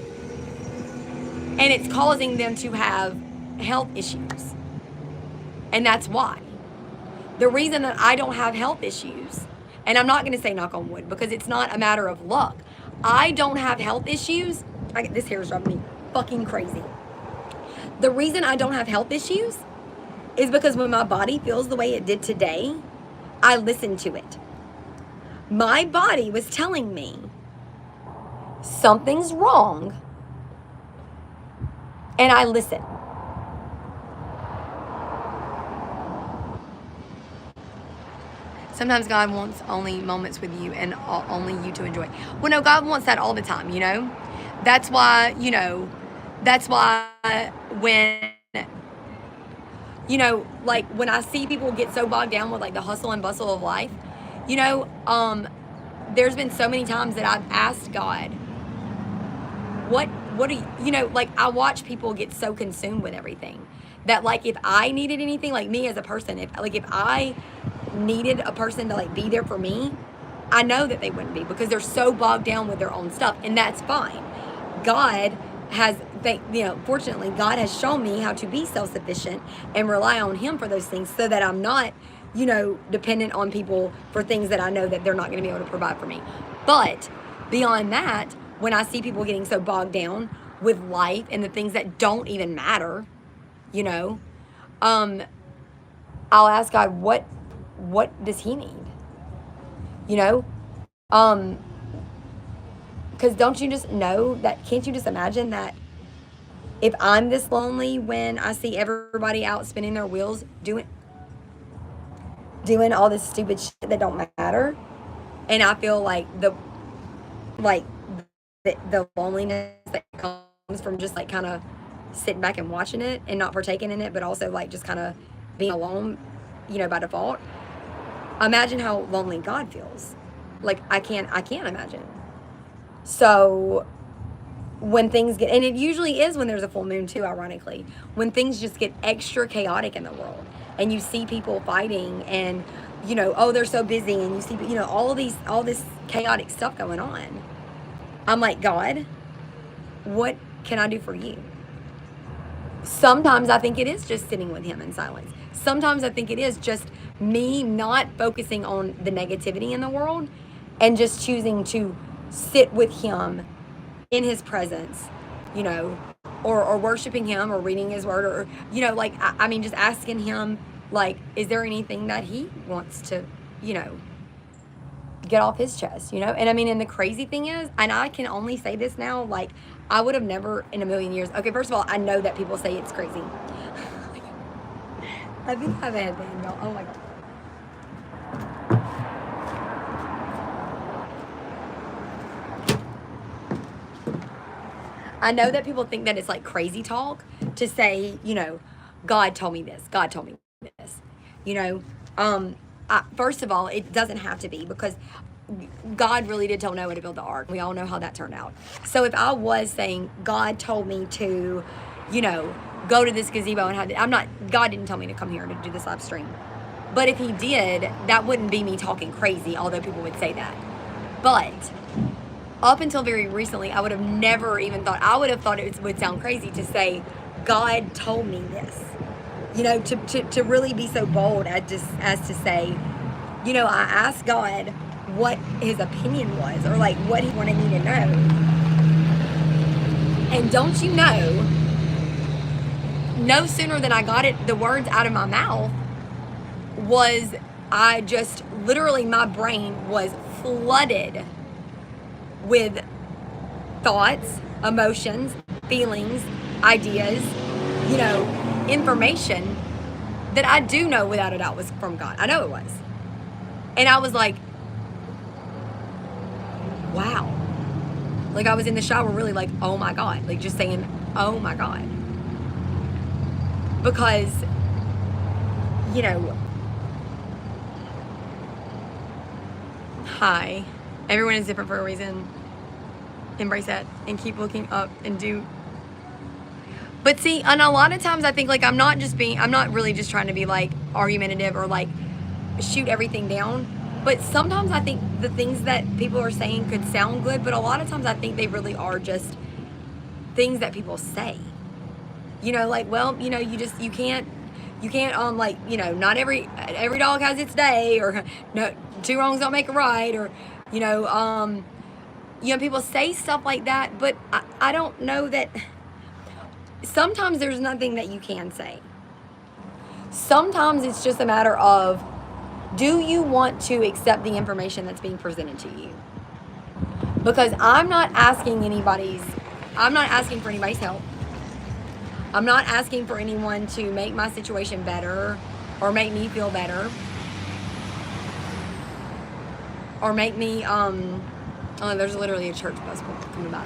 and it's causing them to have health issues. And that's why. The reason that I don't have health issues, and I'm not going to say knock on wood because it's not a matter of luck. I don't have health issues. This hair is driving me fucking crazy. The reason I don't have health issues is because when my body feels the way it did today, I listen to it. My body was telling me something's wrong, and I listen. Sometimes God wants only moments with you and only you to enjoy. Well, no, God wants that all the time, you know? That's why, you know, when, you know, like when I see people get so bogged down with like the hustle and bustle of life, you know, there's been so many times that I've asked God, what do you know, like I watch people get so consumed with everything that like if I needed anything, like me as a person, if I needed a person to like be there for me, I know that they wouldn't be because they're so bogged down with their own stuff, and that's fine. God has, you know, fortunately, God has shown me how to be self-sufficient and rely on Him for those things so that I'm not, you know, dependent on people for things that I know that they're not going to be able to provide for me. But beyond that, when I see people getting so bogged down with life and the things that don't even matter, you know, I'll ask God, what does He need? You know? Because don't you just know that, can't you just imagine that if I'm this lonely when I see everybody out spinning their wheels doing all this stupid shit that don't matter, and I feel like the loneliness that comes from just like kind of sitting back and watching it and not partaking in it, but also like just kind of being alone, you know, by default. Imagine how lonely God feels. Like I can't imagine. So when things get, and it usually is when there's a full moon too, ironically, when things just get extra chaotic in the world and you see people fighting and, you know, oh, they're so busy, and you see, you know, all this chaotic stuff going on. I'm like, God, what can I do for you? Sometimes I think it is just sitting with Him in silence. Sometimes I think it is just me not focusing on the negativity in the world and just choosing to sit with Him in His presence, you know, or worshiping Him or reading His word, or, you know, like, I mean, just asking Him, like, is there anything that He wants to, you know, get off his chest, you know? And I mean, and the crazy thing is, and I can only say this now, like, I would have never in a million years. Okay, first of all, I know that people say it's crazy. I think I have a headband, y'all. Oh my God. I know that people think that it's like crazy talk to say, you know, God told me this. God told me this. You know, first of all, it doesn't have to be, because God really did tell Noah to build the ark. We all know how that turned out. So if I was saying God told me to, you know, go to this gazebo and God didn't tell me to come here to do this live stream. But if he did, that wouldn't be me talking crazy, although people would say that. But up until very recently, I would have never even thought, I would have thought it would sound crazy to say, God told me this. You know, to really be so bold as to say, you know, I asked God what his opinion was, or like what he wanted me to know. And don't you know, no sooner than I got the words out of my mouth, was I just literally, my brain was flooded with thoughts, emotions, feelings, ideas, you know, information that I do know without a doubt was from God. I know it was. And I was like, wow. Like, I was in the shower really like, oh my God. Like, just saying, oh my God. Because, you know, hi. Everyone is different for a reason. Embrace that and keep looking up and do. But see, and a lot of times I think, like, I'm not really just trying to be like argumentative or like shoot everything down. But sometimes I think the things that people are saying could sound good, but a lot of times I think they really are just things that people say. You know, like, well, you know, you can't like, you know, not every dog has its day, or no, two wrongs don't make a right, or, you know, people say stuff like that, but I don't know that. Sometimes there's nothing that you can say. Sometimes it's just a matter of, do you want to accept the information that's being presented to you? Because I'm not asking for anybody's help. I'm not asking for anyone to make my situation better, or make me feel better, or make me, oh, there's literally a church bus coming by.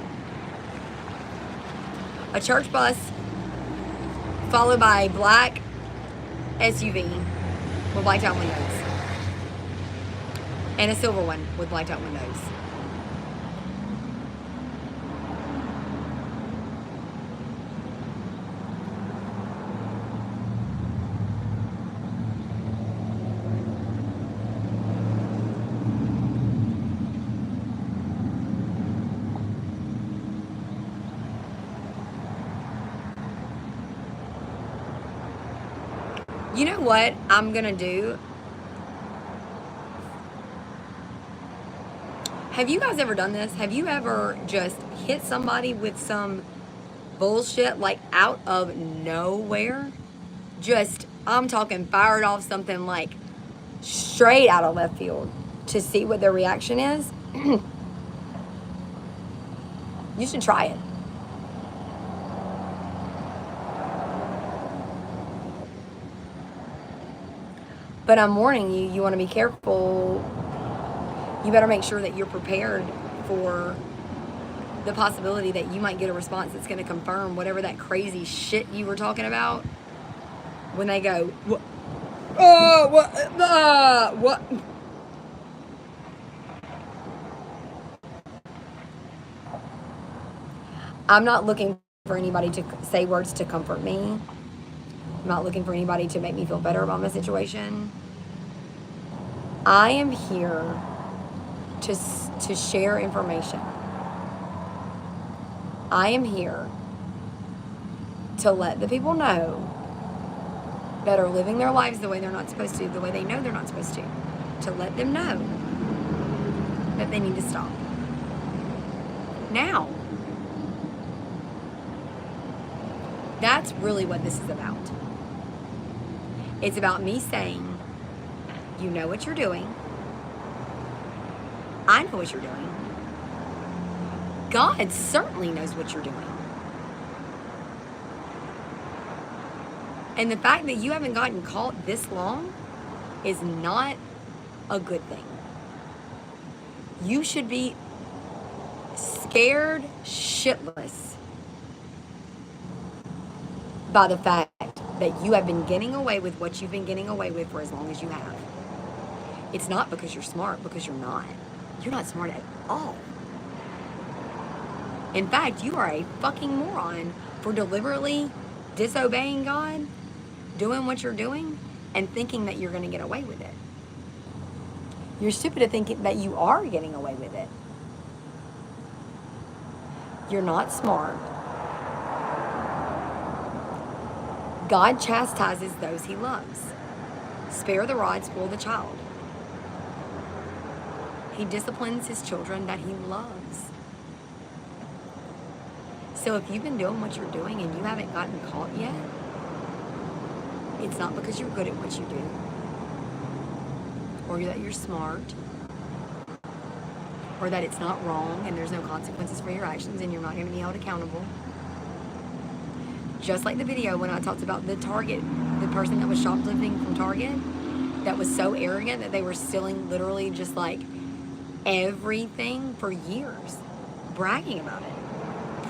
A church bus followed by a black SUV with blacked out windows. And a silver one with blacked out windows. You know what I'm gonna do? Have you guys ever done this? Have you ever just hit somebody with some bullshit, like, out of nowhere? Just, I'm talking fired off something like straight out of left field, to see what their reaction is? You should try it. But I'm warning you, you want to be careful. You better make sure that you're prepared for the possibility that you might get a response that's going to confirm whatever that crazy shit you were talking about. When they go, what? What? I'm not looking for anybody to say words to comfort me. I'm not looking for anybody to make me feel better about my situation. I am here to share information. I am here to let the people know that are living their lives the way they're not supposed to, the way they know they're not supposed to let them know that they need to stop. Now. That's really what this is about. It's about me saying, you know what you're doing. I know what you're doing. God certainly knows what you're doing. And the fact that you haven't gotten caught this long is not a good thing. You should be scared shitless by the fact that you have been getting away with what you've been getting away with for as long as you have. It's not because you're smart, because you're not. You're not smart at all. In fact, you are a fucking moron for deliberately disobeying God, doing what you're doing, and thinking that you're going to get away with it. You're stupid to think that you are getting away with it. You're not smart. God chastises those he loves. Spare the rod, spoil the child. He disciplines his children that he loves. So if you've been doing what you're doing and you haven't gotten caught yet, it's not because you're good at what you do, or that you're smart, or that it's not wrong and there's no consequences for your actions and you're not going to be held accountable. Just like the video when I talked about the Target, the person that was shoplifting from Target, that was so arrogant that they were stealing literally just like everything for years, bragging about it,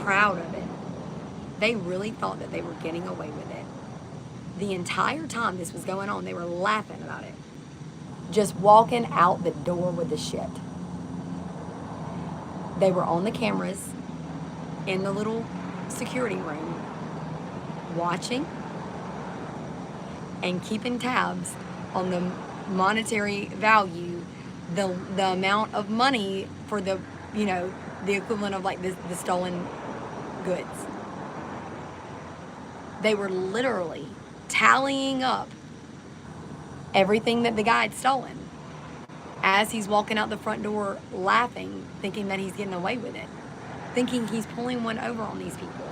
proud of it. They really thought that they were getting away with it. The entire time this was going on, they were laughing about it. Just walking out the door with the shit. They were on the cameras in the little security room, watching and keeping tabs on the monetary value, the amount of money for the, you know, the equivalent of like the stolen goods. They were literally tallying up everything that the guy had stolen as he's walking out the front door laughing, thinking that he's getting away with it, thinking he's pulling one over on these people.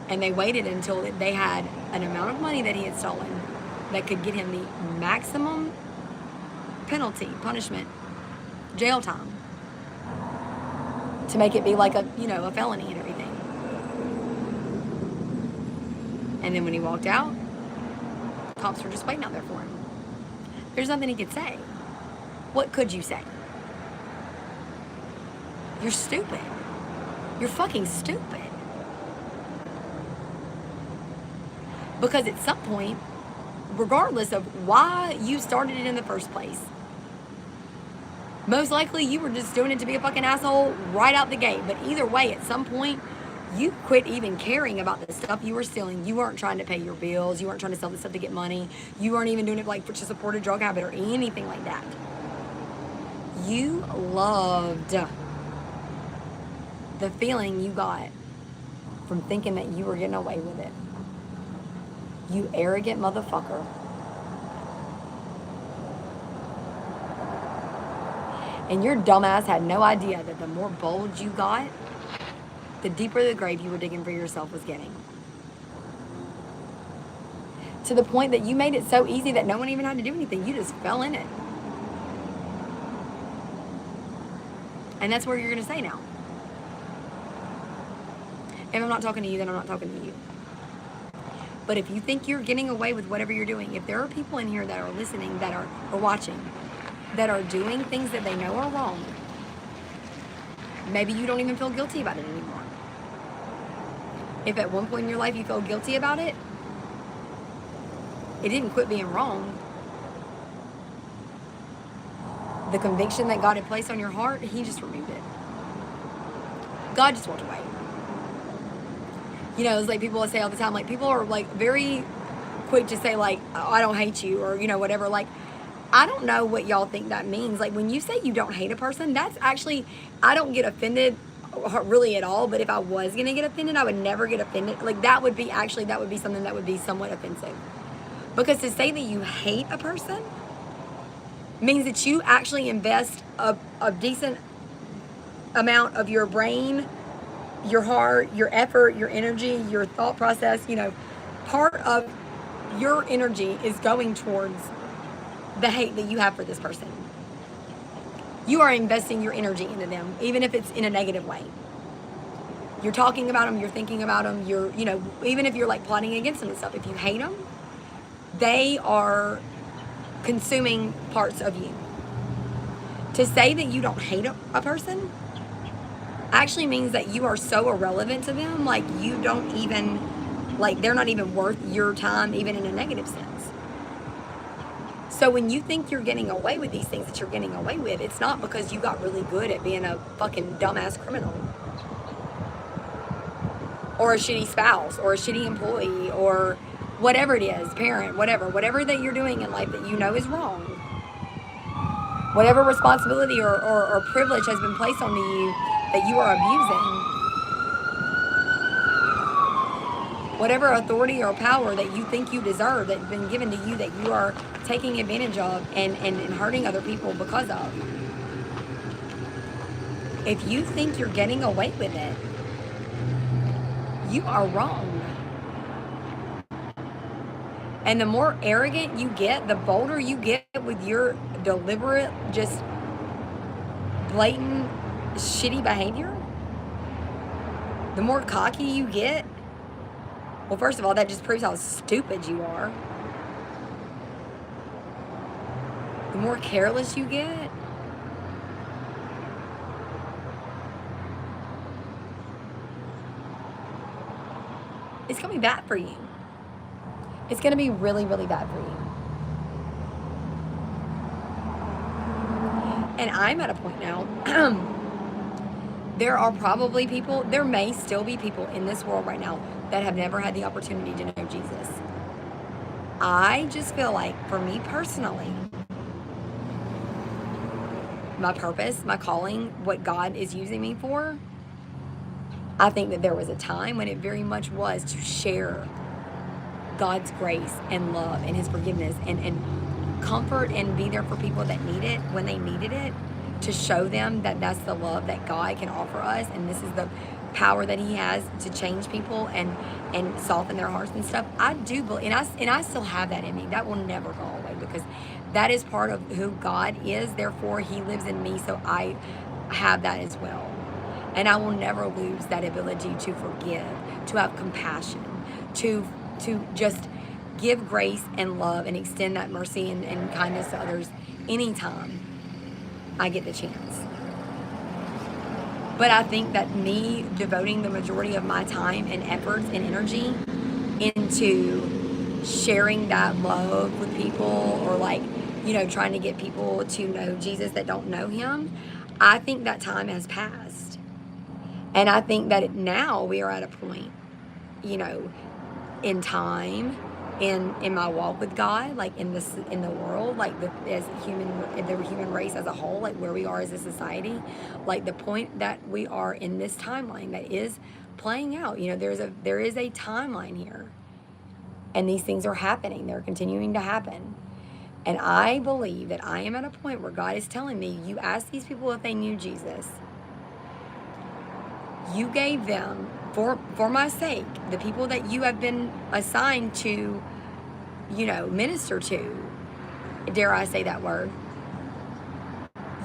And they waited until they had an amount of money that he had stolen that could get him the maximum penalty, punishment, jail time, to make it be like a, you know, a felony and everything. And then when he walked out, cops were just waiting out there for him. There's nothing he could say. What could you say? You're stupid. You're fucking stupid. Because at some point, regardless of why you started it in the first place, most likely you were just doing it to be a fucking asshole right out the gate. But either way, at some point, you quit even caring about the stuff you were stealing. You weren't trying to pay your bills. You weren't trying to sell the stuff to get money. You weren't even doing it like to support a drug habit or anything like that. You loved the feeling you got from thinking that you were getting away with it. You arrogant motherfucker. And your dumbass had no idea that the more bold you got, the deeper the grave you were digging for yourself was getting. To the point that you made it so easy that no one even had to do anything. You just fell in it. And that's where you're going to stay now. If I'm not talking to you, then I'm not talking to you. But if you think you're getting away with whatever you're doing, if there are people in here that are listening, that are or watching, that are doing things that they know are wrong, maybe you don't even feel guilty about it anymore. If at one point in your life you felt guilty about it, it didn't quit being wrong. The conviction that God had placed on your heart, he just removed it. God just walked away. You know, it's like people say all the time, like people are like very quick to say like, oh, I don't hate you, or, you know, whatever. Like, I don't know what y'all think that means. Like when you say you don't hate a person, that's actually, I don't get offended really at all. But if I was going to get offended, I would never get offended. Like that would be something that would be somewhat offensive. Because to say that you hate a person means that you actually invest a decent amount of your brain, your heart, your effort, your energy, your thought process, you know, part of your energy is going towards the hate that you have for this person. You are investing your energy into them, even if it's in a negative way. You're talking about them, you're thinking about them, you're, you know, even if you're like plotting against them and stuff, if you hate them, they are consuming parts of you. To say that you don't hate a person actually means that you are so irrelevant to them, like you don't even, like they're not even worth your time, even in a negative sense. So when you think you're getting away with these things that you're getting away with, it's not because you got really good at being a fucking dumbass criminal. Or a shitty spouse, or a shitty employee, or whatever it is, parent, whatever that you're doing in life that you know is wrong. Whatever responsibility or privilege has been placed on you that you are abusing. Whatever authority or power that you think you deserve that's been given to you that you are taking advantage of and hurting other people because of. If you think you're getting away with it, you are wrong. And the more arrogant you get, the bolder you get with your deliberate, just blatant, shitty behavior, the more cocky you get. Well, first of all, that just proves how stupid you are. The more careless you get, it's going to be bad for you. It's going to be really, really bad for you. And I'm at a point now, there are probably people, there may still be people in this world right now that have never had the opportunity to know Jesus. I just feel like, for me personally, my purpose, my calling, what God is using me for, I think that there was a time when it very much was to share God's grace and love and his forgiveness and comfort and be there for people that need it when they needed it, to show them that that's the love that God can offer us, and this is the power that he has to change people and soften their hearts and stuff. I do believe, and I still have that in me. That will never go away, because that is part of who God is. Therefore, he lives in me, so I have that as well. And I will never lose that ability to forgive, to have compassion, to just give grace and love and extend that mercy and kindness to others anytime I get the chance. But I think that me devoting the majority of my time and efforts and energy into sharing that love with people, or like, you know, trying to get people to know Jesus that don't know him, I think that time has passed. And I think that now we are at a point, you know, in time, in my walk with God, like in the world, like the human race as a whole, like where we are as a society, like the point that we are in this timeline that is playing out. You know, there is a timeline here, and these things are happening. They're continuing to happen. And I believe that I am at a point where God is telling me, you ask these people if they knew Jesus. You gave them, for my sake, the people that you have been assigned to, you know, minister to, dare I say that word,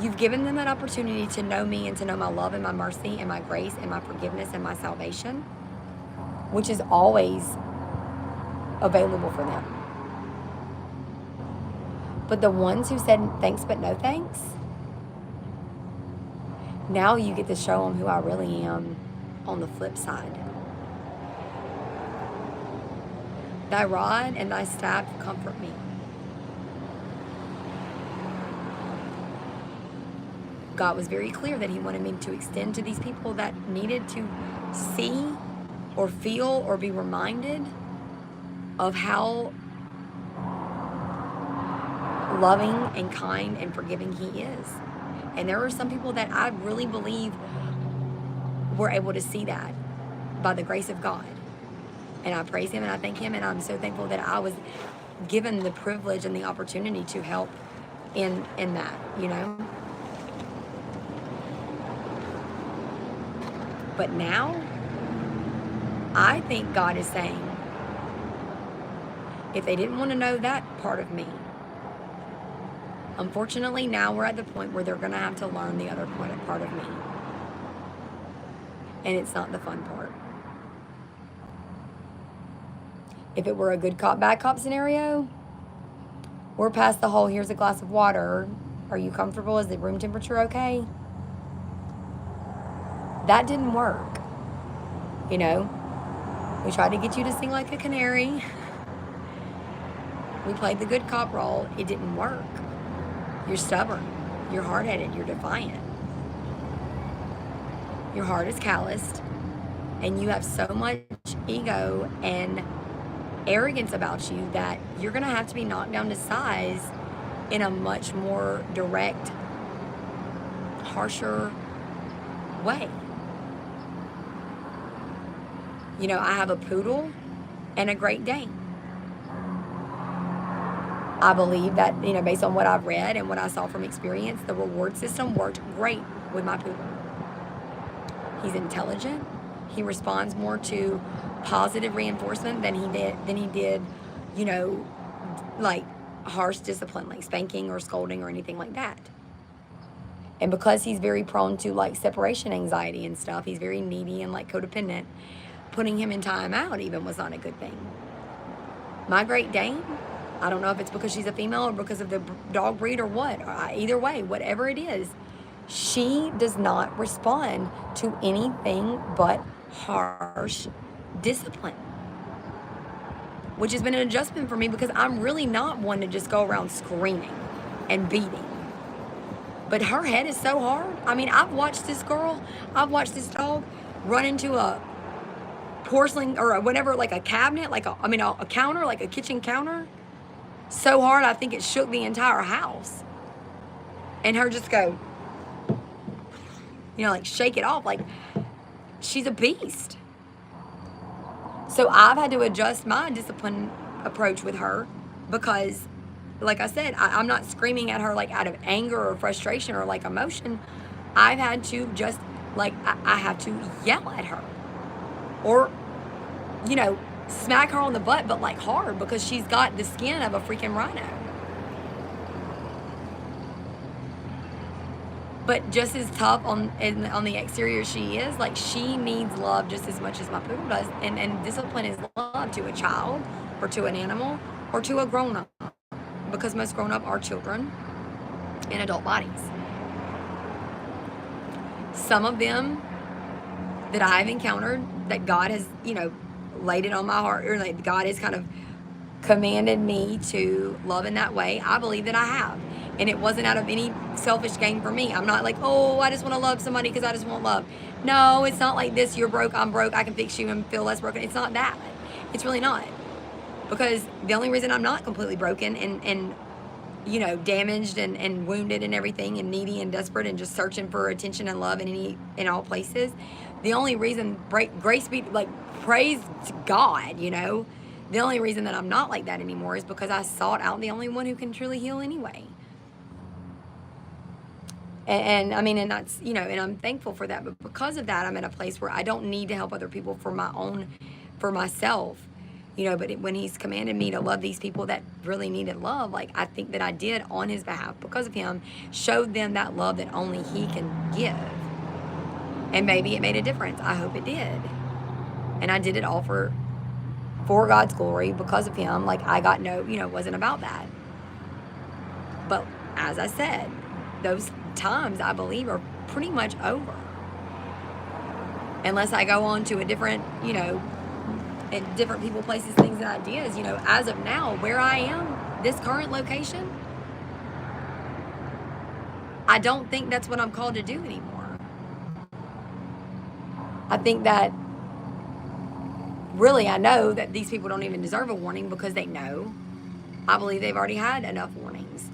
you've given them that opportunity to know me and to know my love and my mercy and my grace and my forgiveness and my salvation, which is always available for them. But the ones who said thanks but no thanks, now you get to show them who I really am on the flip side. Thy rod and thy staff comfort me. God was very clear that he wanted me to extend to these people that needed to see or feel or be reminded of how loving and kind and forgiving he is. And there are some people that I really believe were able to see that by the grace of God. And I praise him and I thank him, and I'm so thankful that I was given the privilege and the opportunity to help in that, you know. But now, I think God is saying, if they didn't want to know that part of me, Unfortunately, now we're at the point where they're going to have to learn the other part of me. And it's not the fun part. If it were a good cop, bad cop scenario, we're past the whole, here's a glass of water. Are you comfortable? Is the room temperature okay? That didn't work. You know, we tried to get you to sing like a canary. We played the good cop role. It didn't work. You're stubborn. You're hard-headed. You're defiant. Your heart is calloused. And you have so much ego and arrogance about you that you're going to have to be knocked down to size in a much more direct, harsher way. You know, I have a poodle and a Great Dane. I believe that, you know, based on what I've read and what I saw from experience, the reward system worked great with my poodle. He's intelligent. He responds more to positive reinforcement than he did, you know, like harsh discipline, like spanking or scolding or anything like that. And because he's very prone to like separation anxiety and stuff, he's very needy and like codependent, putting him in timeout even was not a good thing. My Great Dane, I don't know if it's because she's a female or because of the dog breed or what. Either way, whatever it is, she does not respond to anything but harsh discipline, which has been an adjustment for me because I'm really not one to just go around screaming and beating. But her head is so hard. I mean, I've watched this dog run into a porcelain or whatever, like a cabinet, like a counter, like a kitchen counter, so hard I think it shook the entire house. And her just go, you know, like shake it off, like she's a beast. So I've had to adjust my discipline approach with her because, like I said, I'm not screaming at her like out of anger or frustration or like emotion. I've had to just like, I have to yell at her or, you know, smack her on the butt, but like hard because she's got the skin of a freaking rhino. But just as tough on the exterior she is, like she needs love just as much as my poodle does. And discipline is love to a child or to an animal or to a grown-up, because most grown-up are children in adult bodies. Some of them that I've encountered that God has, you know, laid it on my heart, or like God has kind of commanded me to love in that way, I believe that I have. And it wasn't out of any selfish gain for me. I'm not like, oh, I just want to love somebody because I just want love. No, it's not like this. You're broke, I'm broke, I can fix you and feel less broken. It's not that. It's really not. Because the only reason I'm not completely broken and you know, damaged and wounded and everything and needy and desperate and just searching for attention and love in all places, the only reason, grace be, like, praise to God, you know, the only reason that I'm not like that anymore is because I sought out the only one who can truly heal anyway. And I mean, and that's, you know, and I'm thankful for that. But because of that, I'm in a place where I don't need to help other people for myself, you know. But when he's commanded me to love these people that really needed love, like I think that I did on his behalf because of him, showed them that love that only he can give. And maybe it made a difference. I hope it did. And I did it all for God's glory because of him. Like I got no, you know, it wasn't about that. But as I said, those times I believe are pretty much over. Unless I go on to a different, you know, and different people, places, things, and ideas. You know, as of now, where I am, this current location, I don't think that's what I'm called to do anymore. I think that really I know that these people don't even deserve a warning because they know. I believe they've already had enough warnings.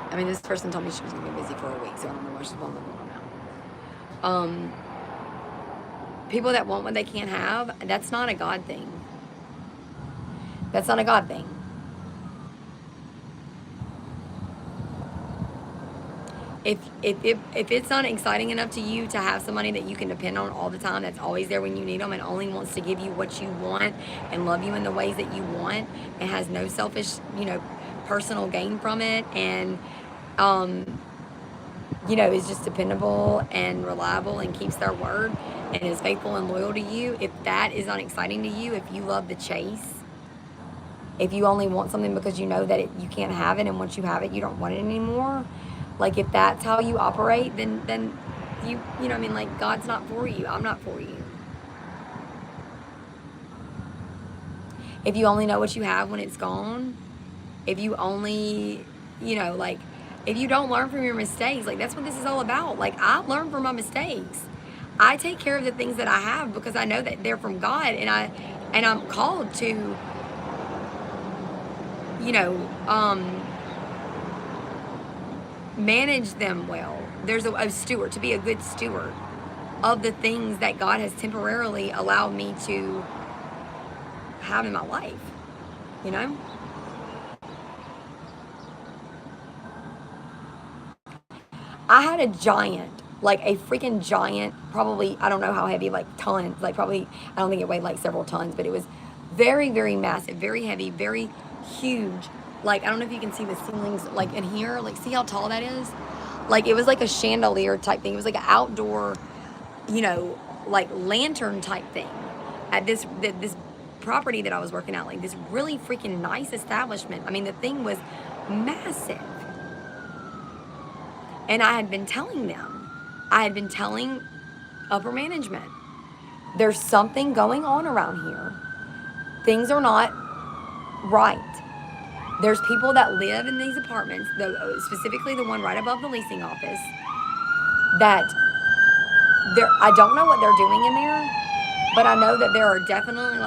I mean, this person told me she was going to be busy for a week, so I don't know why she's on the phone now. People that want what they can't have, that's not a God thing. That's not a God thing. if it's not exciting enough to you to have somebody that you can depend on all the time, that's always there when you need them and only wants to give you what you want and love you in the ways that you want and has no selfish, personal gain from it, and is just dependable and reliable and keeps their word and is faithful and loyal to you, if that is not exciting to you, if you love the chase, if you only want something because you know that you can't have it, and once you have it, you don't want it anymore, like if that's how you operate, then God's not for you. I'm not for you. If you only know what you have when it's gone, if you only, if you don't learn from your mistakes, like that's what this is all about. Like I learn from my mistakes. I take care of the things that I have because I know that they're from God, and I'm called to, manage them well. There's a steward, to be a good steward of the things that God has temporarily allowed me to have in my life, I had a giant, like a freaking giant, probably, I don't know how heavy, like tons, like probably, I don't think it weighed like several tons, but it was very, very massive, very heavy, very huge. Like, I don't know if you can see the ceilings, like in here, like see how tall that is? Like it was like a chandelier type thing. It was like an outdoor, like lantern type thing at this property that I was working at, like this really freaking nice establishment. I mean, the thing was massive. And I had been telling upper management, there's something going on around here. Things are not right. There's people that live in these apartments, specifically the one right above the leasing office, that I don't know what they're doing in there, but I know that there are definitely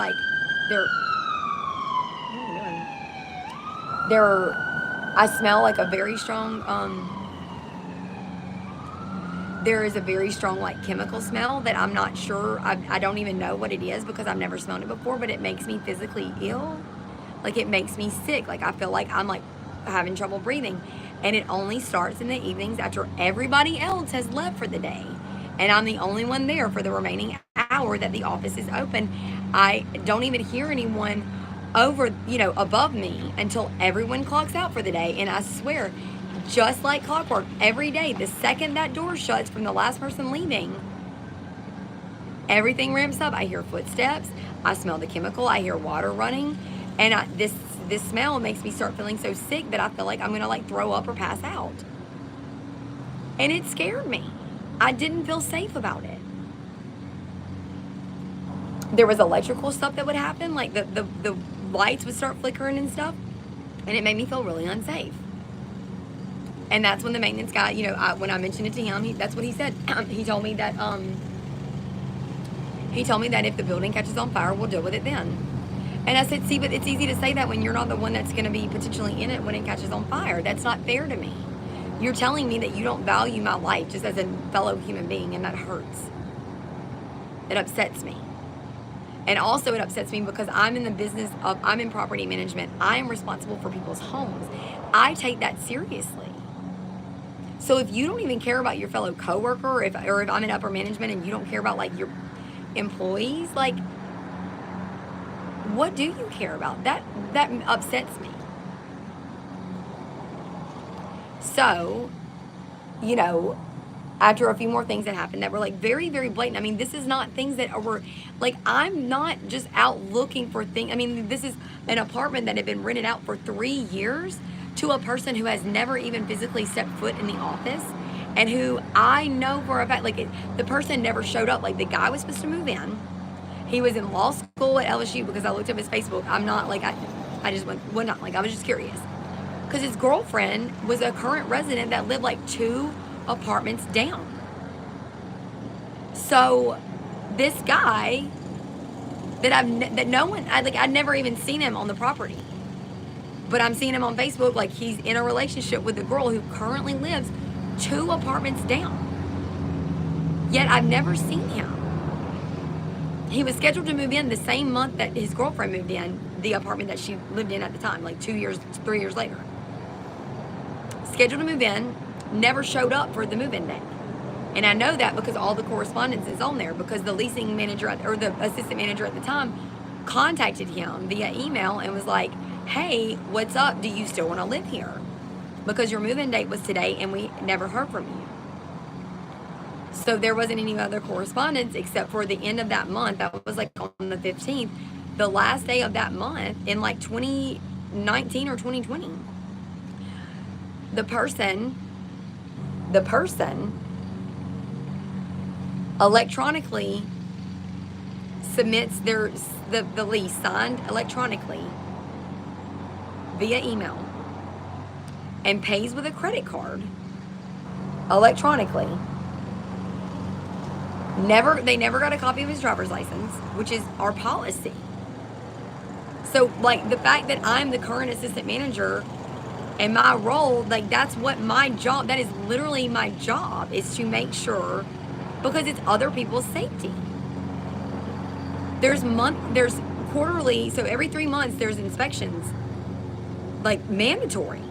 I smell like a very strong, there is a very strong like chemical smell that I'm not sure, I don't even know what it is because I've never smelled it before, but it makes me physically ill. Like it makes me sick. Like I feel like I'm like having trouble breathing, and it only starts in the evenings after everybody else has left for the day, and I'm the only one there for the remaining hour that the office is open. I don't even hear anyone above me until everyone clocks out for the day, and I swear, just like clockwork, every day, the second that door shuts from the last person leaving, everything ramps up. I hear footsteps, I smell the chemical, I hear water running, and this smell makes me start feeling so sick that I feel like I'm gonna like throw up or pass out. And it scared me. I didn't feel safe about it. There was electrical stuff that would happen, like the lights would start flickering and stuff, and it made me feel really unsafe. And that's when the maintenance guy, when I mentioned it to him, that's what he said. He told me that if the building catches on fire, we'll deal with it then. And I said, see, but it's easy to say that when you're not the one that's going to be potentially in it when it catches on fire. That's not fair to me. You're telling me that you don't value my life just as a fellow human being, and that hurts. It upsets me. And also it upsets me because I'm in property management. I am responsible for people's homes. I take that seriously. So if you don't even care about your fellow coworker, or if I'm in upper management and you don't care about like your employees, like what do you care about? That upsets me. So, after a few more things that happened that were like very, very blatant. I mean, this is not things that were like, I'm not just out looking for things. I mean, this is an apartment that had been rented out for 3 years to a person who has never even physically stepped foot in the office, and who I know for a fact, like the person never showed up. Like the guy was supposed to move in. He was in law school at LSU because I looked up his Facebook. I'm not like, I just would not like, I was just curious. Because his girlfriend was a current resident that lived like 2 apartments down. So this guy I'd never even seen him on the property, but I'm seeing him on Facebook, like he's in a relationship with a girl who currently lives 2 apartments down. Yet I've never seen him. He was scheduled to move in the same month that his girlfriend moved in the apartment that she lived in at the time, like 3 years later. Scheduled to move in, never showed up for the move-in day. And I know that because all the correspondence is on there, because the leasing manager or the assistant manager at the time contacted him via email and was like, hey, what's up? Do you still want to live here? Because your move-in date was today and we never heard from you. So there wasn't any other correspondence except for the end of that month. That was like on the 15th, the last day of that month in like 2019 or 2020. The person electronically submits the lease signed electronically via email and pays with a credit card electronically. They never got a copy of his driver's license, which is our policy. So like the fact that I'm the current assistant manager and my role, like that's what my job, that is literally my job, is to make sure, because it's other people's safety. There's quarterly, so every 3 months there's inspections, like mandatory.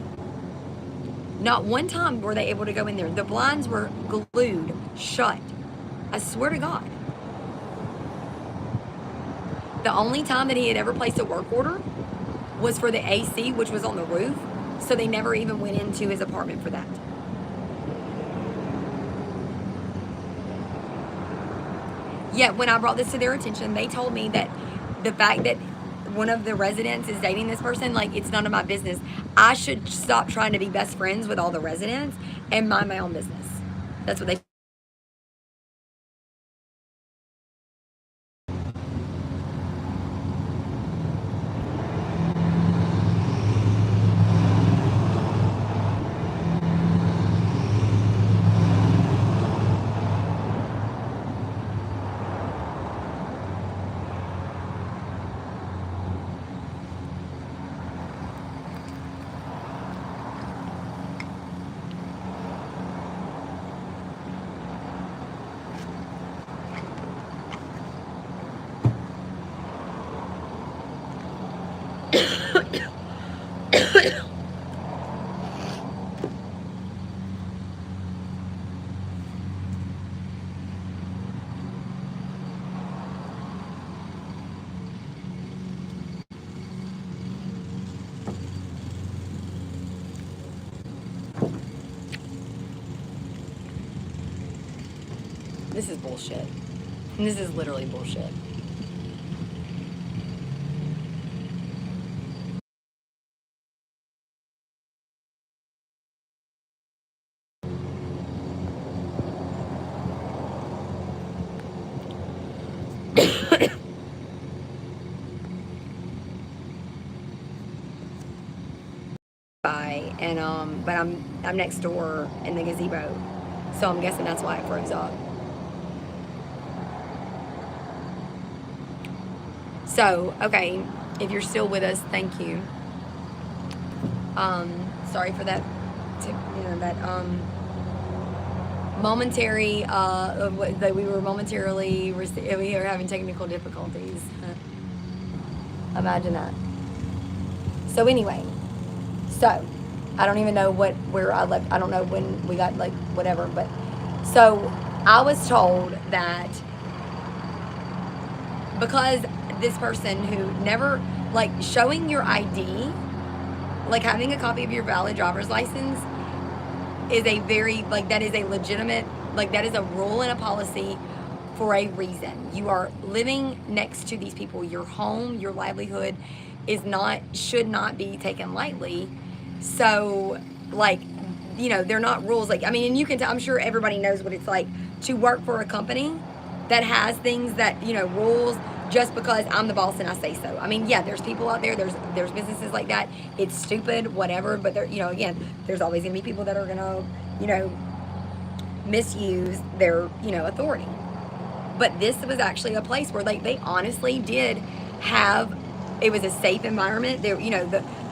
Not one time were they able to go in there. The blinds were glued shut. I swear to God. The only time that he had ever placed a work order was for the AC, which was on the roof. So they never even went into his apartment for that. Yet when I brought this to their attention, they told me that the fact that one of the residents is dating this person, like, it's none of my business. I should stop trying to be best friends with all the residents and mind my own business. That's what they This is bullshit. This is literally bullshit. And but I'm next door in the gazebo, so I'm guessing that's why it froze up. So, okay, if you're still with us, thank you. Sorry for that, momentary, that we were momentarily, we are having technical difficulties. Imagine that. So anyway, so I don't even know where I left. I don't know when we got, like, whatever, but so I was told that because this person who never, like, showing your ID, like having a copy of your valid driver's license is a very, like, that is a legitimate, like, that is a rule and a policy for a reason. You are living next to these people. Your home, your livelihood should not be taken lightly. So, like, you know, they're not rules. Like, I mean, and you can tell, I'm sure everybody knows what it's like to work for a company that has things that, you know, rules just because I'm the boss and I say so. I mean, yeah, there's people out there, there's businesses like that. It's stupid, whatever, but there, you know, again, there's always gonna be people that are gonna, you know, misuse their, you know, authority. But this was actually a place where, like, they honestly did have, it was a safe environment. There, you know,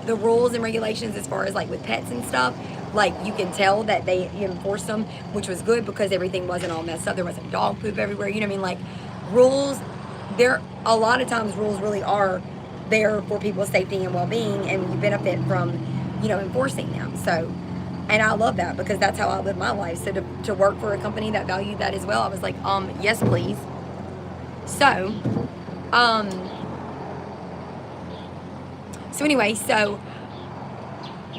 the rules and regulations as far as, like, with pets and stuff, like, you can tell that they enforced them, which was good because everything wasn't all messed up. There wasn't dog poop everywhere. You know what I mean? Like, rules, there, a lot of times rules really are there for people's safety and well-being, and you benefit from, you know, enforcing them. So, And I love that because that's how I live my life. So to work for a company that valued that as well, I was like, yes, please. So, anyway, so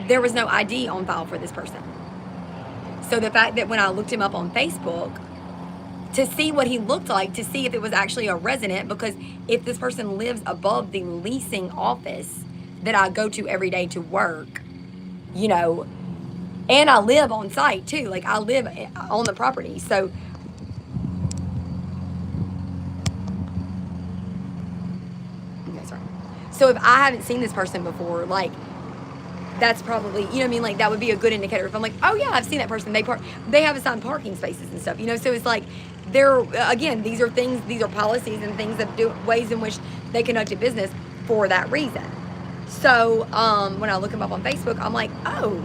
there was no ID on file for this person. So the fact that when I looked him up on Facebook to see what he looked like, to see if it was actually a resident, because if this person lives above the leasing office that I go to every day to work, you know, and I live on site too, like I live on the property. So okay, sorry. So if I haven't seen this person before, like that's probably, you know what I mean, like that would be a good indicator. If I'm like, oh yeah, I've seen that person, they have assigned parking spaces and stuff, you know. So it's like again, these are things, these are policies and things that do ways in which they conducted business for that reason. So when I look them up on Facebook, I'm like, oh,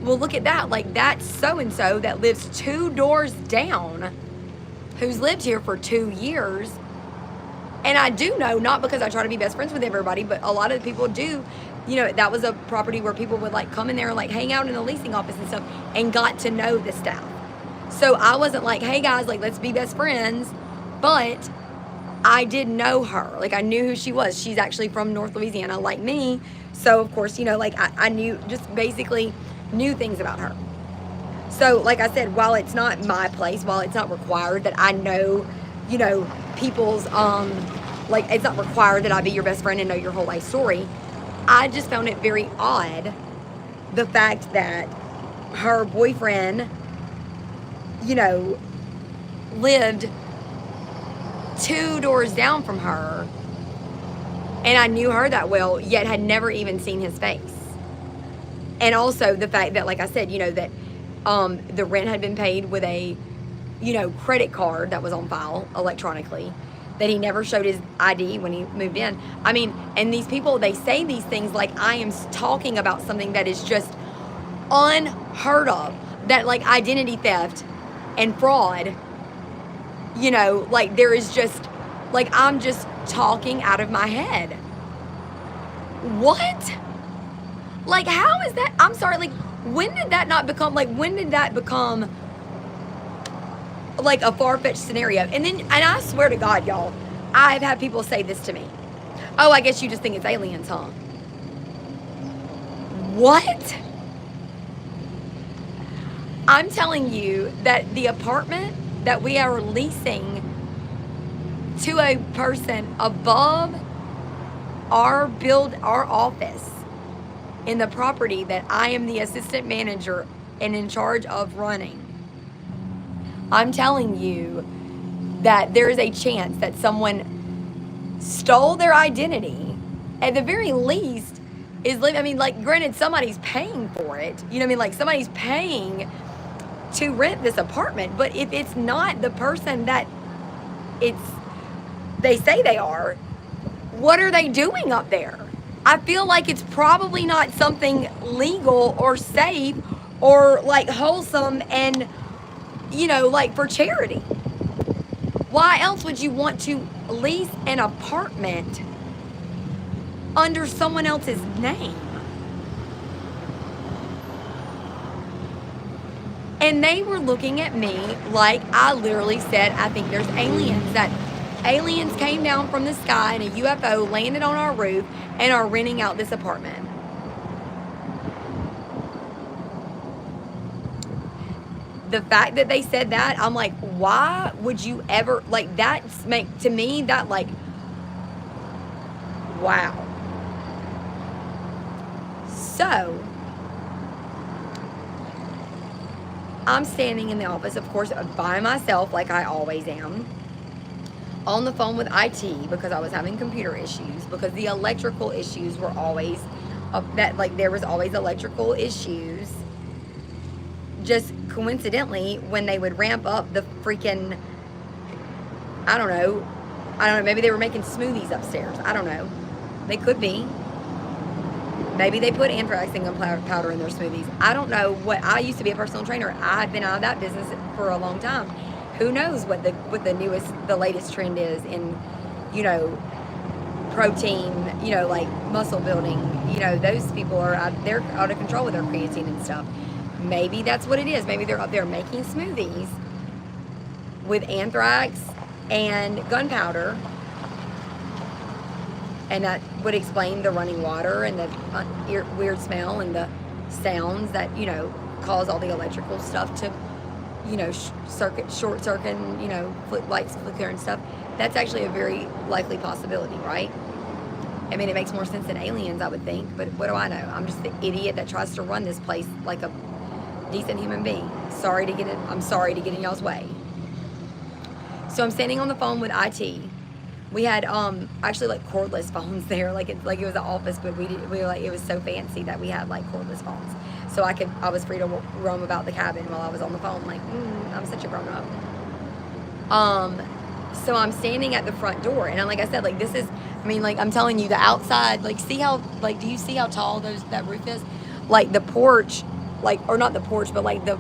well, look at that. Like, that's so-and-so that lives 2 doors down, who's lived here for 2 years. And I do know, not because I try to be best friends with everybody, but a lot of people do, you know, that was a property where people would, like, come in there and, like, hang out in the leasing office and stuff and got to know the staff. So I wasn't like, hey, guys, like, let's be best friends. But I did know her. Like, I knew who she was. She's actually from North Louisiana, like me. So, of course, you know, like, I knew, just basically knew things about her. So, like I said, while it's not my place, while it's not required that I know, you know, people's, like, it's not required that I be your best friend and know your whole life story, I just found it very odd, the fact that her boyfriend, you know, lived 2 doors down from her, and I knew her that well, yet had never even seen his face. And also the fact that, like I said, you know, that the rent had been paid with a, you know, credit card that was on file electronically, that he never showed his ID when he moved in. I mean, and these people, they say these things like I am talking about something that is just unheard of, that like identity theft and fraud, you know, like there is just, like I'm just talking out of my head. What? Like, how is that? I'm sorry, like, when did that become like a far-fetched scenario? And I swear to God, y'all, I've had people say this to me. Oh, I guess you just think it's aliens, huh? What? I'm telling you that the apartment that we are leasing to a person above our office in the property that I am the assistant manager and in charge of running, I'm telling you that there is a chance that someone stole their identity. At the very least, I mean, like, granted, somebody's paying for it. You know what I mean? Like, somebody's paying to rent this apartment. But if it's not the person that they say they are, what are they doing up there? I feel like it's probably not something legal or safe or like wholesome and, you know, like for charity. Why else would you want to lease an apartment under someone else's name? And they were looking at me like I literally said, I think there's aliens, that aliens came down from the sky and a UFO landed on our roof and are renting out this apartment. The fact that they said that, I'm like, why would you ever, like, that to me, that like, wow. So, I'm standing in the office, of course, by myself, like I always am, on the phone with IT because I was having computer issues, because the electrical issues were always, there was always electrical issues. Just coincidentally, when they would ramp up the freaking, I don't know, maybe they were making smoothies upstairs. I don't know. They could be. Maybe they put anthraxing powder in their smoothies. I don't know what. I used to be a personal trainer. I've been out of that business for a long time. Who knows what the latest trend is in, you know, protein, you know, like muscle building, you know, those people they're out of control with their creatine and stuff. Maybe that's what it is. Maybe they're up there making smoothies with anthrax and gunpowder, and that would explain the running water and the weird smell and the sounds that, you know, cause all the electrical stuff to, you know, short circuit, and, you know, lights flicker and stuff. That's actually a very likely possibility, right? I mean, it makes more sense than aliens, I would think, but what do I know? I'm just the idiot that tries to run this place like a decent human being. I'm sorry to get in y'all's way. So I'm standing on the phone with IT. We had actually like cordless phones there, like it was an office, but we were like, it was so fancy that we had like cordless phones. So I was free to roam about the cabin while I was on the phone, like, I'm such a grown up. So I'm standing at the front door, and like I said, like this is, I mean, like I'm telling you, the outside, like see how, like, do you see how tall that roof is? Like the porch, like, or not the porch, but like the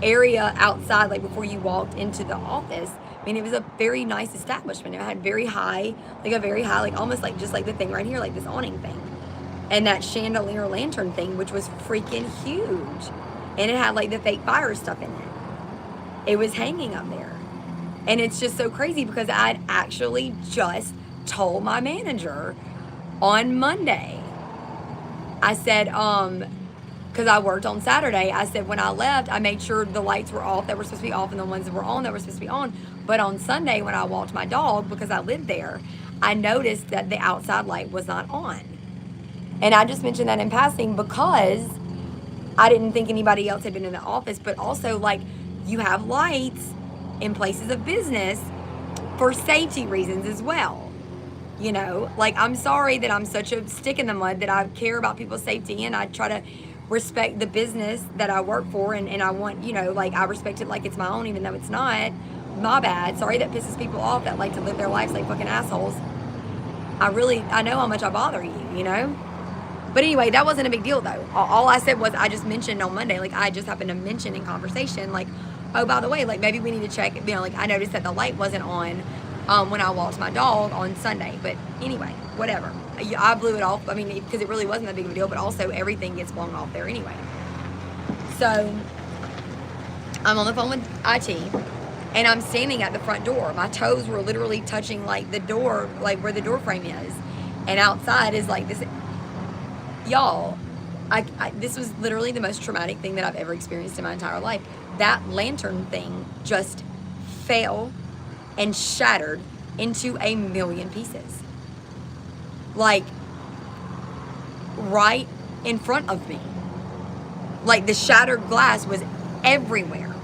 area outside, like before you walked into the office, I mean, it was a very nice establishment. It had very high, like almost like just like the thing right here, like this awning thing. And that chandelier lantern thing, which was freaking huge. And it had like the fake fire stuff in it. It was hanging up there. And it's just so crazy because I'd actually just told my manager on Monday. I said, because I worked on Saturday, I said when I left, I made sure the lights were off that were supposed to be off and the ones that were on that were supposed to be on. But on Sunday when I walked my dog, because I lived there, I noticed that the outside light was not on. And I just mentioned that in passing because I didn't think anybody else had been in the office, but also like you have lights in places of business for safety reasons as well. You know, like I'm sorry that I'm such a stick in the mud that I care about people's safety and I try to respect the business that I work for and I want, you know, like I respect it like it's my own even though it's not. My bad. Sorry that pisses people off that like to live their lives like fucking assholes. I know how much I bother you, you know? But anyway, that wasn't a big deal though. All I said was I just mentioned on Monday, like I just happened to mention in conversation, like, oh, by the way, like maybe we need to check, you know, like I noticed that the light wasn't on when I walked my dog on Sunday. But anyway, whatever. I blew it off. I mean, because it really wasn't that big of a deal, but also everything gets blown off there anyway. So I'm on the phone with IT and I'm standing at the front door. My toes were literally touching like the door, like where the door frame is. And outside is like this. Y'all, this was literally the most traumatic thing that I've ever experienced in my entire life. That lantern thing just fell and shattered into a million pieces. Like, right in front of me. Like, the shattered glass was everywhere.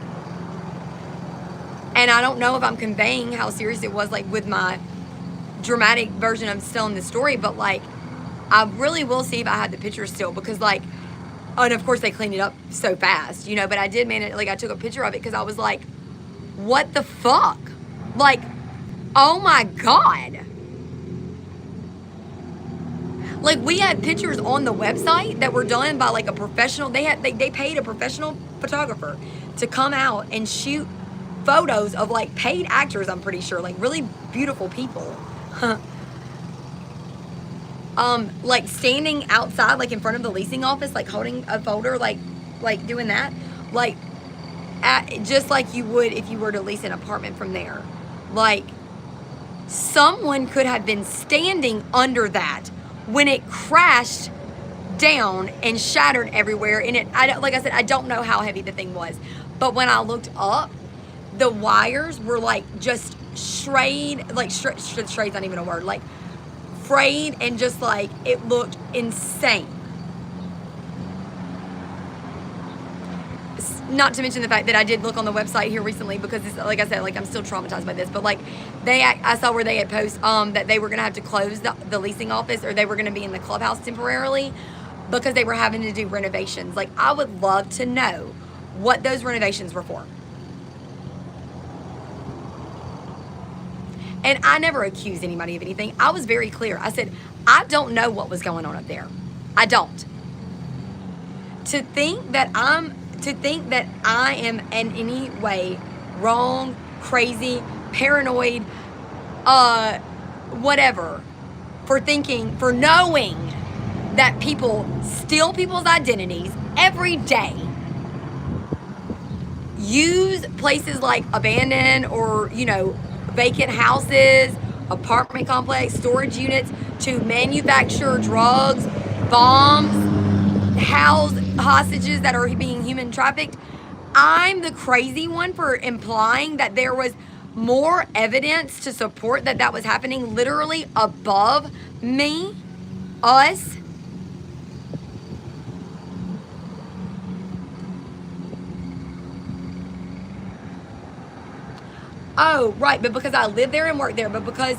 And I don't know if I'm conveying how serious it was, like, with my dramatic version of telling the story, but, like, I really will see if I had the picture still because, like, and of course they cleaned it up so fast, you know, but I did manage, like, I took a picture of it because I was like, what the fuck? Like, oh my God. Like, we had pictures on the website that were done by, like, a professional. They paid a professional photographer to come out and shoot photos of, like, paid actors, I'm pretty sure, like, really beautiful people. Like standing outside, like in front of the leasing office, like holding a folder, like doing that, like just like you would if you were to lease an apartment from there. Like someone could have been standing under that when it crashed down and shattered everywhere. And like I said, I don't know how heavy the thing was, but when I looked up, the wires were like just strayed, like strayed's not even a word, like frayed, and just like it looked insane. Not to mention the fact that I did look on the website here recently because this, like I said, like I'm still traumatized by this, but like I saw where they had posted that they were gonna have to close the leasing office, or they were gonna be in the clubhouse temporarily because they were having to do renovations. Like I would love to know what those renovations were for. And I never accused anybody of anything. I was very clear. I said, I don't know what was going on up there. I don't. To think that I am in any way wrong, crazy, paranoid, whatever, for knowing that people steal people's identities every day, use places like abandoned or, vacant houses, apartment complex, storage units to manufacture drugs, bombs, house hostages that are being human trafficked. I'm the crazy one for implying that there was more evidence to support that was happening literally above me, us. Oh, right, but because I live there and work there, but because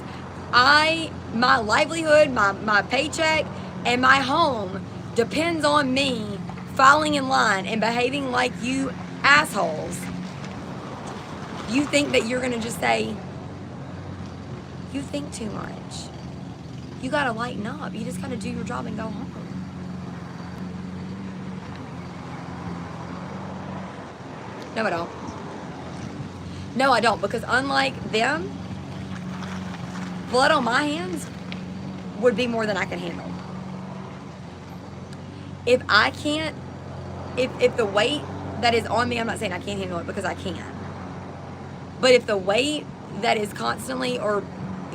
my livelihood, my paycheck, and my home depends on me falling in line and behaving like you assholes. You think that you're gonna just say, you think too much. You gotta lighten up. You just gotta do your job and go home. No, I don't. No, I don't, because unlike them, blood on my hands would be more than I can handle. If I can't, if the weight that is on me, I'm not saying I can't handle it because I can. But if the weight that is constantly or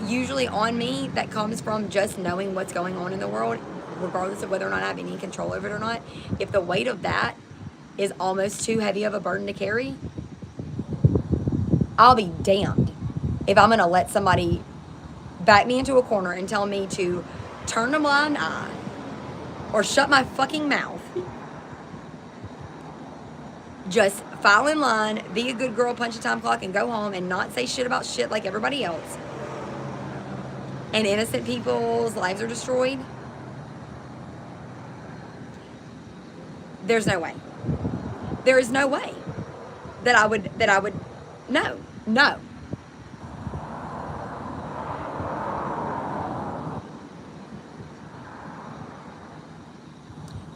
usually on me that comes from just knowing what's going on in the world, regardless of whether or not I have any control over it or not, if the weight of that is almost too heavy of a burden to carry, I'll be damned if I'm gonna let somebody back me into a corner and tell me to turn a blind eye or shut my fucking mouth. Just file in line, be a good girl, punch a time clock, and go home and not say shit about shit like everybody else. And innocent people's lives are destroyed. There's no way. There is no way that I would, no.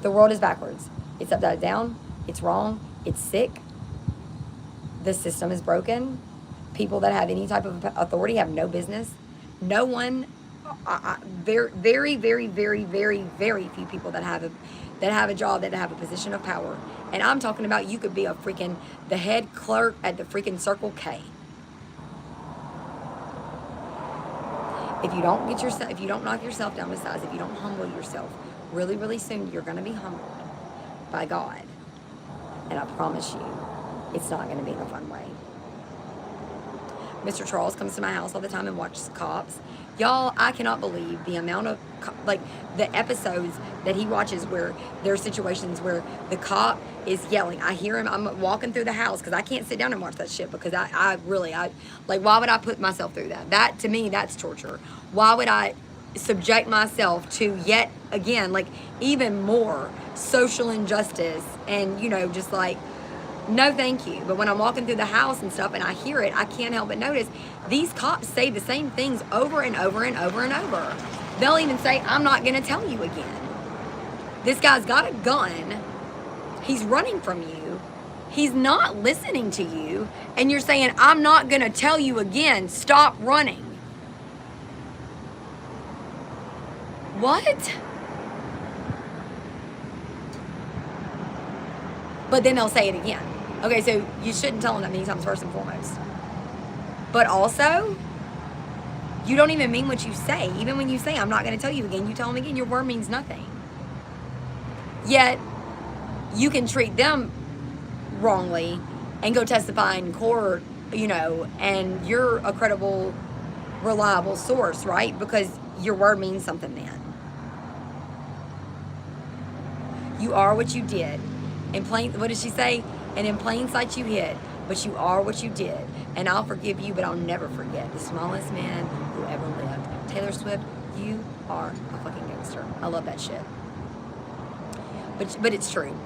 The world is backwards. It's upside down. It's wrong. It's sick. The system is broken. People that have any type of authority have no business. No one, very, very, very, very, very, very few people that have a job, that have a position of power. And I'm talking about, you could be the head clerk at the freaking Circle K. If you don't knock yourself down to size, if you don't humble yourself, really, really soon you're going to be humbled by God. And I promise you, it's not going to be in a fun way. Mr. Charles comes to my house all the time and watches cops. Y'all, I cannot believe the amount of, the episodes that he watches where there are situations where the cop is yelling. I hear him, I'm walking through the house because I can't sit down and watch that shit because I really, why would I put myself through that? That, to me, that's torture. Why would I subject myself to yet again, even more social injustice and, no thank you. But when I'm walking through the house and stuff and I hear it, I can't help but notice these cops say the same things over and over and over and over. They'll even say, I'm not going to tell you again. This guy's got a gun. He's running from you. He's not listening to you. And you're saying, I'm not going to tell you again. Stop running. What? But then they'll say it again. Okay, so you shouldn't tell them that many times, first and foremost. But also, you don't even mean what you say. Even when you say, I'm not going to tell you again, you tell them again, your word means nothing. Yet, you can treat them wrongly and go testify in court, and you're a credible, reliable source, right? Because your word means something then. You are what you did. What did she say? And in plain sight you hid, but you are what you did. And I'll forgive you, but I'll never forget the smallest man who ever lived. Taylor Swift, you are a fucking gangster. I love that shit. But it's true.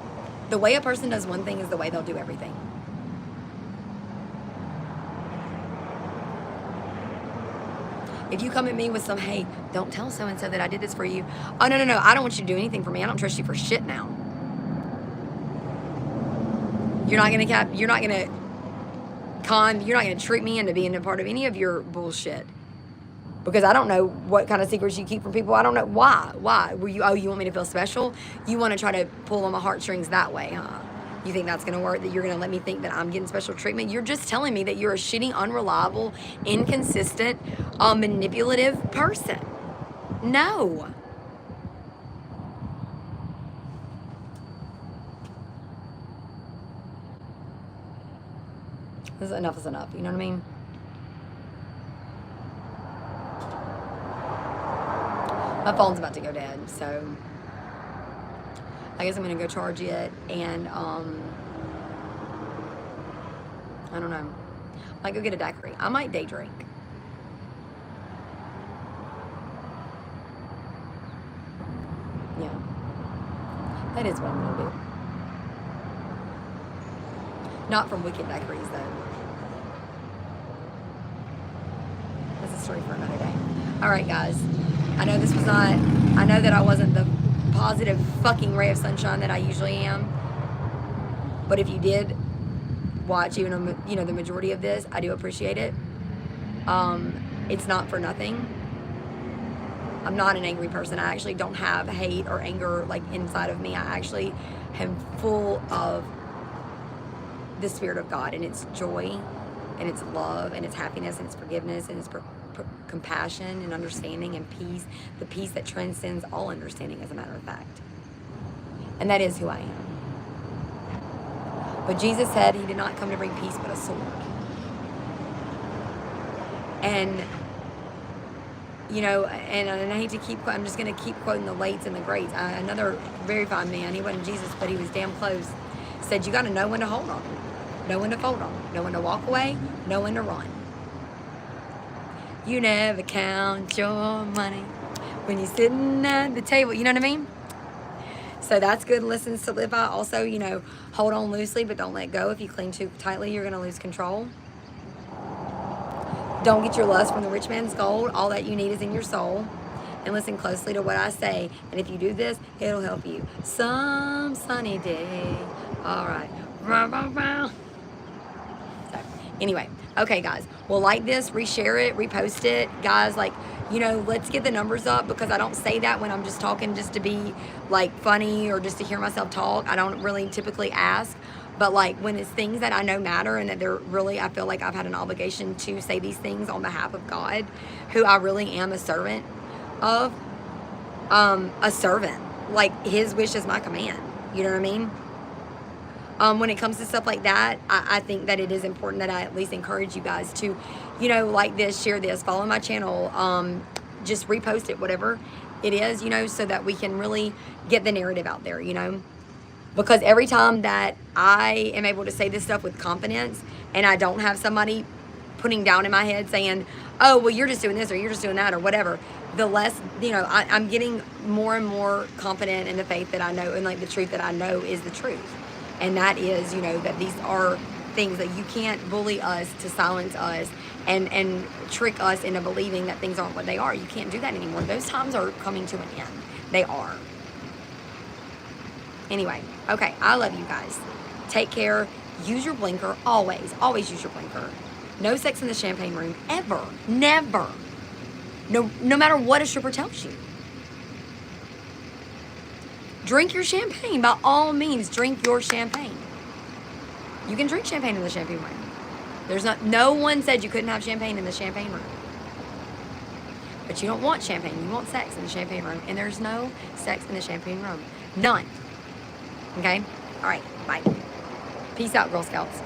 The way a person does one thing is the way they'll do everything. If you come at me with some, hey, don't tell so-and-so that I did this for you. Oh, no, I don't want you to do anything for me. I don't trust you for shit now. You're not gonna treat me into being a part of any of your bullshit Because I don't know what kind of secrets you keep from people. I don't know. Why? Were you, oh, you want me to feel special? You want to try to pull on my heartstrings that way, huh? You think that's going to work? That you're going to let me think that I'm getting special treatment? You're just telling me that you're a shitty, unreliable, inconsistent, manipulative person. No. Enough is enough. You know what I mean? My phone's about to go dead, so I guess I'm gonna go charge it, and I don't know. I might go get a daiquiri. I might day drink. Yeah, that is what I'm gonna do. Not from Wicked Daiquiris though. That's a story for another day. All right, guys. I know this was not. I know that I wasn't the positive fucking ray of sunshine that I usually am. But if you did watch even the majority of this, I do appreciate it. It's not for nothing. I'm not an angry person. I actually don't have hate or anger like inside of me. I actually am full of the Spirit of God, and it's joy, and it's love, and it's happiness, and it's forgiveness, and it's compassion and understanding and peace, the peace that transcends all understanding, as a matter of fact. And that is who I am. But Jesus said he did not come to bring peace but a sword. And and I hate to keep, I'm just going to keep quoting the lates and the greats. Another very fine man, he wasn't Jesus, but he was damn close, said you got to know when to hold on, know when to fold on, know when to walk away, know when to run. You never count your money when you're sitting at the table. You know what I mean? So that's good lessons to live by. Also, hold on loosely, but don't let go. If you cling too tightly, you're going to lose control. Don't get your lust from the rich man's gold. All that you need is in your soul. And listen closely to what I say. And if you do this, it'll help you. Some sunny day. All right. So, anyway. Okay, guys. Well, like this, reshare it, repost it. Guys, let's get the numbers up, because I don't say that when I'm just talking just to be, funny or just to hear myself talk. I don't really typically ask. But, when it's things that I know matter and that they're really, I feel like I've had an obligation to say these things on behalf of God, who I really am a servant of, a servant. His wish is my command. You know what I mean? When it comes to stuff like that, I think that it is important that I at least encourage you guys to, like this, share this, follow my channel, just repost it, whatever it is, so that we can really get the narrative out there, Because every time that I am able to say this stuff with confidence, and I don't have somebody putting down in my head saying, oh, well, you're just doing this or you're just doing that or whatever, the less, I'm getting more and more confident in the faith that I know, and the truth that I know is the truth. And that is, that these are things that you can't bully us to silence us and trick us into believing that things aren't what they are. You can't do that anymore. Those times are coming to an end. They are. Anyway, okay, I love you guys. Take care. Use your blinker. Always use your blinker. No sex in the champagne room. Ever. Never. No matter what a stripper tells you. Drink your champagne. By all means, drink your champagne. You can drink champagne in the champagne room. No one said you couldn't have champagne in the champagne room. But you don't want champagne. You want sex in the champagne room. And there's no sex in the champagne room. None. Okay? All right. Bye. Peace out, Girl Scouts.